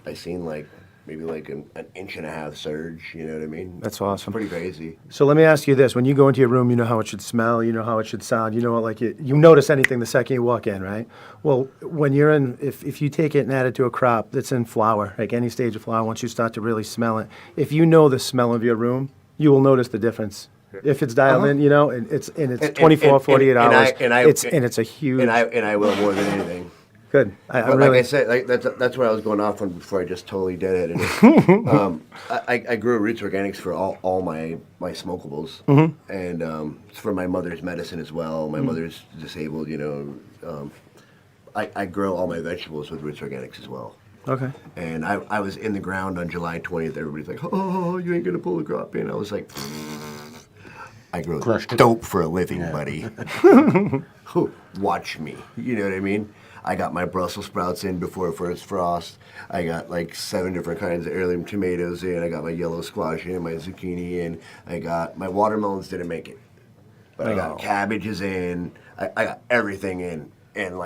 I seen maybe an 1.5-inch surge. You know what I mean? That's awesome. Pretty crazy. So let me ask you this: when you go into your room, you know how it should smell, you know how it should sound, you know, you notice anything the second you walk in, right? Well, when you're in, if you take it and add it to a crop that's in flower, like any stage of flower, once you start to really smell it, if you know the smell of your room, you will notice the difference. If it's dialed in, and it's 24, 48 hours, it's a huge. And I will more than anything. Good. But like I said, that's where I was going off on before I just totally deadheaded it. I grew Roots Organics for all my smokables, and it's for my mother's medicine as well. My mother's disabled, I grow all my vegetables with Roots Organics as well. Okay. And I was in the ground on July 20th. Everybody's like, oh, you ain't going to pull the crop in. I was like, I grow dope for a living, buddy. Watch me. You know what I mean? I got my Brussels sprouts in before first frost. I got 7 different kinds of heirloom tomatoes in. I got my yellow squash in, my zucchini in. I got my watermelons didn't make it. But I got cabbages in. I got everything in. And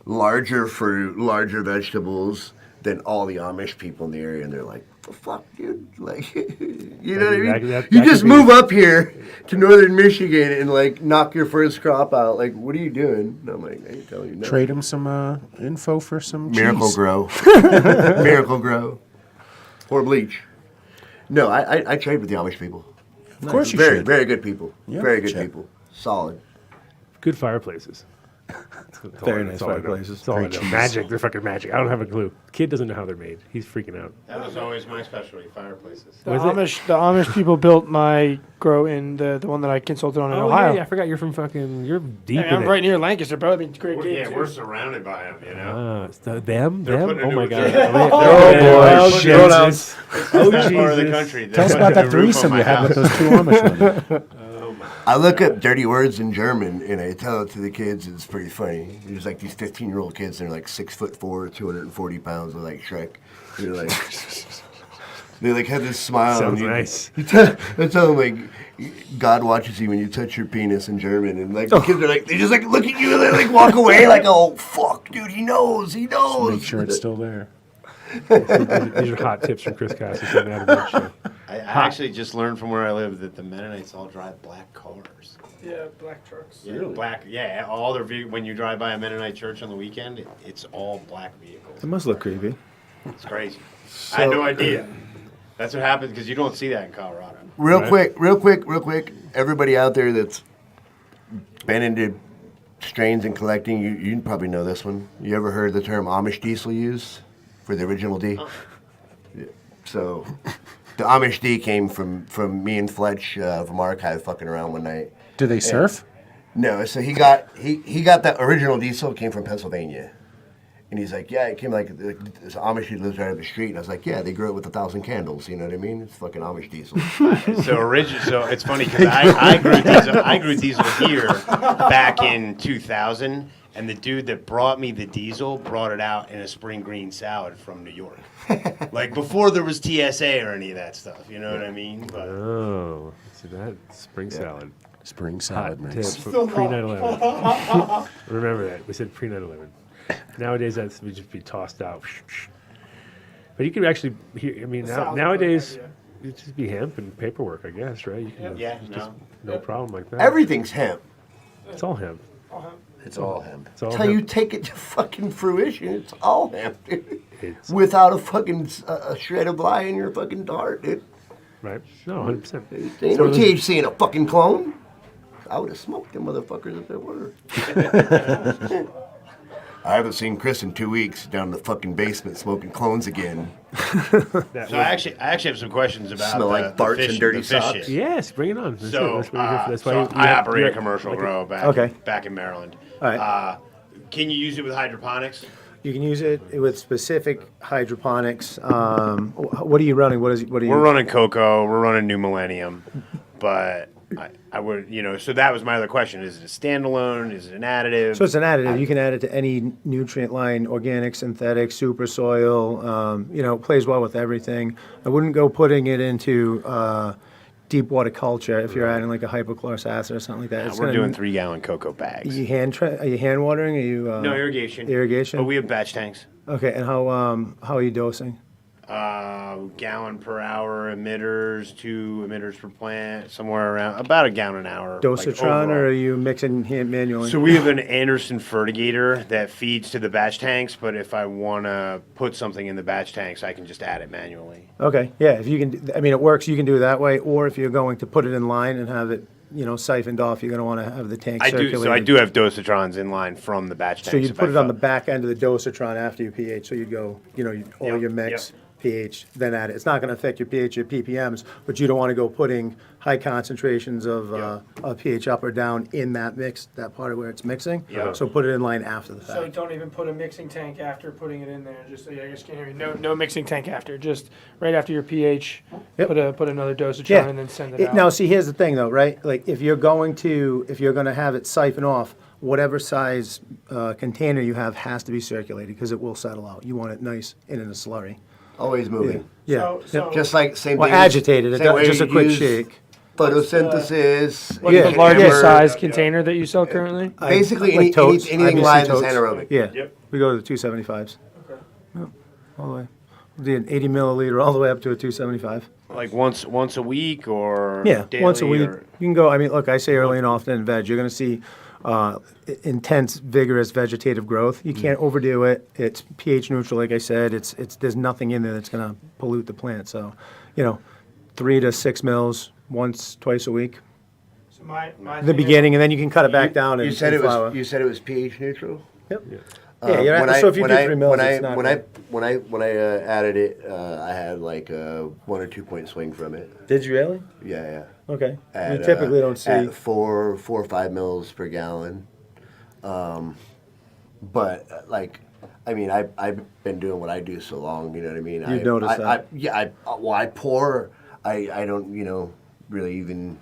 larger fruit, larger vegetables, than all the Amish people in the area, and they're like, "The fuck, dude!" Like, you know what I mean? You just move up here to northern Michigan and like knock your first crop out. Like, what are you doing? And I'm like, I ain't telling you nothing. Trade them some info for some Miracle cheese. Grow, Miracle Grow, or bleach. No, I trade with the Amish people. Of course you very, should. very good people. Yeah, very good check. people. Solid. Good fireplaces. Very nice fireplaces. That's all I know. Magic. They're fucking magic. I don't have a clue. Kid doesn't know how they're made. He's freaking out. That was always my specialty, fireplaces. The Amish people built my grow in the one that I consulted on in Ohio. Yeah, I forgot you're from fucking. You're deep. I mean, I'm in right it. near Lancaster, bro. I mean, great game. Yeah, too. we're surrounded by them, you know. So them. They're putting a Oh new my god. exhibit. Oh boy. Jesus. Oh Part of the Jesus. country. Tell us about that threesome you had with those two Amish women. I look up dirty words in German and I tell it to the kids. It's pretty funny. There's like these 15-year-old kids. They're like 6'4", 240 pounds. They're like Shrek. They're like, they like have this smile. Sounds and nice. I tell them like, God watches you when you touch your penis in German, and like the kids are like, they just like look at you and they like walk away like, oh fuck, dude, he knows. Just make sure it's still there. These are hot tips from Chris Cassidy from the Adam Show. I actually just learned from where I live that the Mennonites all drive black cars. Yeah, black trucks. Yeah, black. Yeah, all their when you drive by a Mennonite church on the weekend, it's all black vehicles. It must look creepy. It's crazy. I had no idea. That's what happens because you don't see that in Colorado. Real quick. Everybody out there that's been into strains and collecting, you probably know this one. You ever heard the term Amish diesel used for the original D? Yeah. So the Amish D came from me and Fletch from Archive fucking around one night. Do they surf? No, so he got that original diesel came from Pennsylvania. And he's like, yeah, it came like this Amish who lives right up the street. And I was like, yeah, they grew it with 1,000 candles. You know what I mean? It's fucking Amish diesel. So it's funny because I grew diesel here back in 2000, and the dude that brought me the diesel brought it out in a spring green salad from New York, like before there was TSA or any of that stuff. You know what I mean? But, Oh, see that spring salad. Spring salad Hot mix. tip pre 9/11. Remember that we said pre 9/11. Nowadays, that would just be tossed out. But you could actually hear. I mean, nowadays, it'd just be hemp and paperwork, I guess, right? You can no problem like that. Everything's hemp. It's all hemp. It's all hemp. It's all Until you hemp. take it to fucking fruition, it's all hemp, dude. Without a fucking a shred of lie in your fucking dart, dude. Right? No, 100%. There ain't no THC in a fucking clone. I would have smoked them motherfuckers if there were. I haven't seen Chris in 2 weeks down in the fucking basement smoking clones again. So I actually have some questions about Smell like the farts fish, and dirty the fish socks. shit. Yes, bring it on. That's why I operate a commercial grow back in Maryland. All right. Can you use it with hydroponics? You can use it with specific hydroponics. What are you running? What are you? We're running cocoa. We're running New Millennium, but I would, so that was my other question. Is it a standalone? Is it an additive? So it's an additive. You can add it to any nutrient line, organic, synthetic, super soil. It plays well with everything. I wouldn't go putting it into deep water culture if you're adding like a hypochlorous acid or something like that. We're doing 3-gallon cocoa bags. Are you hand watering? Are you? No, irrigation. Irrigation. But we have batch tanks. Okay, and how are you dosing? Gallon per hour emitters, 2 emitters per plant, somewhere around about a gallon an hour. Dosatron, or are you mixing manually? So we have an Anderson fertigator that feeds to the batch tanks, but if I want to put something in the batch tanks, I can just add it manually. Okay, yeah, if you can, it works, you can do it that way, or if you're going to put it in line and have it, siphoned off, you're going to want to have the tank circulating. So I do have dosatrons in line from the batch tanks. So you'd put it on the back end of the dosatron after your pH, so you'd go, all your mix. pH, then add it. It's not going to affect your pH or PPMs, but you don't want to go putting high concentrations of pH up or down in that mix, that part of where it's mixing. So put it in line after the fact. So don't even put a mixing tank after putting it in there. Just I guess you can't hear me. No mixing tank after. Just right after your pH, put another dosatron and then send it out. Now, see, here's the thing, though, right? Like if you're going to have it siphon off, whatever size container you have has to be circulated because it will settle out. You want it nice and in a slurry. Always moving. Yeah. Just like same Well, thing. agitated. Just a quick use shake. Photosynthesis. What's the largest size container that you sell currently? Basically, Like totes, anything IBC live is totes. anaerobic. Yeah. We go to the 275s. Okay. all the way. We did 80 milliliter all the way up to a 275. Like once a week or Yeah, daily once a week. or- You can go, I mean, look, I say early and often in veg, you're going to see intense, vigorous vegetative growth. You can't overdo it. It's pH neutral, like I said. There's nothing in there that's going to pollute the plant. So, 3 to 6 mils twice a week. So my The thing is- beginning, and then you can cut it back down You and said it flour. was. You said it was pH neutral. Yep. Yeah, you're at, so if you do 3 mils, it's not when bad. I added it, I had like a 1 or 2 point swing from it. Did you really? Yeah. Okay. At, We typically don't see. at 4 or 5 mils per gallon. But like, I mean, I've been doing what I do so long. You know what I mean? You've noticed that. I pour. I don't really even.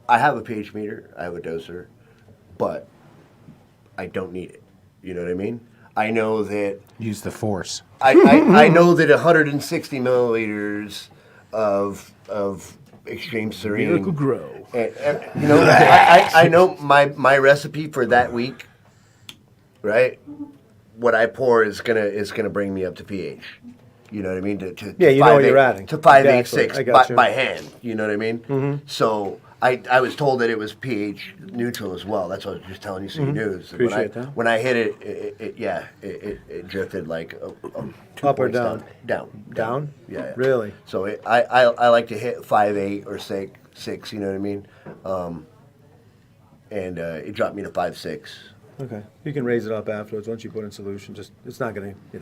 I have a pH meter. I have a doser, but I don't need it. You know what I mean? I know that. Use the force. I know that 160 milliliters of extreme serene. Miracle Grow. I know my recipe for that week, right? What I pour is gonna bring me up to pH. You know what I mean? To Yeah, you know what you're adding. to 586 Exactly. I got you. by hand. You know what I mean? Mm-hmm. So I was told that it was pH neutral as well. That's what I was just telling you, so you knew. So Appreciate that. when I hit it drifted like 2 Up or points down? Down. Yeah. Really? So I like to hit 5.8 or 6. You know what I mean? And it dropped me to 5.6. Okay. You can raise it up afterwards once you put in solution. Just it's not going to,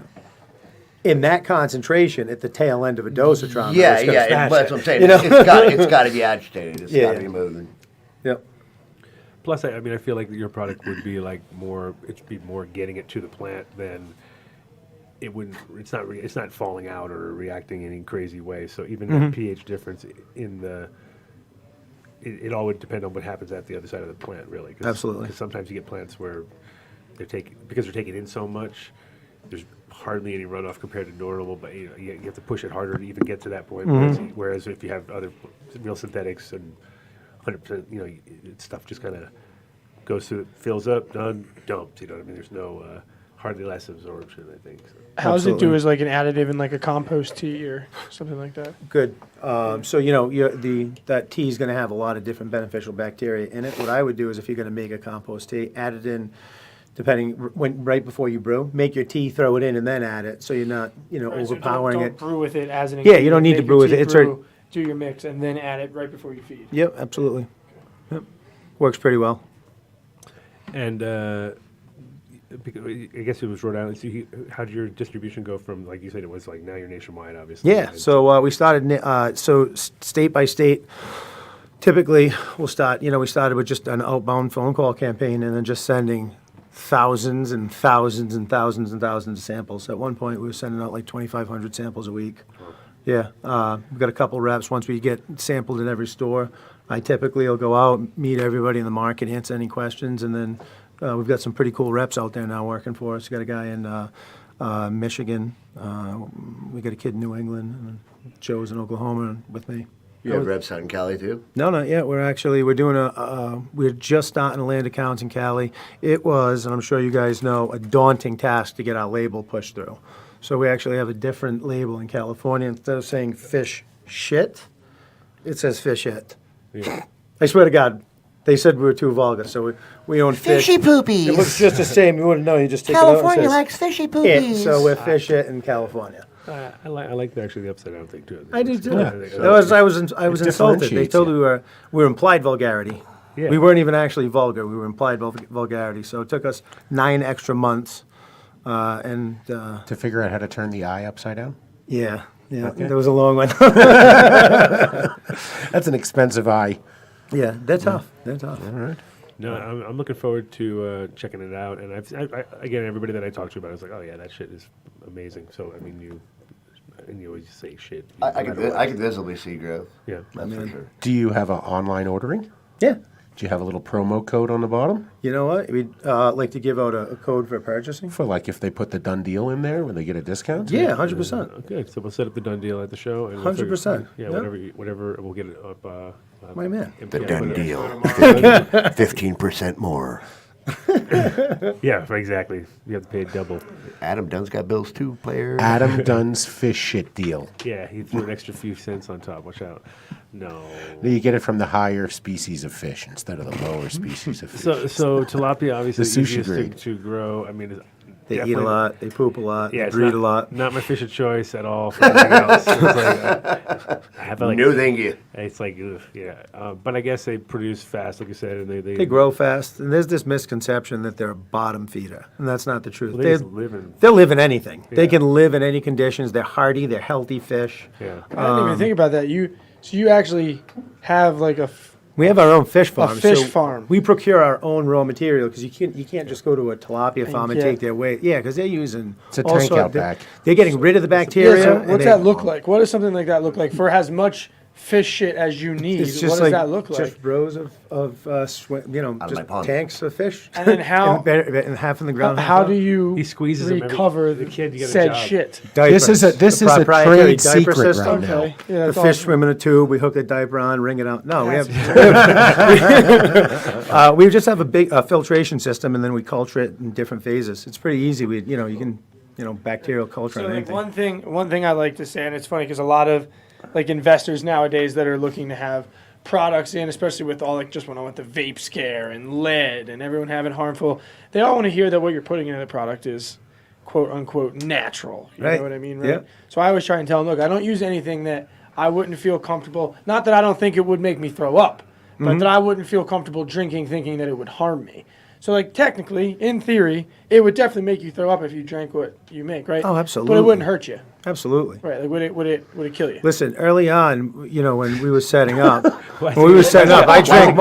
in that concentration at the tail end of a dosatron. Yeah, it's gonna smash that's it, what I'm saying. you know? It's got to be agitated. It's Yeah, got to yeah. be moving. Yep. Plus, I mean, I feel like your product would be like more. It'd be more getting it to the plant than it wouldn't. It's not falling out or reacting in any crazy way. So even the pH difference in the. It all would depend on what happens at the other side of the plant, really. Absolutely. Because sometimes you get plants where they're taking in so much. There's hardly any runoff compared to normal, but you have to push it harder to even get to that point. Whereas if you have other real synthetics and 100%, stuff just kind of goes through, fills up, done, dumped. You know what I mean? There's no hardly less absorption, I think. So. How does it Absolutely. do as like an additive in like a compost tea or something like that? Good. So that tea is going to have a lot of different beneficial bacteria in it. What I would do is if you're going to make a compost tea, add it in, right before you brew. Make your tea, throw it in, and then add it, so you're not overpowering don't it. brew with it as an Yeah, you don't ingredient. need to Make brew your with it. tea It's brew, do your mix and then add it right before you feed. Yep, absolutely. Yep. Works pretty well. And I guess it was Rhode Island. So how did your distribution go from, like you said, it was like now you're nationwide, obviously. Yeah, so we started, state by state, typically we'll start, we started with just an outbound phone call campaign and then just sending thousands and thousands and thousands and thousands of samples. At one point, we were sending out like 2,500 samples a week. Yeah, we've got a couple reps. Once we get sampled in every store, I typically will go out, meet everybody in the market, answer any questions, and then we've got some pretty cool reps out there now working for us. We got a guy in Michigan. We got a kid in New England, and Joe's in Oklahoma with me. You have reps out in Cali too? No, not yet. We're doing we're just starting to land accounts in Cali. It was, and I'm sure you guys know, a daunting task to get our label pushed through. So we actually have a different label in California. Instead of saying fish shit, it says fish it. Yeah. I swear to God, they said we were too vulgar, so we own fish. Fishy poopies. It looks just the same. You wouldn't know. You just take it out and it California says likes fishy it. poopies. So we're fish it in California. I like actually the upside down thing too. I do too. Yeah. I was insulted. They differentiates told you. we were implied vulgarity. Yeah. We weren't even actually vulgar. We were implied vulgarity. So it took us 9 extra months, To figure out how to turn the eye upside down? yeah, that was a long one. That's an expensive eye. Yeah, they're tough. They're tough. All right. No, I'm looking forward to checking it out. And again, everybody that I talked to about it was like, oh yeah, that shit is amazing. So I mean, you always say shit. I could visibly see growth. Yeah. That's for sure. Do you have an online ordering? Yeah. Do you have a little promo code on the bottom? You know what? We'd like to give out a code for purchasing. For like if they put the Dunn deal in there, will they get a discount? Yeah, 100%. Okay, so we'll set up the Dunn deal at the show. And we'll 100%. Yeah, Yeah. whatever, we'll get it up. My man. The yeah, Dunn put it- deal. 15% more. Yeah, exactly. You have to pay double. Adam Dunn's got bills too, player. Adam Dunn's fish shit deal. Yeah, he threw an extra few cents on top. Watch out. No. You get it from the higher species of fish instead of the lower species of fish. So tilapia obviously The sushi easiest grade. to grow. I mean, They eat a definitely- lot. They poop a lot. Yeah, they it's breed not, a lot. Not my fish of choice at all. For anything else. It's like, I have like, No, thank you. It's like, ugh, yeah. But I guess they produce fast, like you said, and They grow fast, and there's this misconception that they're a bottom feeder, and that's not the truth. Well, they just live in- They'll live in anything. They Yeah. can live in any conditions. They're hardy. They're healthy fish. Yeah. I didn't even think about that. So you actually have like We have our own fish farm. fish so farm. We procure our own raw material because you can't just go to a tilapia farm and get- take their weight. Yeah, because they're using. It's a all tank sort- out they're- back. They're getting rid of the Yeah, bacteria. so and what's they- that look like? What does something like that look like for as much fish shit as you need? It's What just does like that look like? just rows of my just pond. tanks of fish. And then how- and half in the ground. How half do out. you He squeezes them every- recover the kid to get a said job. shit? This is a The trade proprietary diaper secret system. right now. Okay, yeah, The that's fish awesome. swim in a tube. We hook the diaper on, wring it out. No, we That's have. We just have a big filtration system, and then we culture it in different phases. It's pretty easy. You can bacterial culture So on like anything. one thing I like to say, and it's funny because a lot of like investors nowadays that are looking to have products in, especially with all like just when I went the vape scare and lead and everyone having harmful, they all want to hear that what you're putting into the product is quote unquote natural. You Right. know what I mean, right? Yeah. So I always try and tell them, look, I don't use anything that I wouldn't feel comfortable. Not that I don't think it would make me throw up, but that I wouldn't feel comfortable drinking, thinking that it would harm me. So like technically, in theory, it would definitely make you throw up if you drank what you make, right? Oh, But absolutely. it wouldn't hurt you, Absolutely. right? Like would it kill you? Listen, early on, when we were setting up, I drank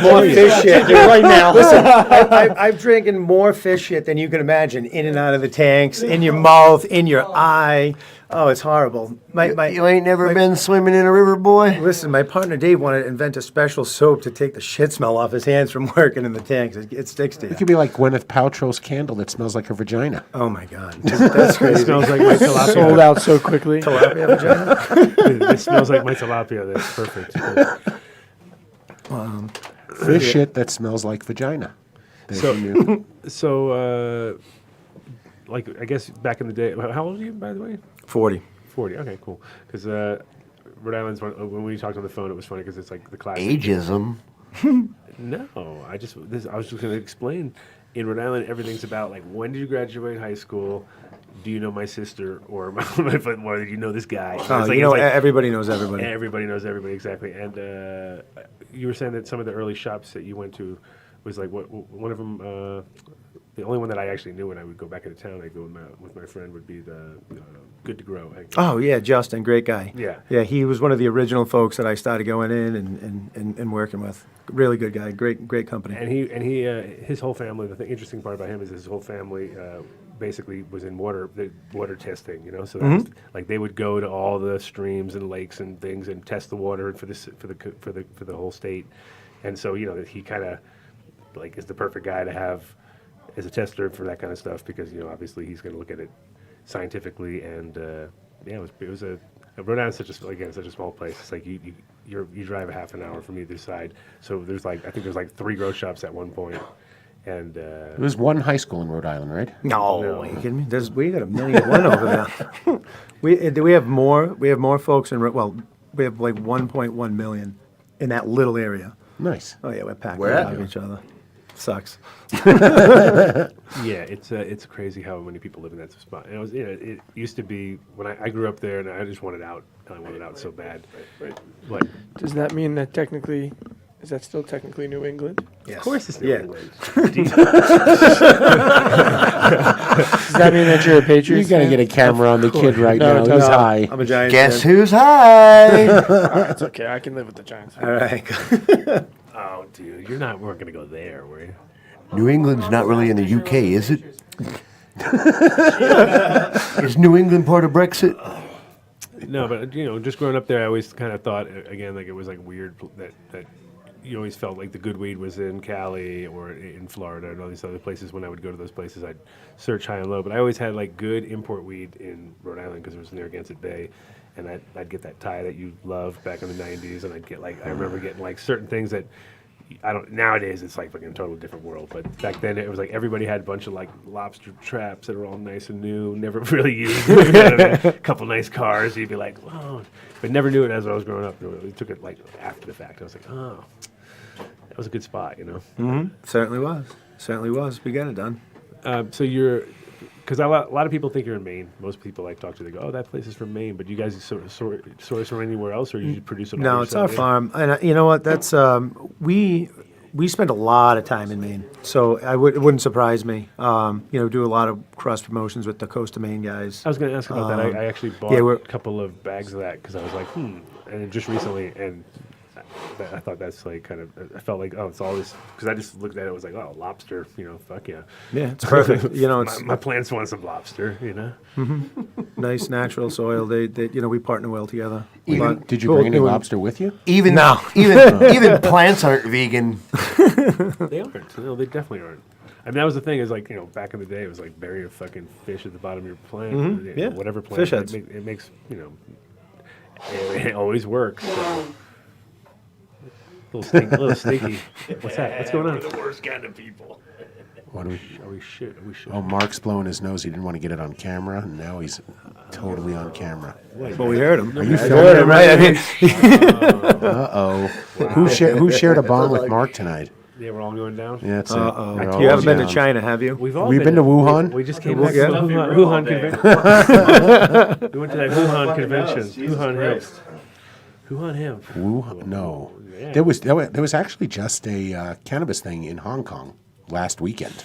more fish shit right now. Listen, I'm drinking more fish shit than you can imagine, in and out of the tanks, in your mouth, in your eye. Oh, it's horrible. You ain't never been swimming in a river, boy? Listen, my partner Dave wanted to invent a special soap to take the shit smell off his hands from working in the tanks. It sticks to It you. could be like Gwyneth Paltrow's candle that smells like her vagina. Oh my God, that's It crazy. smells like my tilapia. Sold out so quickly. Tilapia vagina? It smells like my tilapia. That's perfect. Fish shit that smells like vagina. There's So- your new- So, like, I guess back in the day, how old are you, by the way? 40. 40. Okay, cool. Because Rhode Island's when we talked on the phone, it was funny because it's like the classic. Ageism. No, I was just going to explain. In Rhode Island, everything's about like when did you graduate high school? Do you know my sister or or do you know this guy? Oh, It's like- you know, it's like- everybody knows everybody. Everybody knows everybody, exactly. And you were saying that some of the early shops that you went to was like what one of them. The only one that I actually knew when I would go back into town, I'd go with my friend, would be the Good to Grow. Oh yeah, Justin, great guy. Yeah. Yeah, he was one of the original folks that I started going in and working with. Really good guy, great company. And he his whole family. The interesting part about him is his whole family basically was in water testing. So that was, like they would go to all the streams and lakes and things and test the water for the whole state. And so that he kind of like is the perfect guy to have as a tester for that kind of stuff because obviously he's going to look at it scientifically and it was a Rhode Island's such a small place. It's like you drive a half an hour from either side. So there's I think there's 3 grow shops at one point, and There was one high school in Rhode Island, right? No, are you kidding me? We got 1,000,001 over there. We have more folks in. Well, we have like 1.1 million in that little area. Nice. Oh yeah, we're packed Where right at? of each other. Sucks. yeah, it's crazy how many people live in that spot. And it used to be when I grew up there, and I just wanted out. I wanted out so bad. Like, Does that mean that technically, is that still technically New England? Yes. of course, it's New Yeah. England. Does that mean that you're a You Patriots got to fan? get a camera on the kid right No, now. it He's doesn't. high. I'm a Giants Guess fan. who's high? All right, it's okay. I can live with the Giants. All right. Oh, dude, you weren't gonna go there, were you? New England's not really in the UK, is it? Is New England part of Brexit? No, but just growing up there, I always kind of thought again like it was like weird that you always felt like the good weed was in Cali or in Florida and all these other places. When I would go to those places, I'd search high and low. But I always had like good import weed in Rhode Island because it was near Narragansett Bay, and I'd get that tie that you loved back in the '90s, and I'd get I remember getting like certain things that I don't. Nowadays, it's like fucking a totally different world. But back then, it was like everybody had a bunch of like lobster traps that are all nice and new, never really used. A couple nice cars. You'd be like, whoa, but never knew it as I was growing up. We took it like after the fact. I was like, oh, that was a good spot, you know. Mm-hmm. Certainly was. Certainly was. We got it done. So you're, because a lot of people think you're in Maine. Most people I talk to, they go, "Oh, that place is from Maine." But you guys source from anywhere else, or you produce it? No, it's our farm, and you know what? That's we spend a lot of time in Maine, so it wouldn't surprise me. Do a lot of cross promotions with the Coast of Maine guys. I was going to ask about that. I actually bought a couple of bags of that because I was like, and just recently, and I thought that's like kind of, I felt like, oh, it's all this, because I just looked at it, it was like, oh, lobster, fuck yeah. Yeah, it's perfect. It's my plants want some lobster, Mm-hmm. Nice natural soil. They we partner well together. Did you bring any lobster with you? Even plants aren't vegan. They aren't. No, they definitely aren't. I mean, that was the thing, is like, back in the day, it was like burying a fucking fish at the bottom of your plant. Mm-hmm. Yeah. Whatever plant. Fish heads. It makes, it always works. So. A little stinky. What's that? What's going on? We're the worst kind of people. Are we shit? Oh, Mark's blowing his nose. He didn't want to get it on camera, and now he's totally on camera. Well, we heard him. Are you filming him, right? I mean, uh-oh. Wow. Who shared a bong with Mark tonight? Yeah, we're all going down. Yeah, that's uh-oh. it. You haven't been to China, have you? We've been to Wuhan. We just came back from the Wuhan convention. We went to that Wuhan convention. Wuhan hemp. No. Yeah. There was actually just a cannabis thing in Hong Kong last weekend.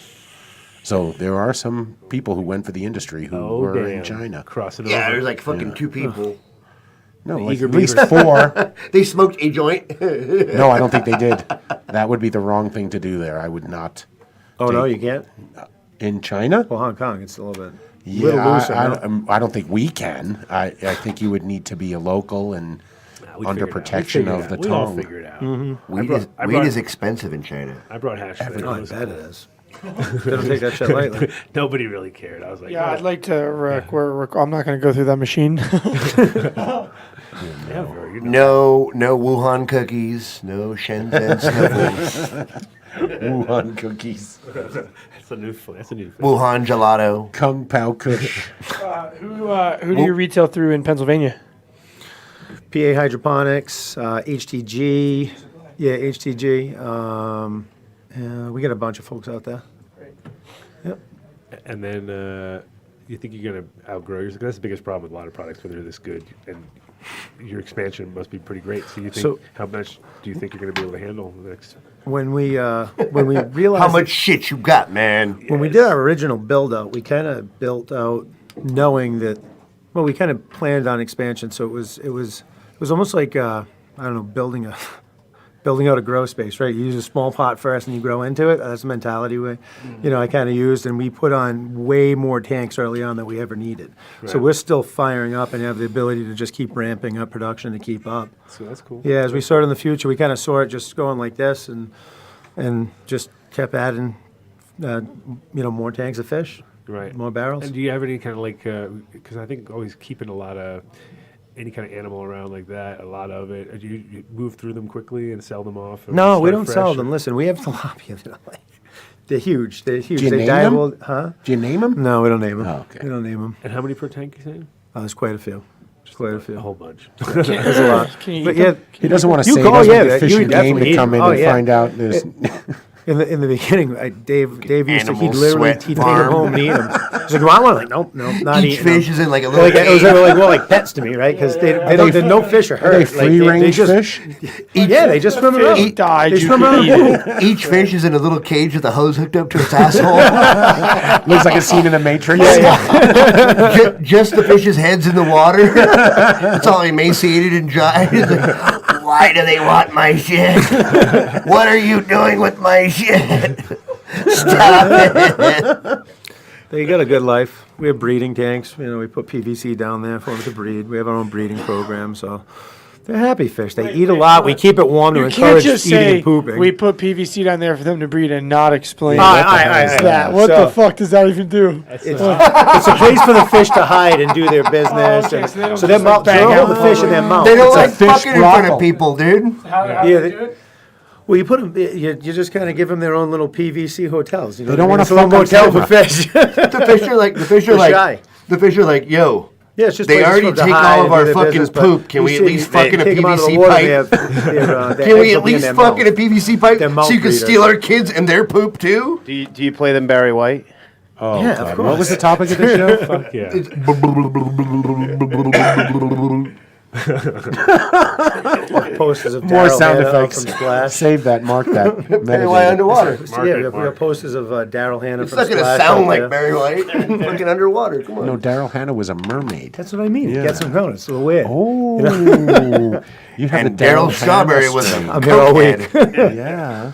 So there are some people who went for the industry who were in China. Crossing Yeah, over. there's like fucking 2 people. No, like at least 4. They smoked a joint. No, I don't think they did. That would be the wrong thing to do there. I would not. Oh, no, you can't? In China? Well, Hong Kong, it's a little bit Yeah, looser. I don't think we can. I think you would need to be a local and under protection of the We all tongue. figure it out. Mm-hmm. Weed is expensive in China. I brought hash. I bet it is. They don't take that shit lightly. Nobody really cared. I was like, yeah, I'd like to, Rick. I'm not going to go through that machine. No Wuhan cookies. No Shenzhen sniffles. Wuhan cookies. That's a new thing. Wuhan gelato. Kung Pao Kush. Who do you retail through in Pennsylvania? PA Hydroponics, HTG. Yeah, HTG. We got a bunch of folks out there. Yep. And then you think you're going to outgrow yours? That's the biggest problem with a lot of products when they're this good. And your expansion must be pretty great. So you think, how much do you think you're going to be able to handle next? When we realized how much shit you got, man. When we did our original build out, we kind of built out knowing that. Well, we kind of planned on expansion, so it was almost like I don't know, building out a grow space, right? You use a small pot first and you grow into it. That's the mentality I kind of used, and we put on way more tanks early on than we ever needed. Right. So we're still firing up and have the ability to just keep ramping up production to keep up. So that's cool. Yeah, as we saw it in the future, we kind of saw it just going like this and just kept adding, more tanks of fish, right? More barrels. And do you have any kind of because I think always keeping a lot of any kind of animal around like that, a lot of it, do you move through them quickly and sell them off? No, we don't sell them. Listen, we have tilapia. They're huge. They're huge. Do you name them? Huh? Do you name them? No, we don't name them. Oh, okay. We don't name them. And how many per tank you saying? There's quite a few. Quite a few. A whole bunch. There's a lot. But yeah, he doesn't want to say he doesn't want the fish and game to come in and find out there's... In the beginning, Dave used to, he'd take them farm. home and eat them. He's like, "Do I want?" Like, nope, not Each eating fish them. is in like a little It was like pets to me, right? Because there's no fish are hurt. Are they free-range fish? They just swim around. They swim around. Each fish is in a little cage with a hose hooked up to its asshole. Looks like a scene in the Matrix. Just the fish's head's in the water. It's all emaciated and dry. It's like, why do they want my shit? What are you doing with my shit? Stop it. They got a good life. We have breeding tanks. We put PVC down there for them to breed. We have our own breeding program, so they're happy fish. They eat a lot. We keep it warm to You encourage can't just eating say and pooping. we put PVC down there for them to breed and not explain that. What the fuck does that even do? It's a place for the fish to hide and do their business. Okay, so they don't so just they'll bang hold out the fish in their mouth. They don't It's like a fish fucking in front brothel. of people, dude. Well, you put them. You just kind of give them their own little PVC hotels. You know, They don't what I wanna mean? It's a little fuck on motel for fish. The fish are like, yo. Yeah, it's just They places already for them to take hide all and of do our their fucking business, but poop. Can you we at see least they fuck in a take 'em out of the PVC water, pipe? they have their Can we eggs at will be in least their fuck in a mouth. PVC pipe They're so mouth you can breeders. steal our kids and their poop too? Do you play them Barry White? Oh, Yeah, God. of What was course. the topic of the show? Fuck yeah. Posters of More Daryl sound Hannah effects. from Splash. Save that. Mark that. Barry White underwater. Yeah, we have posters of Daryl Hannah It's from not gonna Splash. sound out like there. Barry White. Fucking underwater. Come on. No, Daryl Hannah was a mermaid. That's what I mean. Yeah. Get some known. It's a little weird. Oh, you have And the Daryl Strawberry was a I'm here all week. Yeah.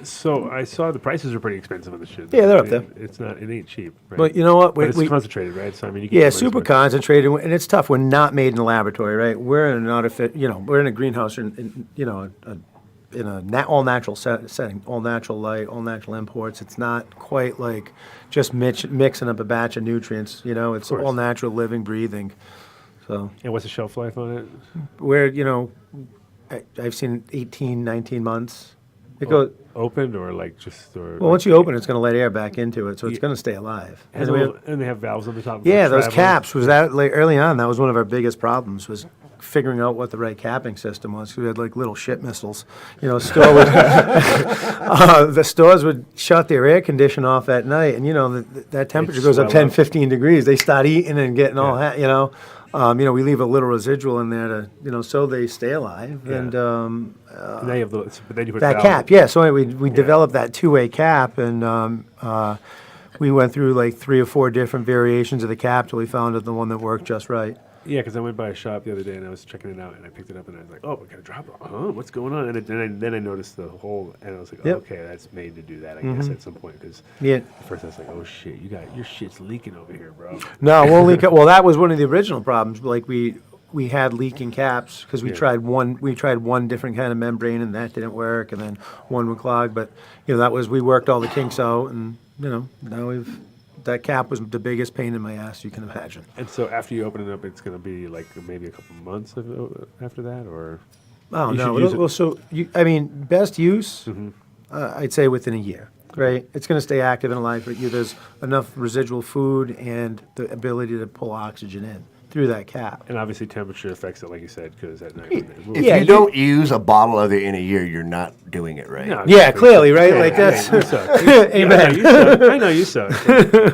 So I saw the prices are pretty expensive on this shit. Yeah, they're up there. It's not. It ain't cheap. Right? But you know what? But it's concentrated, right? So I mean, you get Yeah, your money's super worth. concentrated, and it's tough. We're not made in a laboratory, right? We're in an we're in a greenhouse, in a all natural setting, all natural light, all natural imports. It's not quite like just mixing up a batch of nutrients. You know, it's course. all natural, living, breathing. So And what's the shelf life on it? I've seen 18, 19 months. It goes. Opened or like just or. Well, once you open it, it's going to let air back into it, so it's Yeah. going to stay alive. and, we have- and they have valves on the top. Yeah, for those travel. caps was that like early on. That was one of our biggest problems was figuring out what the right capping system was. 'Cause we had like little shit missiles. You know, the stores would shut their air condition off at night, and that temperature goes up swell 10, up. 15 degrees. They start eating and getting all we leave a little residual in there to so they stay alive. Yeah. And And now you have the. But then you put that valves. cap, yeah. So anyway, we developed that two-way cap, and we went through like 3 or 4 different variations of the cap till we found the one that worked just right. Yeah, because I went by a shop the other day and I was checking it out and I picked it up and I was like, oh, we got a drop. Huh? What's going on? And then I noticed the hole and I was like, Yep. okay, that's made to do that, I guess, at some point. Because Yeah. at first I was like, oh shit, your shit's leaking over here, bro. No, we'll leak. Well, that was one of the original problems. Like we had leaking caps because we Yeah. tried one different kind of membrane and that didn't work, and then one would clog. But we worked all the kinks out, and now that cap was the biggest pain in my ass you can imagine. And so after you open it up, it's going to be like maybe a couple months after that, or Oh you no! should use it- Well, so best use, Mhm. I'd say within a year. Right, it's going to stay active and alive for you. There's enough residual food and the ability to pull oxygen in through that cap. And obviously temperature affects it, like you said, because at night. when it moves- If Yeah, you don't use a bottle of it in a year, you're not doing it right. No, Yeah, exactly. clearly, right? Yeah, Like yeah, that's. you suck. Amen. Yeah, I know you suck.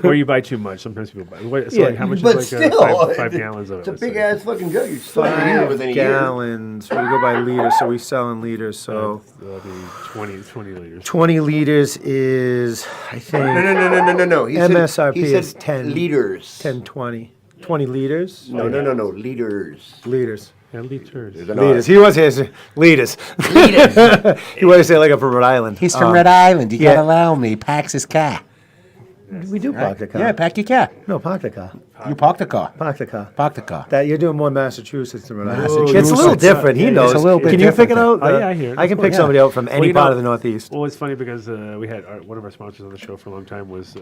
Or you buy too much. Sometimes people buy. So Yeah, like, how much But is like still, 5 gallons of it? It's a let's big say? ass fucking jug. You're still gonna use it 5 within a year. gallons. We go by liters, so we sell in liters. So That'll be 20 liters. 20 liters is, I think, No. He said- MSRP he said is 10 liters. 10, 20. 20 liters? No. Liters. Liters. Yeah, liters. There's an Liters. R. He was here. Liters. He wanted to say like a from Rhode Island. He's from Rhode Island. You yeah. gotta allow him. He packs his car. We do park the car. Yeah, pack your car. No, park the car. You park the car. Park the car. Park the car. That you're doing more Massachusetts than Rhode Island. It's a Massachusetts. little different. He Yeah, knows. it's a little bit Can you pick it different. out? Oh, yeah, I hear it. I can Of pick course. somebody out from any you part know- of the Northeast. Well, it's funny because we had one of our sponsors on the show for a long time was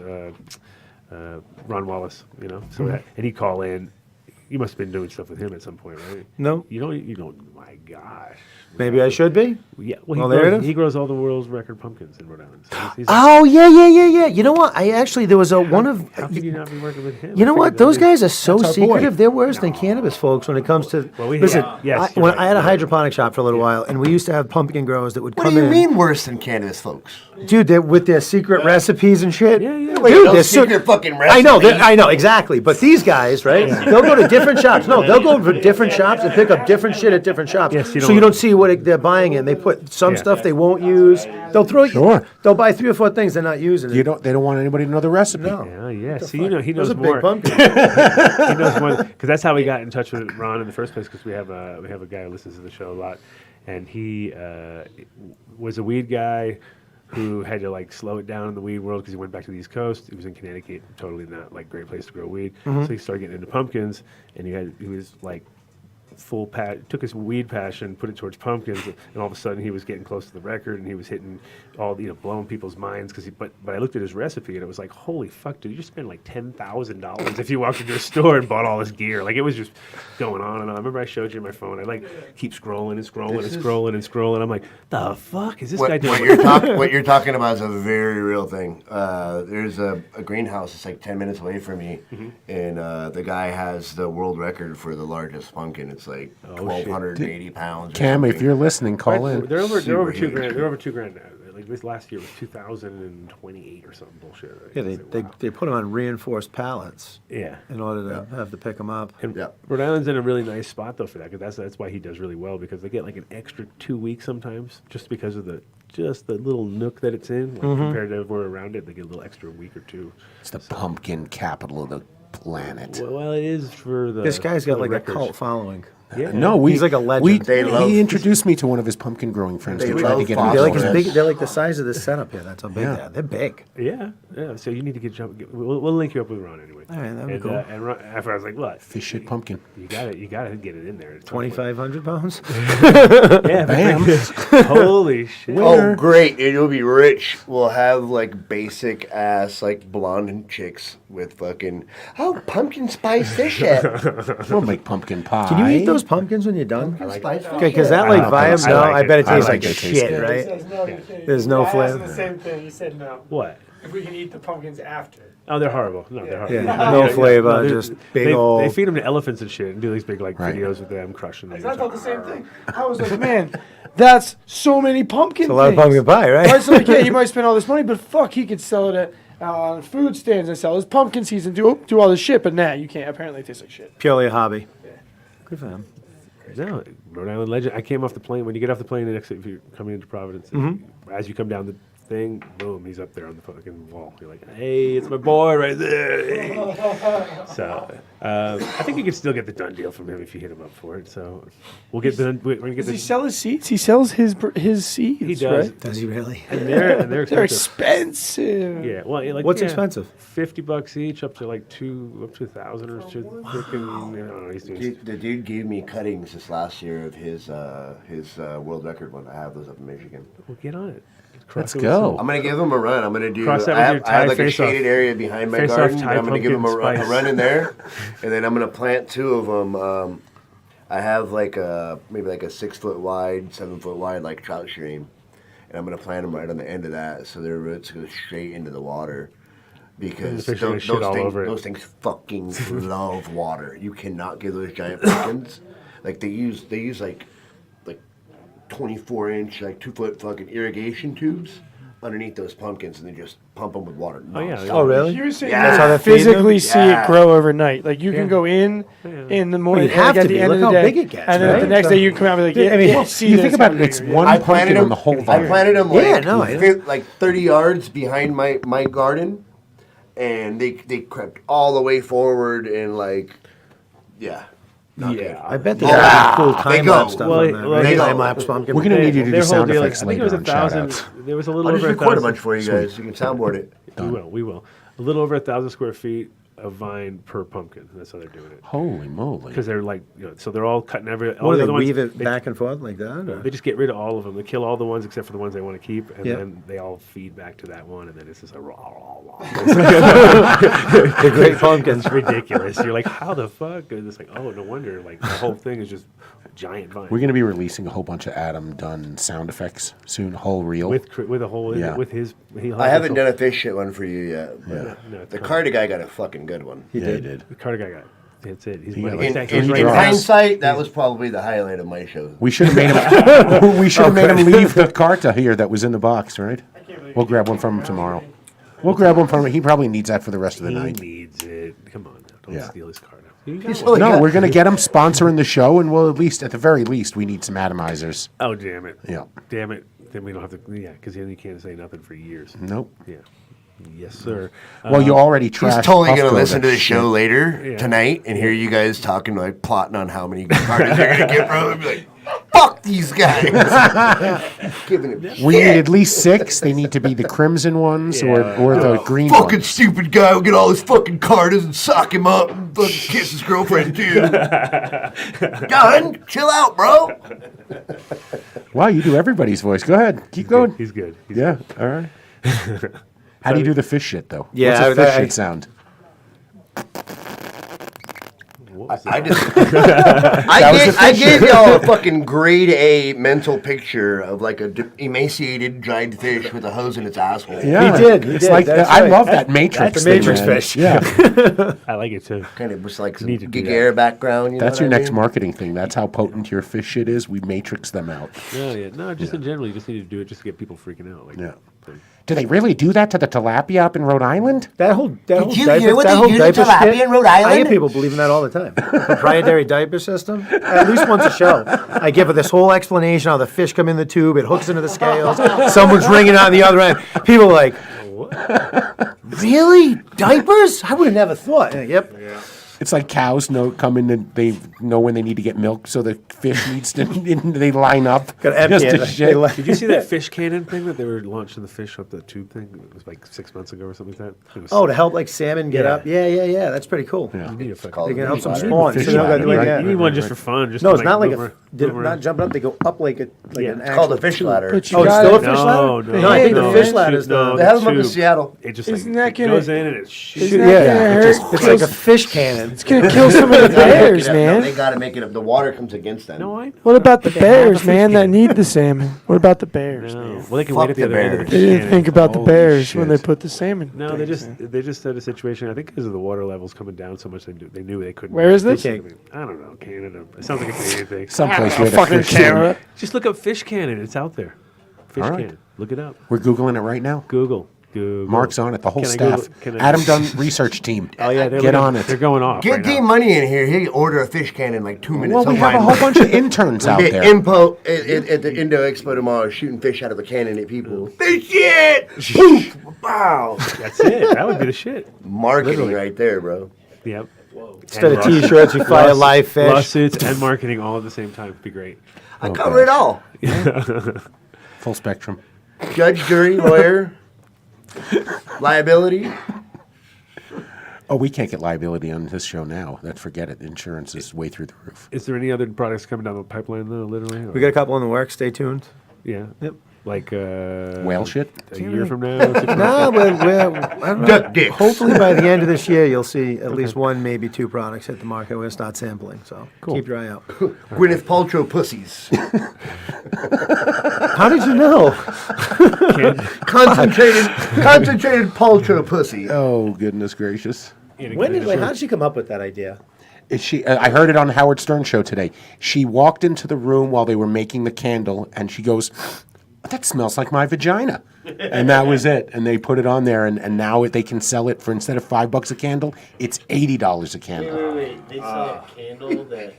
Ron Wallace, So and he'd call in. You must have been doing stuff with him at some point, right? No. You don't. My gosh. Maybe I should be. Yeah. Well, there it is. He grows all the world's record pumpkins in Rhode Island. So he's Oh yeah. You know what? There was one of. how could you not be working with him? You know I what? figured Those that guys are so That's our boy. secretive. They're worse than cannabis folks when it comes to. Well, we- listen, yes, when you're right, I had a you're right. hydroponic shop for a little while, and we used to have pumpkin growers that would What come do you in. mean worse than cannabis folks? Dude, they're with their secret recipes and shit. Yeah, yeah. Wait, Dude, no they're secret fucking I know, recipe. I know exactly. But these guys, right? They'll go to different shops. No, they'll go to different shops and pick up different shit at different shops. Yes, you so don't- you don't see what they're buying in. They put some Yeah. stuff they won't use. They'll throw you. Sure. They'll buy 3 or 4 things they're not using. They don't want anybody to know the recipe. No. Yeah. See, he Those knows are more. big pumpkins. He knows more because that's how we got in touch with Ron in the first place. Because we have a guy who listens to the show a lot, and he was a weed guy who had to like slow it down in the weed world because he went back to the East Coast. He was in Connecticut, totally not like great place to grow weed. So he started getting into pumpkins, and he was like took his weed passion, put it towards pumpkins, and all of a sudden he was getting close to the record, and he was hitting blowing people's minds. But I looked at his recipe, and it was like, holy fuck, dude, you just spend like $10,000 if you walked into a store and bought all this gear. Like, it was just going on and on. I remember I showed you my phone. I like keep scrolling and scrolling and scrolling and scrolling. I'm like, the fuck is this guy doing? What you're talking about is a very real thing. There's a greenhouse that's like 10 minutes away from me, and the guy has the world record for the largest pumpkin. It's like 1,280 pounds. Cam, if you're listening, call in. They're over $2,000. They're over $2,000 now. Like this last year was 2,028 or something bullshit. Right? Yeah, they put them on reinforced pallets. Yeah. In order to have to pick them up. And Rhode Island's in a really nice spot though for that, because that's why he does really well, because they get like an extra 2 weeks sometimes just because of the little nook that it's in, like compared to everywhere around it. They get a little extra week or two. It's the pumpkin capital of the planet. Well, it is for the. This guy's for got the like records. a cult following. Yeah. No, he's like a legend. He introduced me to one of his pumpkin growing friends. They tried to get they're like big. They're like the size of this setup here. That's how big they are. They're big. Yeah. So you need to we'll link you up with Ron anyway. All right, that'd be cool. And Ron, after I was like, what? Fish Head pumpkin. You gotta get it in there. 2,500 pounds. Yeah. Bam. Holy shit. Oh, great! It'll be rich. We'll have like basic ass like blonde chicks with fucking pumpkin spice fish head. We'll make pumpkin pie. Can you eat those pumpkins when you're done? Spice Okay, because that like vibe. No, I bet it tastes like it. shit, Yeah. right? There's no flavor. the same thing. He said no. What? If we can eat the pumpkins after. Oh, they're horrible. No, they're horrible. Yeah, no flavor, just big old. They feed them to elephants and shit, and do these big videos with them crushing them. I thought the same thing. I was like, man, that's so many pumpkin. It's a lot of pumpkin pie, right? Right? So like, yeah, he might spend all this money, but fuck, he could sell it at food stands and sell his pumpkin seeds and do all this shit. But nah, you can't. Apparently, it tastes like shit. Purely a hobby. Good for him. No, Rhode Island legend. I came off the plane. When you get off the plane, if you're coming into Providence, as you come down the thing, boom, he's up there on the fucking wall. You're like, hey, it's my boy right there. Hey. So I think you can still get the Dunn deal from him if you hit him up for it. So we'll get the. We're gonna get Does he sell his seeds? He sells his seeds. He does. Right? Does he really? And they're They're expensive. expensive. Yeah. Well, like What's expensive? $50 each, up to like up to 1,000 or so. Freaking, I don't know. He's doing. The dude gave me cuttings this last year of his world record one. I have those up in Michigan. Well, get on it. Let's go. I'm gonna give him a run. I'm gonna do. Cross that I with have, your I have like Thai a face-off. shaded area behind my Face-off garden. Thai I'm gonna give him a pumpkin run in spice. there, and then I'm gonna plant two of them. I have like maybe like a 6 foot wide, 7 foot wide like trout stream, and I'm gonna plant them right on the end of that, so their roots go straight into the water. Because fish are gonna shit all over it. those things fucking love water. You cannot give those giant pumpkins. Like they use like 24-inch, like 2 foot fucking irrigation tubes underneath those pumpkins, and they just pump them with water. Oh, yeah. nonstop. Oh, really? You were saying Yeah. you That's how they can feed them? physically see Yeah. it grow overnight. Like you Yeah. can go in the morning, you have like, at to the be. end Look of the how day, big it gets, and then right? the next day you come out and be like, I mean, see you this think about how it, it's big one I pumpkin planted on them. the whole I vine. planted them Yeah, like, no, I know. like 30 yards behind my garden, and they crept all the way forward and like, yeah. Not good. I bet there's Yeah. cool They time go. lapse stuff Well, on that. well, Right? they go. Time lapse pumpkin. We're gonna need you to do Their whole sound deal, effects I think it was later on. 1,000. Shout-outs. There was a little I'll over just record a 1,000. bunch for you guys. You can soundboard it. We will. A little over 1,000 square feet of vine per pumpkin. That's how they're doing it. Holy moly! Because they're like, so they're all cutting all What, the do other they ones. weave it back and forth like that? Or? They just get rid of all of them. They kill all the ones except for the ones they want to keep, and Yeah. then they all feed back to that one, and then it's just a raw. The great pumpkins. It's ridiculous. You're like, how the fuck? And it's like, oh, no wonder. Like the whole thing is just a giant vine. We're going to be releasing a whole bunch of Adam Dunn sound effects soon. Whole reel. with a whole Yeah. with his. I haven't done a fish shit one for you yet. But Yeah. No, it's the coming. Carter guy got a fucking good one. He did. The Carter guy got. That's it. He's He like, got In, he's in, right in now. hindsight, that was probably the highlight of my show. We should have made him. We should have made him leave the carta here that was in the box, right? We'll grab one from him tomorrow. We'll grab one from him. He probably needs that for the rest of the He night. needs it. Come on, now. Don't Yeah. steal his card. You got He's one. only No, got- we're going to get him sponsoring the show, and we'll at the very least, we need some atomizers. Oh, damn it. Yeah. Damn it. Then we don't have to. Yeah, because then you can't say nothing for years. Nope. Yeah. Yes, sir. Well, you already He's trashed totally going Puffco, to listen to that the show shit. later Yeah. tonight and hear you guys talking, like plotting on how many cartons they're going to get from him. Be like, Fuck these guys. Giving it We need at least 6. They need to be the crimson ones or the green fucking ones. stupid guy will get all his fucking cartas and sock him up and fucking kiss his girlfriend too. Dunn, chill out, bro. Wow, you do everybody's voice. Go ahead. Keep going. He's good. Yeah, all right. How do you do the fish shit, though? Yeah, What's a fish I- shit sound? I gave y'all a fucking grade A mental picture of like a emaciated dried fish with a hose in its asshole. Yeah, He did. It's like That's I right. love that Matrix. That's the Matrix thing, man. fish. Yeah, I like it too. Kind of just like some Need to do gig that. air background. You that's know your what I next mean? marketing thing. That's how potent your fish shit is. We Matrix them out. No, just in general, you just need to do it just to get people freaking out. Like, Yeah. Do they really do that to the tilapia up in Rhode Island? That whole you hear diaper, what that they whole do to diaper tilapia shit, in Rhode I Island? get people believing that all the time. Proprietary diaper system. At least once a show, I give this whole explanation how the fish come in the tube, it hooks into the scales, someone's ringing on the other end. People are like, really? Diapers? I would have never thought. Yep. It's like cows come in and they know when they need to get milk, so the fish needs to. They line up. Gotta empty just it. to shit. Did you see that fish cannon thing that they were launching the fish up the tube thing? It was like 6 months ago or something like that. It was Oh, to help like salmon get Yeah. up. Yeah. That's pretty cool. Yeah. you need a fucking- called They can a help some fish spawn. fish So they don't gotta ladder, do it right? again. You need one just for fun. Just No, to, it's like, not like move a. around- They're move not around. jumping up. They go up like an Yeah. It's called a actual fish tube. ladder. Oh, it's still a fish ladder? No, No, I think the no, fish it ladder's shoot- no, the. They have them up in tube. Seattle. It just Isn't like, that it gonna- goes in and it shoots. It's like a fish cannon. It's gonna kill some of the bears, No, man. they gotta make it up. The water comes against them. No, I What about the But they have a bears, fish man, that cannon. need the salmon? What about the bears, No. man? Well, they can Fuck wait at the the other end of the bears. They fish didn't cannon. think about the Holy bears when they shit. put the salmon. No, they things in. just had a situation. I think because of the water levels coming down so much, they knew they couldn't. Where is this? I don't know, Canada. It sounds like a Canadian thing. Someplace where the Fucking fish. Canada. Just look up fish cannon. It's out there. Fish All right. cannon. Look it up. We're googling it right now. Google. Mark's on it. The whole Can I staff. Google- can I- Adam Dunn research team. Oh yeah, they're Get looking- on it. They're going off. Get right Dean now. Money in here. He'll order a fish can in like 2 minutes. Well, we He'll have a find whole one. bunch of interns out Get there. Impo at the Indo Expo tomorrow, shooting fish out of a cannon at people. Fish shit! Poof! Wow! That's it. That would be the shit. Marketing Literally. right there, bro. Yep. Instead of T-shirts, we fly a live fish. Lawsuits and marketing all at the same time would be great. I cover it all. Full spectrum. Judge, jury, lawyer, liability. Oh, we can't get liability on this show now. Forget it. Insurance is way through the roof. Is there any other products coming down the pipeline though? Literally. We got a couple in the works. Stay tuned. Yeah. Yep. Like Whale shit? a year from now. 6 months No, from now? but I don't know. Duck dicks. Hopefully by the end of this year, you'll see at least one, maybe 2 products hit the market. We're gonna start sampling, so keep your eye out. Gwyneth Paltrow pussies. How did you know? Concentrated Paltrow pussy. Oh, goodness gracious. How did she come up with that idea? Is she? I heard it on Howard Stern show today. She walked into the room while they were making the candle, and she goes, "That smells like my vagina," and that was it. And they put it on there, and now they can sell it for, instead of $5 a candle, it's $80 a candle. Wait. They sell a candle that.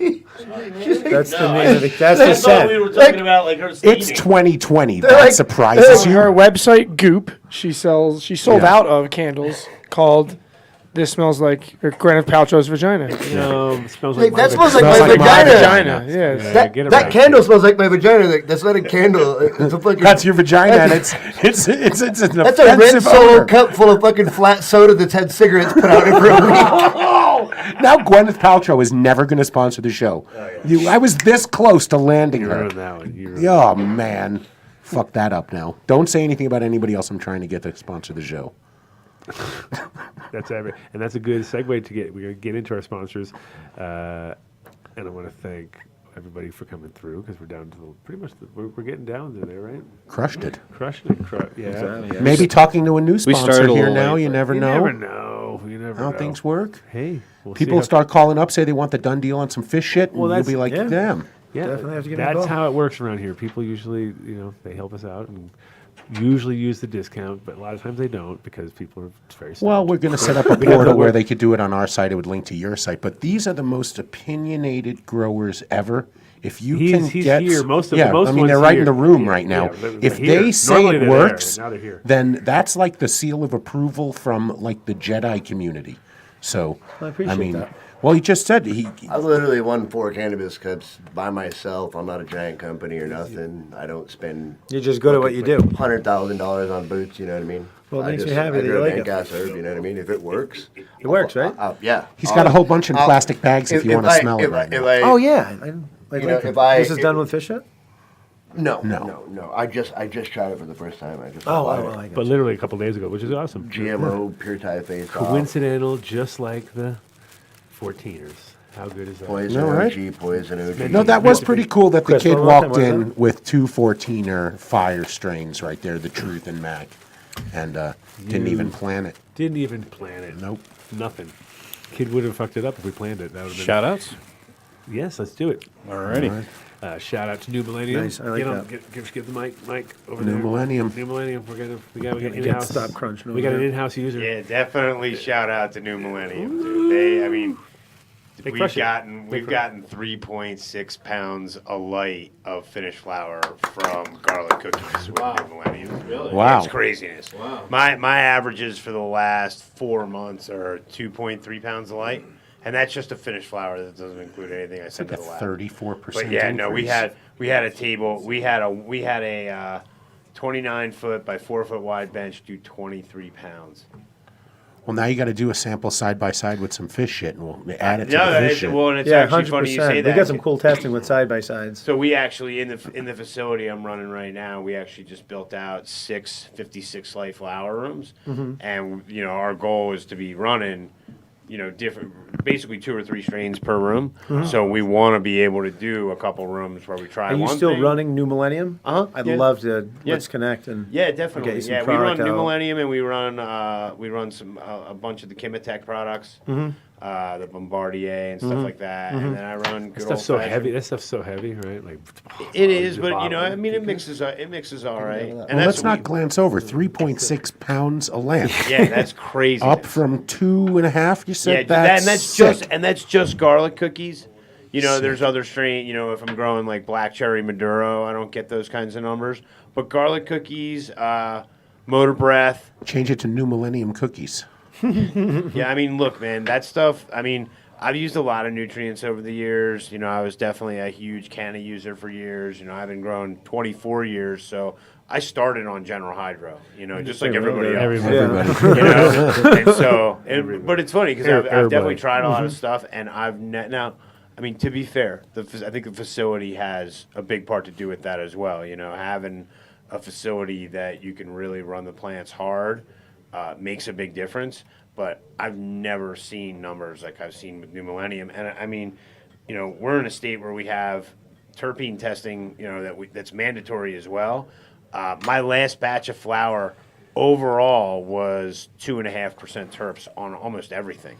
That's the name of the. That's the scent. We were talking about like her It's steaming. 2020. That surprises you. Her website Goop, she sold out of candles called "This Smells Like Gwyneth Paltrow's Vagina." No, it smells Like, like that my smells like Smells my like my vagina. Vagina, yes. Yeah, get it That right. candle smells like my vagina. That's not a candle. It's a fucking. That's your vagina, and it's an That's a red offensive Solo odor. cup full of fucking flat soda that's had cigarettes put out every week. Now Gwyneth Paltrow is never going to sponsor the show. I was this close to landing You her. ruined that one. You ruined Oh, man. Fuck that up now. Don't say anything about anybody else I'm trying to get to sponsor the show. That's and that's a good segue to get. We're gonna get into our sponsors, and I want to thank everybody for coming through because we're down to pretty much we're getting down to there, right? Crushed it. Crushing it, yeah. Maybe talking to a new sponsor started a here little now. late, You but- never You know. never know. You never How know. things work. Hey, we'll see People how- start calling up, say they want the done deal on some fish shit, and Well, you'll that's- be like, yeah. damn. Yeah, Definitely have to give it a that's call. how it works around here. People usually, they help us out and usually use the discount, but a lot of times they don't because people are very. Well, we're going to set up a We have portal the where work- they could do it on our site. It would link to your site. But these are the most opinionated growers ever. If you can He's get, here. Most yeah, most I mean they're ones right here. in the room Yeah, right now. yeah, they're If here. they say Normally it they're works, there, now they're here. then that's like the seal of approval from like the Jedi community. So I appreciate mean, that. Well, he just said I literally won 4 cannabis cups by myself. I'm not a giant company or nothing. I don't spend. You're just good at what you do. $100,000 on boots. You know what I mean? Well, it I makes me just- happy I that you grow like dank it. ass herb. You know what I mean? If it works, It works, right? Yeah. He's got a whole bunch in plastic bags if you want to smell it right now. Oh yeah. You know, if I- This is done with Fish Head? No. I just tried it for the first time. I just Oh, applied oh, it. I got But literally a couple days ago, which is awesome. GMO pure Thai face off. Coincidental, just like the 14ers. How good is that? Poison No, right? OG, poison OG. No, that was pretty cool that the Chris, kid one more time, walked what is in that? with 2 14er fire strains right there, the Truth and Mac, and didn't even plan it. Didn't even plan it. Nope. Nothing. Kid would have fucked it up if we planned it. That would have been. Shout outs. Yes, let's do it. Alrighty. Shout out to New Millennium. Nice, I like that. Give the mic over New there. Millennium. New Millennium. We got Can't in-house. stop crunching We got over an there. in-house user. Yeah, definitely shout out to New Millennium. Dude. They crush it. We've gotten 3.6 pounds a light of finished flour from garlic cookies with New Millennium. Really? Wow. It's craziness. Wow. My averages for the last 4 months are 2.3 pounds a light, and that's just a finished flour. That doesn't include anything I It's sent like to a the lab. 34% But yeah, no, we increase. had a table. We had a 29-foot by 4-foot wide bench do 23 pounds. Well, now you got to do a sample side by side with some fish shit, and we'll add it to No, the that fish is, shit. well, and it's Yeah, actually funny you say 100%. that. We got some cool testing with side by sides. So we actually in the facility I'm running right now, we actually just built out 6 56 light flower rooms, and our goal is to be running, different, basically 2 or 3 strains per room. So we want to be able to do a couple rooms where we try. Are you one still thing. running New Millennium? I'd yeah. love to. Yeah. Let's connect and Yeah, definitely. get you some Yeah, we run product New out. Millennium and we run some a bunch of the Chematech products, the Bombardier and stuff like that, and then I run That good stuff's so old-fashioned- heavy. That stuff's so heavy, right? Like It is, but bottom. I mean, it mixes all right. And Well, that's let's not we- glance over 3.6 pounds a lamp. Yeah, that's crazy. Up from 2.5, you said? and Sick. that's just garlic cookies. There's other strain. If I'm growing like black cherry Maduro, I don't get those kinds of numbers. But garlic cookies, motor breath. Change it to New Millennium cookies. Yeah, I mean, look, man, that stuff. I mean, I've used a lot of nutrients over the years. I was definitely a huge canna user for years. I've been growing 24 years, so I started on General Hydro. Just like everybody else. Everybody. And so, but it's funny because I've definitely Everybody. tried a lot of stuff, and now. I mean, to be fair, I think the facility has a big part to do with that as well. Having a facility that you can really run the plants hard makes a big difference. But I've never seen numbers like I've seen with New Millennium. And I mean, we're in a state where we have terpene testing, that's mandatory as well. My last batch of flour overall was 2.5% terps on almost everything.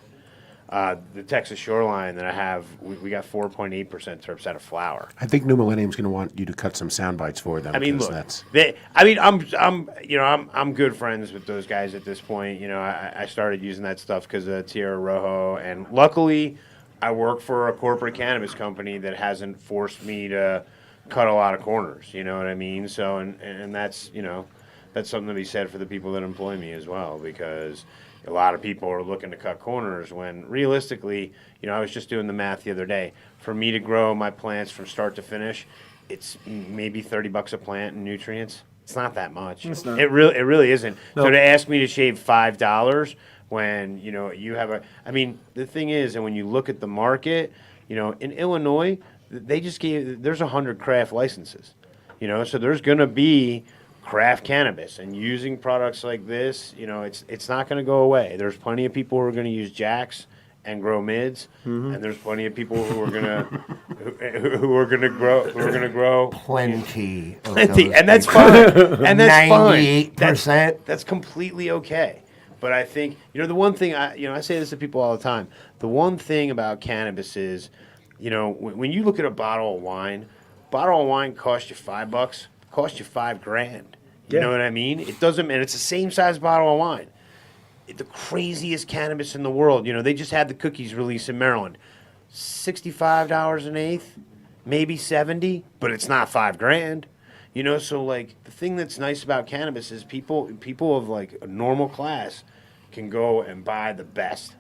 The Texas Shoreline that I have, we got 4.8% terps out of flour. I think New Millennium's going to want you to cut some sound bites for them. I mean, 'cause look, that's I'm good friends with those guys at this point. I started using that stuff because of Tierra Rojo, and luckily, I work for a corporate cannabis company that hasn't forced me to cut a lot of corners. You know what I mean? So, and that's that's something to be said for the people that employ me as well, because a lot of people are looking to cut corners when realistically, I was just doing the math the other day. For me to grow my plants from start to finish, it's maybe $30 a plant in nutrients. It's not that much. It's not. It really isn't. No. So to ask me to shave $5 when you have I mean, the thing is, and when you look at the market, in Illinois, they just there's 100 craft licenses. So there's going to be craft cannabis, and using products like this, it's not going to go away. There's plenty of people who are going to use jacks and grow mids, and there's plenty of people who are going to who are going to grow Plenty. Of plenty, those and that's people. fine. And that's fine. 98%. That's completely okay. But I think the one thing I say this to people all the time. The one thing about cannabis is, when you look at a bottle of wine costs you $5, costs you $5,000. You know what I mean? It doesn't, and it's the same size bottle of wine. The craziest cannabis in the world. They just had the cookies released in Maryland. $65 an eighth, maybe $70, but it's not $5,000. So like the thing that's nice about cannabis is people of like a normal class can go and buy the best,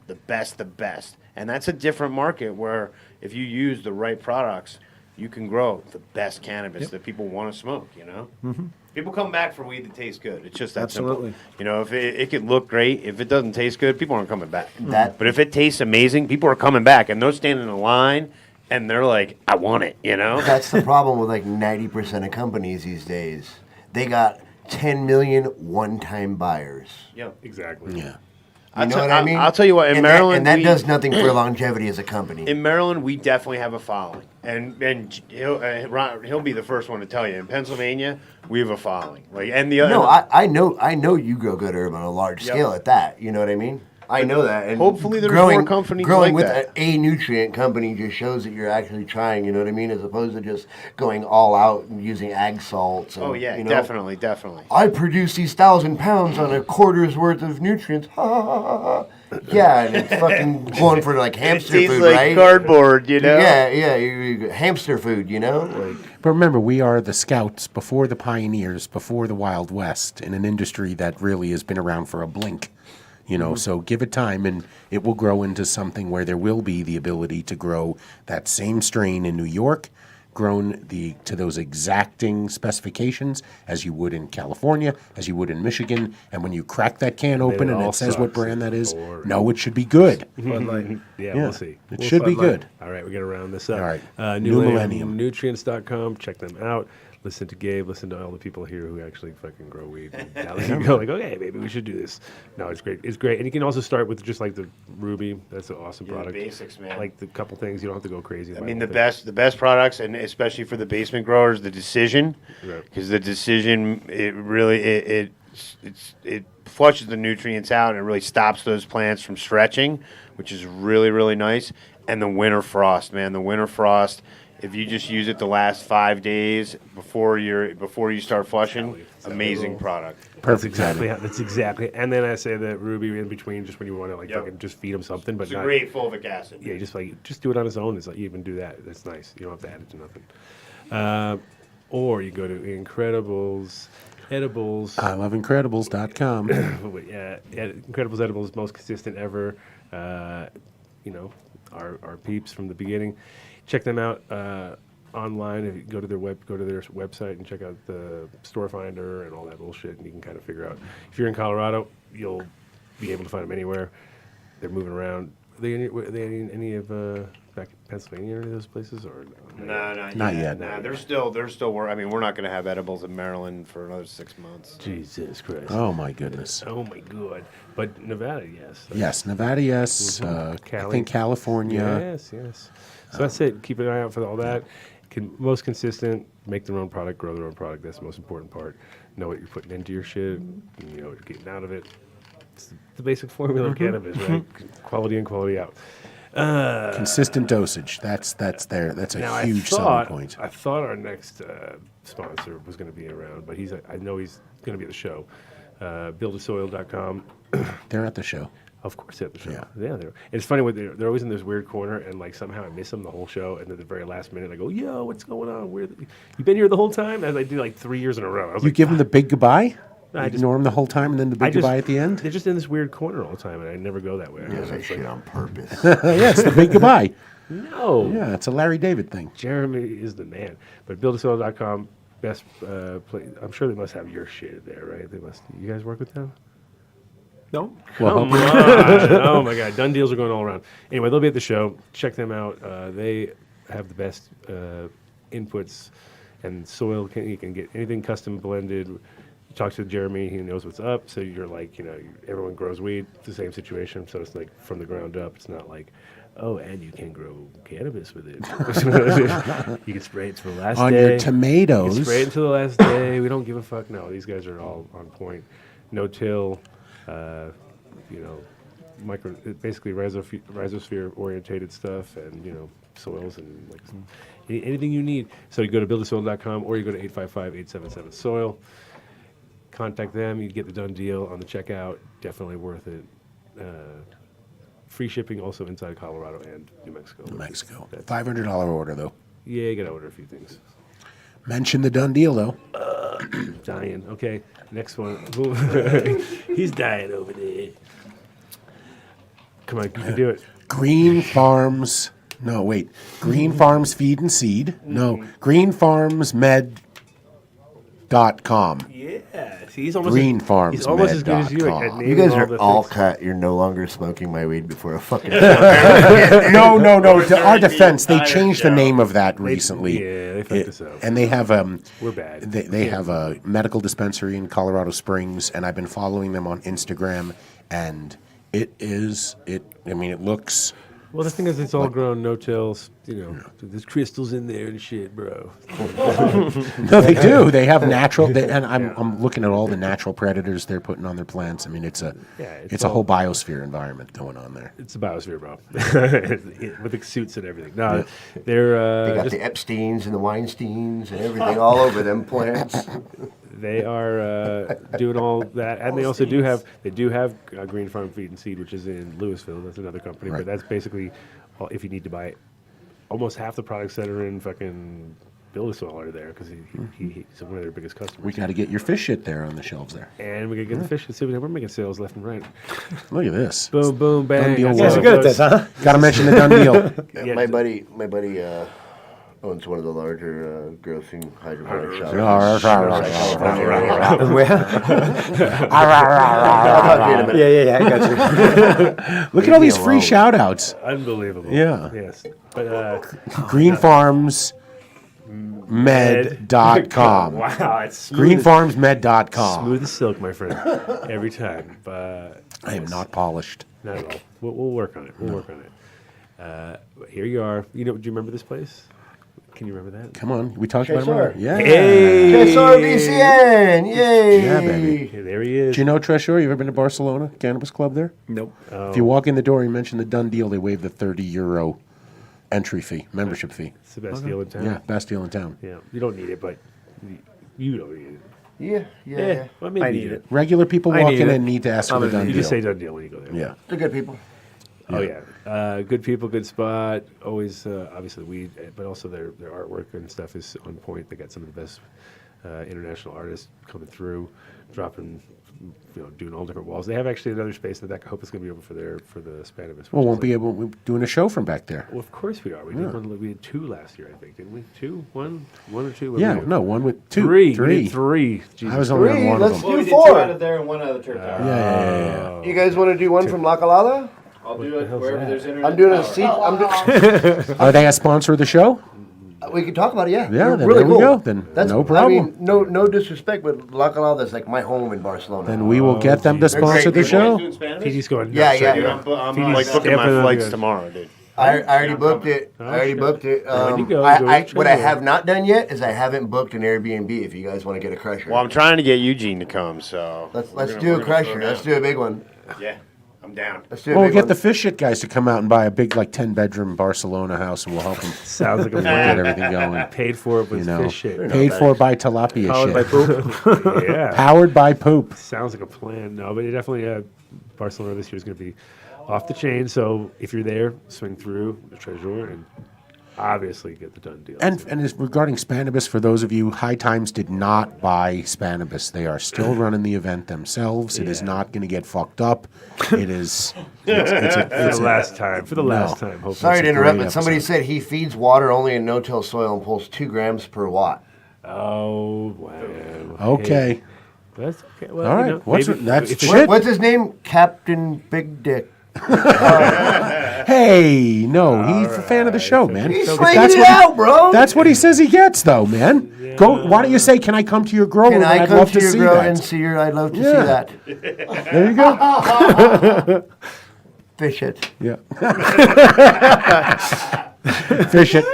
And that's a different market where if you use the right products, you can grow the best cannabis that people want to smoke, you know? Mm-hmm. People come back for weed that tastes good. It's just that Absolutely. simple. You know, if it could look great, if it doesn't taste good, people aren't coming back. That- But if it tastes amazing, people are coming back. And they're standing in a line, and they're like, I want it, you know? That's the problem with like 90% of companies these days. They got 10 million one-time buyers. Yep. Exactly. Yeah. You know what I mean? I'll tell you what, in Maryland, that we- does nothing for longevity as a company. In Maryland, we definitely have a following, and he'll be the first one to tell you. In Pennsylvania, we have a following. Like, and the No, other, I know you grow good herb on a large Yep. scale at that. You know what I mean? I know that. And hopefully there's growing, more companies growing like with that. a nutrient company just shows that you're actually trying. You know what I mean? As opposed to just going all out and using ag salts. And, oh yeah, you know, definitely. I produce these 1,000 pounds on a quarter's worth of nutrients. Ha, ha, ha, ha. Yeah, and it's fucking going for like hamster it tastes food, like right? cardboard, you know. Yeah, hamster food, you know. Like, But remember, we are the scouts before the pioneers, before the Wild West, in an industry that really has been around for a blink. You know, so give it time, and it will grow into something where there will be the ability to grow that same strain in New York, grown to those exacting specifications as you would in California, as you would in Michigan, and when you crack that can open it and all it says what sucks brand that is, or- no, it should be good. Bud Light. Yeah, Yeah, we'll see. it should be good. All right, we got to round this up. All right, New New Millennium. Nutrients.com. Check them out. Listen to Gabe. Listen to all the people here who actually fucking grow weed. And now you go like, okay, maybe we should do this. No, it's great. It's great. And you can also start with just like the Ruby. That's an awesome Yeah, the product. basics, man. Like the couple things. You don't have to go crazy. I mean, the best products, and especially for the basement growers, the Decision, Right. because the Decision, it really it flushes the nutrients out and it really stops those plants from stretching, which is really really nice. And the Winter Frost, man, the Winter Frost. If you just use it the last 5 days before you start flushing, amazing product. That's exactly. That's exactly. And then I say that Ruby in between, just when you want to like Yep. fucking just feed them something, but It's not a great fulvic acid. Yeah, just do it on its own. It's like you even do that. That's nice. You don't have to add it to nothing. Or you go to Incredibles Edibles. I love Incredibles.com. Yeah, Incredibles Edibles, most consistent ever. You know, our peeps from the beginning. Check them out online. If you go to their website and check out the store finder and all that bullshit, and you can kind of figure out. If you're in Colorado, you'll be able to find them anywhere. They're moving around. Are they in any of back in Pennsylvania or any of those places, or no? No, Not yet. Nah, they're still I mean, we're not going to have edibles in Maryland for another 6 months. Jesus Christ. Oh my goodness. Oh my God. But Nevada, yes. Yes, Nevada, yes. I think California. Yes. So that's it. Keep an eye out for all that. Most consistent, make their own product, grow their own product. That's the most important part. Know what you're putting into your shit. And you know what you're getting out of it. It's the basic formula of cannabis, right? Quality in, quality out. Consistent dosage. That's a huge selling point. I thought our next sponsor was going to be around, but I know he's going to be at the show. Buildasoil.com. They're at the show. Of course, they're at the show. Yeah. It's funny when they're always in this weird corner, and like somehow I miss them the whole show, and at the very last minute I go, "Yo, what's going on? You been here the whole time?" As I do like 3 years in a row. I was You like, give them the big goodbye? I You just- ignore them the whole time and then the big goodbye at the end? They're just in this weird corner all the time, and I never go that way. yeah, that shit on purpose. Yeah, it's the big goodbye. No. Yeah, it's a Larry David thing. Jeremy is the man. But buildasoil.com, best place. I'm sure they must have your shit there, right? They must. You guys work with them? No. Come on. Oh my God, done deals are going all around. Anyway, they'll be at the show. Check them out. They have the best inputs and soil. You can get anything custom blended. You talk to Jeremy, he knows what's up. So you're like, everyone grows weed. It's the same situation. So it's like from the ground up. It's not like, oh, and you can grow cannabis with it. You can spray it to the last On day. your tomatoes. You can spray it until the last day. We don't give a fuck. No, these guys are all on point. No till. Basically rhizosphere orientated stuff, and soils and like anything you need. So you go to buildasoil.com or you go to 855-877-SOIL. Contact them. You get the done deal on the checkout. Definitely worth it. Free shipping also inside Colorado and New Mexico. $500 order though. Yeah, you gotta order a few things. Mention the done deal though. Dying. Okay, next one. He's dying over there. Come on, you can do it. Green Farms. No, wait. Green Farms Feed and Seed. No, greenfarmsmed.com. Yeah, see, he's almost Greenfarmsmed.com. he's almost as good as you. At You naming guys all are the all things. cut. You're no longer smoking my weed before a fucking. No. To our defense, they changed the name of that recently. Yeah, they fucked us up. And they have We're bad. They have a medical dispensary in Colorado Springs, and I've been following them on Instagram, and it looks. Well, the thing is, it's all grown no-tills. There's crystals in there and shit, bro. No, they do. They have natural, and I'm looking at all the natural predators they're putting on their plants. I mean, it's a whole biosphere environment going on there. It's a biosphere, bro, with the suits and everything. No, they're They got the Epsteins and the Weinsteins and everything all over them plants. They are doing all that, and they also do have Green Farm Feed and Seed, which is in Louisville. That's another company, but that's basically if you need to buy almost half the products that are in fucking Build-A-Soil are there because he's one of their biggest customers. We got to get your fish shit there on the shelves there. And we got to get the fish. See, we're making sales left and right. Look at this. Boom, boom, bang. Done deal. You guys are good at this, huh? Got to mention the done deal. Yeah, my buddy owns one of the larger grossing hydroponic shops. Yeah, I got you. Look at all these free shout outs. Unbelievable. Yeah. Yes. But greenfarmsmed.com. Wow, it's smooth greenfarmsmed.com. smooth as silk, my friend. Every time. But I am not polished. not at all. We'll work on it. We'll work on it. Here you are. Do you remember this place? Can you remember that? Come on. We talked about Tresor. him. Yeah. Hey! KSRBCN! Yay! Yeah, baby. Hey, there he is. Do you know Tresor? You ever been to Barcelona Cannabis Club there? Nope. If you walk in the door, you mention the done deal, they waive the €30 entry fee, membership fee. It's the best deal in town. Yeah, best deal in town. Yeah. You don't need it, but you don't need it. Yeah. Well, maybe I you need do. it. Regular people I walk need in it. and need to ask for the done You deal. just say done deal when you go there. Yeah. They're good people. Oh yeah, good people, good spot. Always, obviously weed, but also their artwork and stuff is on point. They got some of the best international artists coming through, dropping, doing all different walls. They have actually another space in the back. I hope it's going to be open for the Spanibus. Well, won't be able. We're doing a show from back there. Well, of course we are. We did one. We had 2 last year, I think, didn't we? 2, 1 or 2. What Yeah, did we do? no, one with two, 3. three. We did 3. Jesus I was only on Three, one let's of do them. we did 4. 2 out of there and 1 out of the turf tower. Yeah. You guys want to do one from La Calada? I'll do it wherever there's internet. I'm doing a power. seat. Are they a sponsor of the show? We can talk about it, yeah. Yeah, They're then really there we cool. go. Then no problem. I mean, no disrespect, but La Calada is like my home in Barcelona. Then we will get them to geez. sponsor the They're show. Doing Spanish? PD's going. Yeah, nuts yeah. right Dude, now. I'm PD's like booking stamping my on flights you. tomorrow, dude. I already booked it. Oh, I already shit. booked it. When you go, What I Treasure. have not done yet is I haven't booked an Airbnb. If you guys want to get a crusher, Well, I'm trying to get Eugene to come, so let's we're do a gonna crusher. throw Let's down. do a big one. Yeah, I'm down. Let's do a Well, we'll big get one. the fish shit guys to come out and buy a big, 10-bedroom Barcelona house, and we'll help them Sounds like a get everything going. paid for it with fish shit. Paid for by tilapia Powered by shit. poop. Yeah. Powered by poop. Sounds like a plan. No, but it definitely Barcelona this year is going to be off the chain. So if you're there, swing through the Treasure and obviously get the done deal. And as regarding Spanibus, for those of you, High Times did not buy Spanibus. They are still running the event themselves. It is not going to get fucked up. It is. for the last time. Hopefully. Sorry to a interrupt, great but somebody episode. said he feeds water only in no-till soil and pulls 2 grams per watt. Oh wow. Okay. Hey, that's okay. Well, All right. That's if shit. What's his name? Captain Big Dick. Hey, no, he's a fan of the show, man. He's If slinging that's it what he- out, bro. That's what he says he gets, though, man. Go. Why don't you say, "Can I come to your grow Can room? I I'd come love to your see grow that." and see your? I'd love to see Yeah. that. There you go. Fish it. Yeah. Fish it.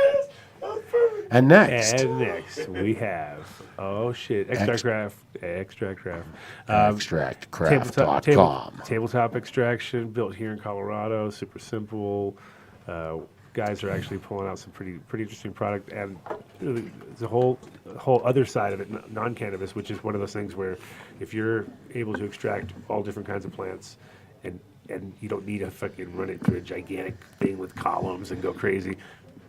And next, And next we have extractcraft. extractcraft.com. Tabletop extraction built here in Colorado. Super simple. Guys are actually pulling out some pretty interesting product, and there's a whole other side of it, non-cannabis, which is one of those things where if you're able to extract all different kinds of plants, and you don't need to fucking run it through a gigantic thing with columns and go crazy.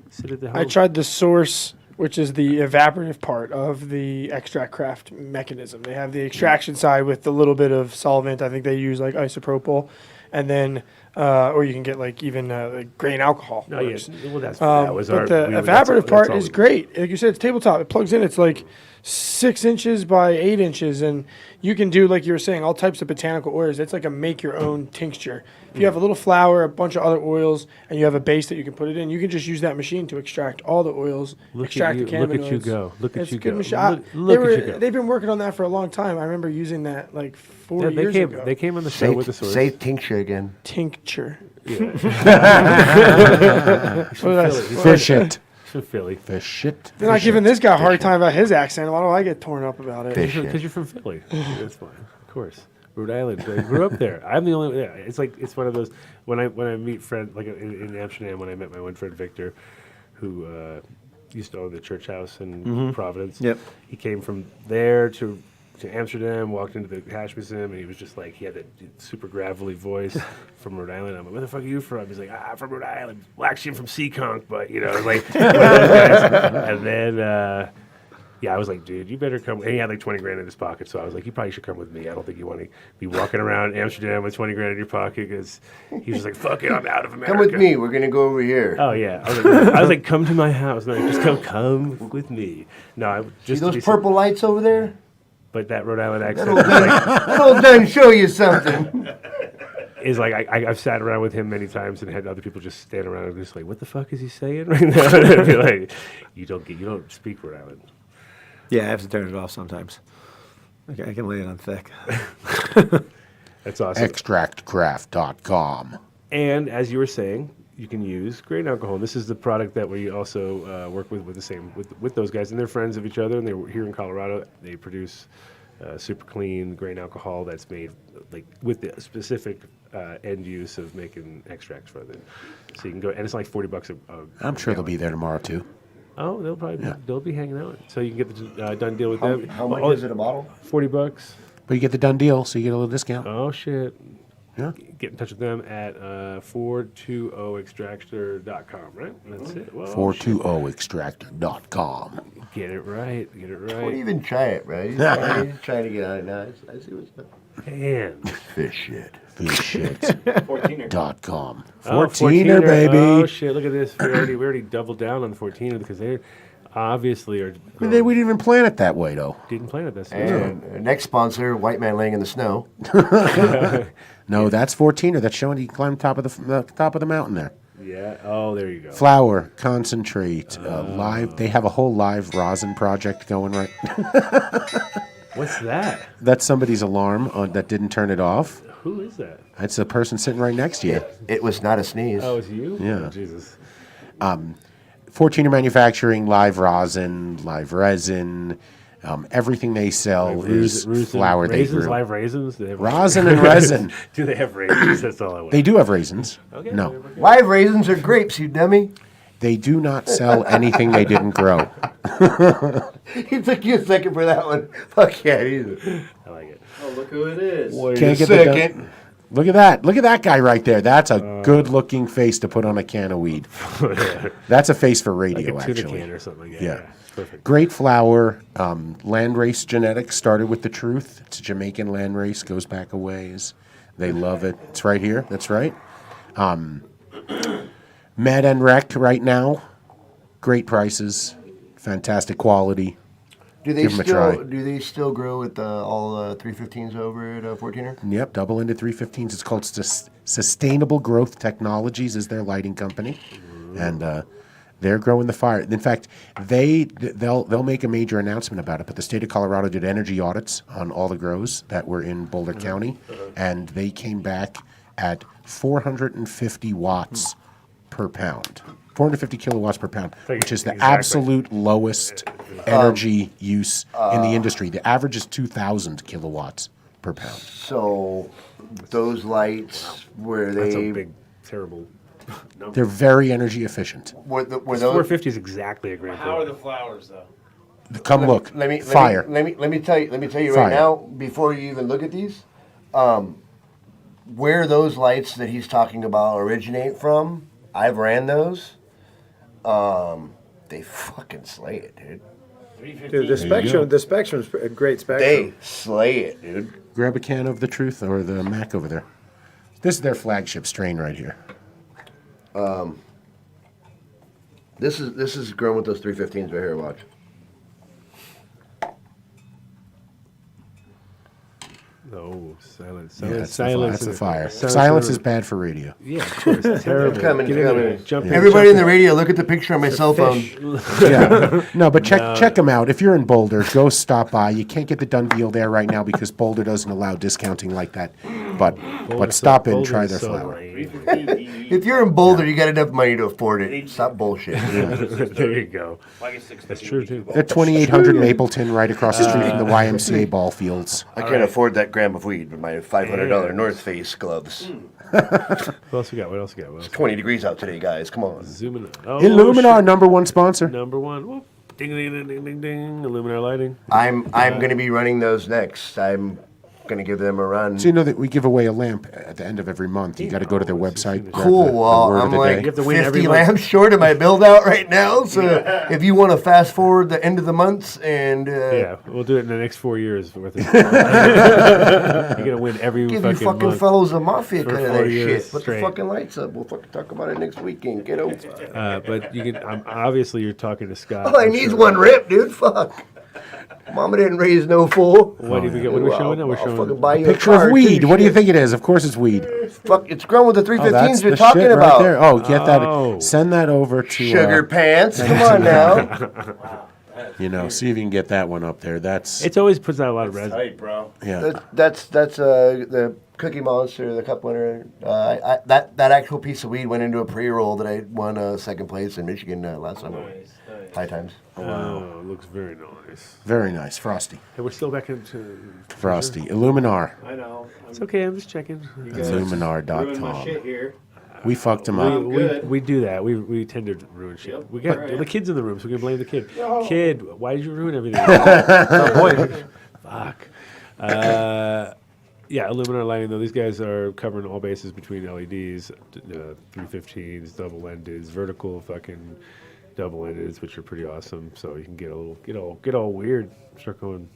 Sit at the home. I tried the source, which is the evaporative part of the extract craft mechanism. They have the extraction side with a little bit of solvent. I think they use like isopropyl. and then or you can get like even like grain alcohol. No, yes. Well, that was but our. the evaporative part is great. Like you said, it's tabletop. It plugs in. It's like 6 inches by 8 inches, and you can do, like you were saying, all types of botanical oils. It's like a make your own tincture. If you have a little flour, a bunch of other oils, and you have a base that you can put it in, you can just use that machine to extract all the oils, extract the cannabinoids. Look at you go. Look at It's you a good go. machine. Look at you go. They've been working on that for a long time. I remember using that like 4 Yeah, years ago. They came on the show with the source. Say tincture again. Tincture. Fish it. From Philly. Fish it. They're not giving this guy a hard time about his accent. Why do I get torn up about it? Because you're from Philly. That's fine. Of course. Rhode Island. I grew up there. I'm the only. Yeah, it's like it's one of those when I meet friends like in Amsterdam when I met my one friend Victor, who used to own the church house in Providence. Yep. He came from there to Amsterdam, walked into the Hash Museum, and he was just like, he had that super gravelly voice from Rhode Island. I'm like, where the fuck are you from? He's like, I'm from Rhode Island. Well, actually, I'm from Seekonk, but, you know, like, one of those guys. And then, yeah, I was like, dude, you better come. And he had like 20 grand in his pocket, so I was like, you probably should come with me. I don't think you want to be walking around Amsterdam with 20 grand in your pocket, because he was just like, fuck it, I'm out of America. Come with me. We're gonna go over here. Oh yeah, I was like, come to my house. No, just come with me. No, I just See those purple lights over there? But that Rhode Island accent That'll done show you something. is like I've sat around with him many times and had other people just stand around and just like, what the fuck is he saying right now? And I'd be like, you don't speak Rhode Island. Yeah, I have to turn it off sometimes. I can lay it on thick. That's awesome. Extractcraft.com. And as you were saying, you can use grain alcohol. This is the product that we also work with with those guys, and they're friends of each other. And they're here in Colorado. They produce super clean grain alcohol that's made like with the specific end use of making extracts for it. So you can go, and it's like $40 a I'm sure they'll be there tomorrow too. Oh, they'll be hanging out. So you can get the done deal with them. How much is it a bottle? $40. But you get the done deal, so you get a little discount. Oh shit. Yeah. Get in touch with them at 420extractor.com, right? That's it. Well, 420extractor.com. Get it right. Get it right. Don't even try it, right? He's trying to get on it now. I see what's up. And Fish it. Fishshit.com. 14er, baby. Oh shit! Look at this. We already doubled down on the 14er because they obviously are. We didn't even plan it that way, though. Didn't plan it this way. And next sponsor, White Man Laying in the Snow. No, that's 14er. That's showing you can climb top of the mountain there. Yeah. Oh, there you go. Flour, concentrate, live. They have a whole live rosin project going right. What's that? That's somebody's alarm that didn't turn it off. Who is that? That's the person sitting right next to you. It was not a sneeze. Oh, it's you? Yeah. Oh, Jesus. 14er Manufacturing, live rosin, live resin. Everything they sell is flour they raisins, brew. live raisins. Do they have Rosin and resin. Do they have raisins? That's all I want. They do have raisins. Okay. No. Live raisins are grapes, you dummy. They do not sell anything they didn't grow. It took you a second for that one. Fuck yeah, either. I like it. Oh, look who it is. Wait Can't a get second. Look at that. Look at that guy right there. That's a good-looking face to put on a can of weed. That's a face for radio, like a tuna actually. can or something like that. Yeah. It's perfect. Great flour. Landrace genetics started with the truth. It's a Jamaican landrace. Goes back a ways. They love it. It's right here. That's right. Med and Rec right now. Great prices. Fantastic quality. Do they Give 'em a try. still grow with all 315s over at 14er? Yep, double-ended 315s. It's called Sustainable Growth Technologies is their lighting company, and they're growing the fire. In fact, they'll make a major announcement about it. But the state of Colorado did energy audits on all the grows that were in Boulder County, and they came back at 450 watts per pound. 450 kilowatts per pound, which is the absolute lowest energy use in the industry. The average is 2,000 kilowatts per pound. So those lights, were That's they... a big, terrible number. They're very energy efficient. Were those... 450 is exactly a grand. How are the flowers, though? Come look. Fire. Let me tell you Fire. right now, before you even look at these, where those lights that he's talking about originate from, I've ran those. They fucking slay it, dude. Dude, the spectrum's a great spectrum. They slay it, dude. Grab a can of the truth or the Mac over there. This is their flagship strain right here. This is grown with those 315s right here. Watch. Oh, silence. Yeah, that's silence. the fire. Silence Silence is bad for radio. Yeah, of course. It's terrible. It's coming. Get It's in coming. there. Jump in, Everybody in jump the radio, look at the picture on my cell phone. Yeah. No, but check them out. If you're in Boulder, go stop by. You can't get the Dunn deal there right now because Boulder doesn't allow discounting like that. But stop in, try their flower. If you're in Boulder, you got enough money to afford it. Stop bullshit. There you go. That's true, too. They're 2800 Mapleton, right across the street from the YMCA ball fields. I can't afford that gram of weed with my $500 North Face gloves. What else we got? It's 20 degrees out today, guys. Come on. Zooming in. Oh, Illuminar, #1 sponsor. Number one. Whoop. Ding, ding, ding, ding, ding, ding. Illuminar lighting. I'm going to be running those next. I'm going to give them a run. So you know that we give away a lamp at the end of every month. You got to go to their website. Cool. Well, I'm like have to win every 50 month. lamps short of my build out right now. So if you want to fast forward the end of the months and Yeah, we'll do it in the next 4 years. Worth it. You're gonna win every give you fucking month fellows a mafia for kind of 4 that years shit. Put straight. the fucking lights up. We'll fucking talk about it next weekend, kiddo. But you can. Obviously, you're talking to Scott. All I need is one rip, dude. Fuck. Mama didn't raise no fool. What do we get? What are we showing now? We're I'll showing fucking buy you Picture a car, of weed. too, What do you shit. think it is? Of course it's weed. Fuck, it's grown with the 315s that's you're the talking shit about. right there. Oh, get Oh. that. Send that over to Sugar pants. Come on now. see if you can get that one up there. That's It's always puts out a lot of resin. Tight, bro. yeah. That's the Cookie Monster, the cup winner. That actual piece of weed went into a pre-roll that I won second place in Michigan last summer. High times. Oh, it looks very nice. Very nice, frosty, And we're still back into. frosty. Illuminar. I know. It's okay. I'm just checking. Ruined my shit Illuminar.com. here. We fucked him up. We do that. We tend to ruin shit. We got the kids in the room, so we can blame the kid. Kid, why did you ruin everything? Fuck. Yeah, Illuminar lighting though. These guys are covering all bases between LEDs, 315s, double endeds, vertical fucking double endeds, which are pretty awesome. So you can get all weird. Start going.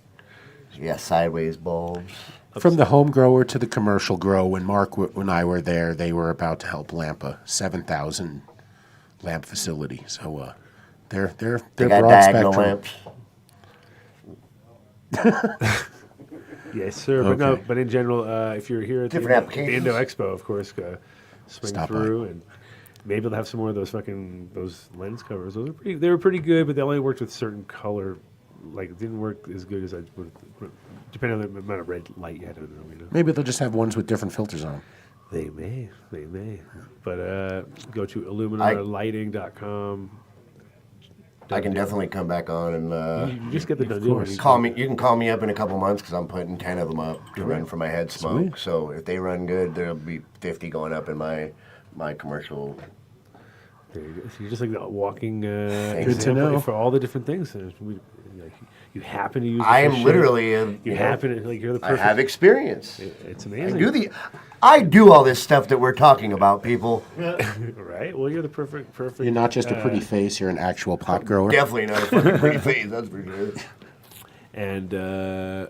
Yeah, sideways bulbs. From the home grower to the commercial grow, when Mark when I were there, they were about to help lamp a 7,000 lamp facility. So they're They got broad diagonal spectrum. lamps. Yes, sir. But no. But in general, if you're here at Different the applications. INDO EXPO, of course, swing Stop through and maybe they'll have some more of those lens covers. Those are pretty. They were pretty good, but they only worked with certain color. Like it didn't work as good as I would, depending on the amount of red light you had in them. You know? Maybe they'll just have ones with different filters on them. They may. But go to illuminarlighting.com. I can definitely come back on and You just get the done deal. call me. You can call me up in a couple months because I'm putting 10 of them up to run for my head smoke. Sweet. So if they run good, there'll be 50 going up in my commercial. There you go. So you're just like the walking Good to example know. for all the different things. You happen to use. I it for am shit. literally. You happen to you're the I perfect. have experience. It's I amazing. I do all this stuff that we're talking about, people. Right. Well, you're the perfect. You're not just a pretty face; you're an actual pot grower. Definitely not a fucking pretty face, that's for sure. And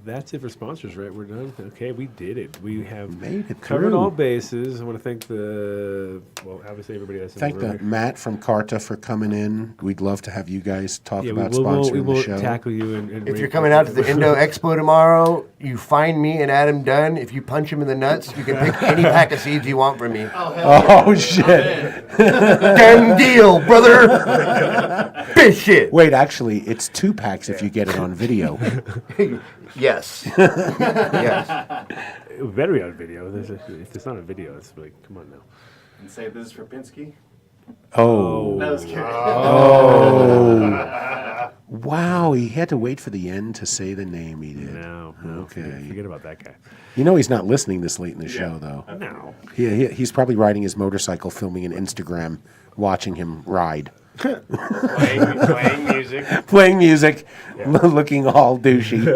that's it for sponsors, right? We're done. Okay, we did it. We have Made it covered through. all bases. I want to thank obviously everybody that's in Thank the room. Matt from Carta for coming in. We'd love to have you guys talk Yeah, about we sponsoring will the show. tackle you. And If you're coming out to the Indo Expo tomorrow, you find me and Adam Dunn. If you punch him in the nuts, you can pick any pack of seeds you want from me. Oh shit! Done deal, brother. Fish shit. Wait, actually, it's 2 packs if you get it on video. Yes. Yes. It would better be on video. If it's not a video, it's like, come on now. And say this is for Pinsky. Oh. That was curious. Oh. Wow, he had to wait for the end to say the name he did. No, Okay. forget about that guy. You know he's not listening this late in the show, though. No. He's probably riding his motorcycle, filming an Instagram, watching him ride. Playing music. Playing music, looking all douchey,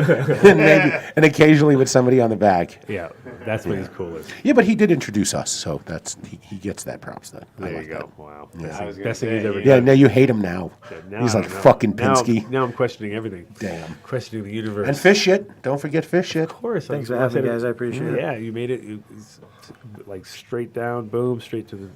and occasionally with somebody on the back. Yeah, that's when he's coolest. Yeah, but he did introduce us, so he gets that props. Then There you go. Wow. Yeah. Best thing he's ever done. Yeah, now you hate him now. Now He's I like don't know. fucking Pinsky. Now I'm questioning everything. Damn. Questioning the universe. And fish shit. Don't forget fish shit. Of course. Thanks for having me, guys. I appreciate it. Yeah, you made it like straight down, boom, straight to the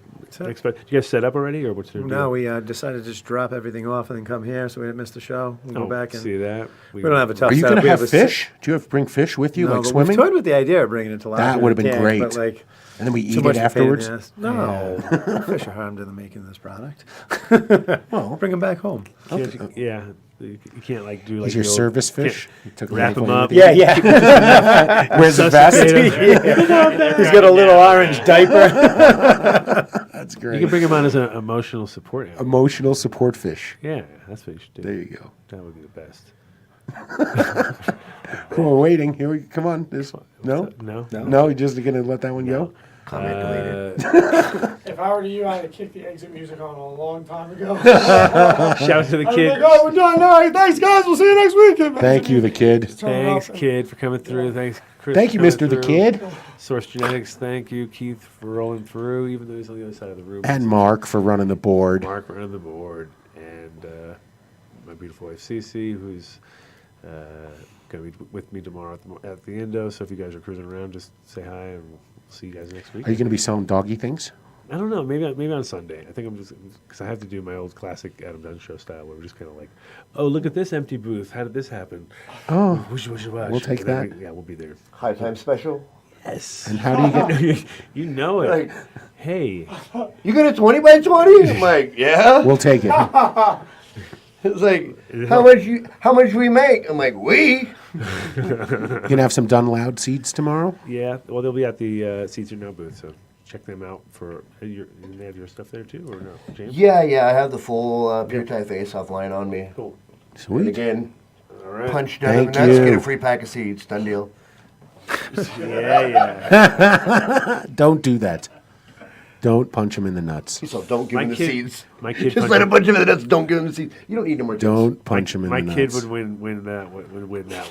next. Did you guys set up already, or what's your deal? No, we decided to just drop everything off and then come here, so we didn't miss the show. We'll go back and see that. We don't have a tough Are you setup. going to We have a fish? Do you have to bring fish with you, No, like but swimming? We've toyed with the idea of bringing it to live. That would have been great. But like, and then we too eat much it of a pain in the afterwards? ass. No, fish are harmed in the making of this product. Well, bring them back home. Yeah. You can't like do like He's your the old- service can't fish? You took wrap like him one up. of the- Yeah. Where's the vest? He's got a little orange diaper. That's great. You can bring him on as an emotional support animal. Emotional support fish. Yeah, that's what you should do. There you go. That would be the best. We're waiting. Here we come on. No? No. No, you're just going to let that one go? If I were you, I'd have kicked the exit music on a long time ago. Shout to the I'd be kid. like, oh, we're done. All right, thanks, guys. We'll see you next week. Thank you, the kid. Thanks, kid, for coming through. Thanks, Chris. Thank you, for Mr. coming the through. Kid. Source Genetics, thank you. Keith for rolling through, even though he's on the other side of the room. And Mark for running the board. Mark running the board. And my beautiful wife, Cece, who's going to be with me tomorrow at the INDO. So if you guys are cruising around, just say hi, and we'll see you guys next week. Are you going to be selling doggy things? I don't know. Maybe on Sunday. I think I'm just because I have to do my old classic Adam Dunn show style, where we're just kind of like, oh, look at this empty booth. How did this happen? Oh, Whoosh, whoosh, whoosh. we'll take And then that. we'll be there. High time special. Yes. And how do you get? You know it. Like, Hey. You got a 20 by 20? I'm like, yeah. We'll take it. It's like, how much we make? I'm like, we. You gonna have some Dunn Loud seeds tomorrow? Yeah. Well, they'll be at the Seeds Are Now booth, so check them out for. They have your stuff there too, or no? James? Yeah, I have the full Pure Tie face-off line on me. Cool. Sweet. And again, All right. punch down the Thank nuts, get you. a free pack of seeds. Done deal. Yeah. Don't do that. Don't punch him in the nuts. So don't give My him the kid- seeds. my kid Just let him punch him in the nuts. Don't give him the seeds. You don't need no more seeds. Don't punch him in My the kid nuts. would win that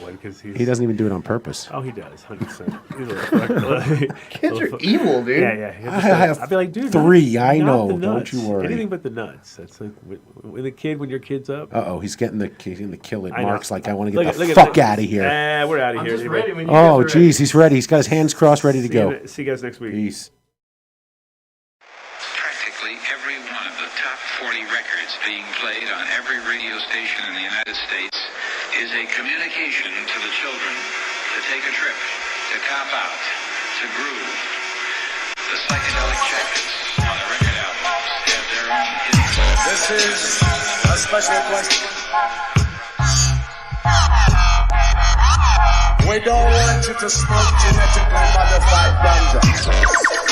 one because he's. He doesn't even do it on purpose. Oh, he does, 100%. Kids are evil, dude. Yeah. I have I'd be like, dude, 3, not I the know, don't nuts. you worry. Anything but the nuts. That's like when your kid's up. Uh-oh, he's getting the kill it. I know. Mark's like, I want to Look get at- the look at- fuck look- out of here. We're out of here. just ready when you Oh, guys are ready. geez, he's ready. He's got his hands crossed, ready to go. See you guys next week. Peace. Practically every one of the top 40 records being played on every radio station in the United States is a communication to the children to take a trip, to cop out, to groove. The psychedelic jackets on the record albums have their own hidden. This is a special question. We don't want you to smoke genetically modified ganja.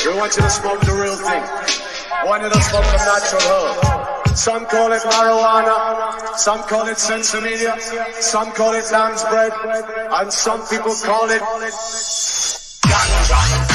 We want you to smoke the real thing. We want you to smoke the natural herb. Some call it marijuana, some call it sensimedia, some call it lamb's bread, and some people call it ganja.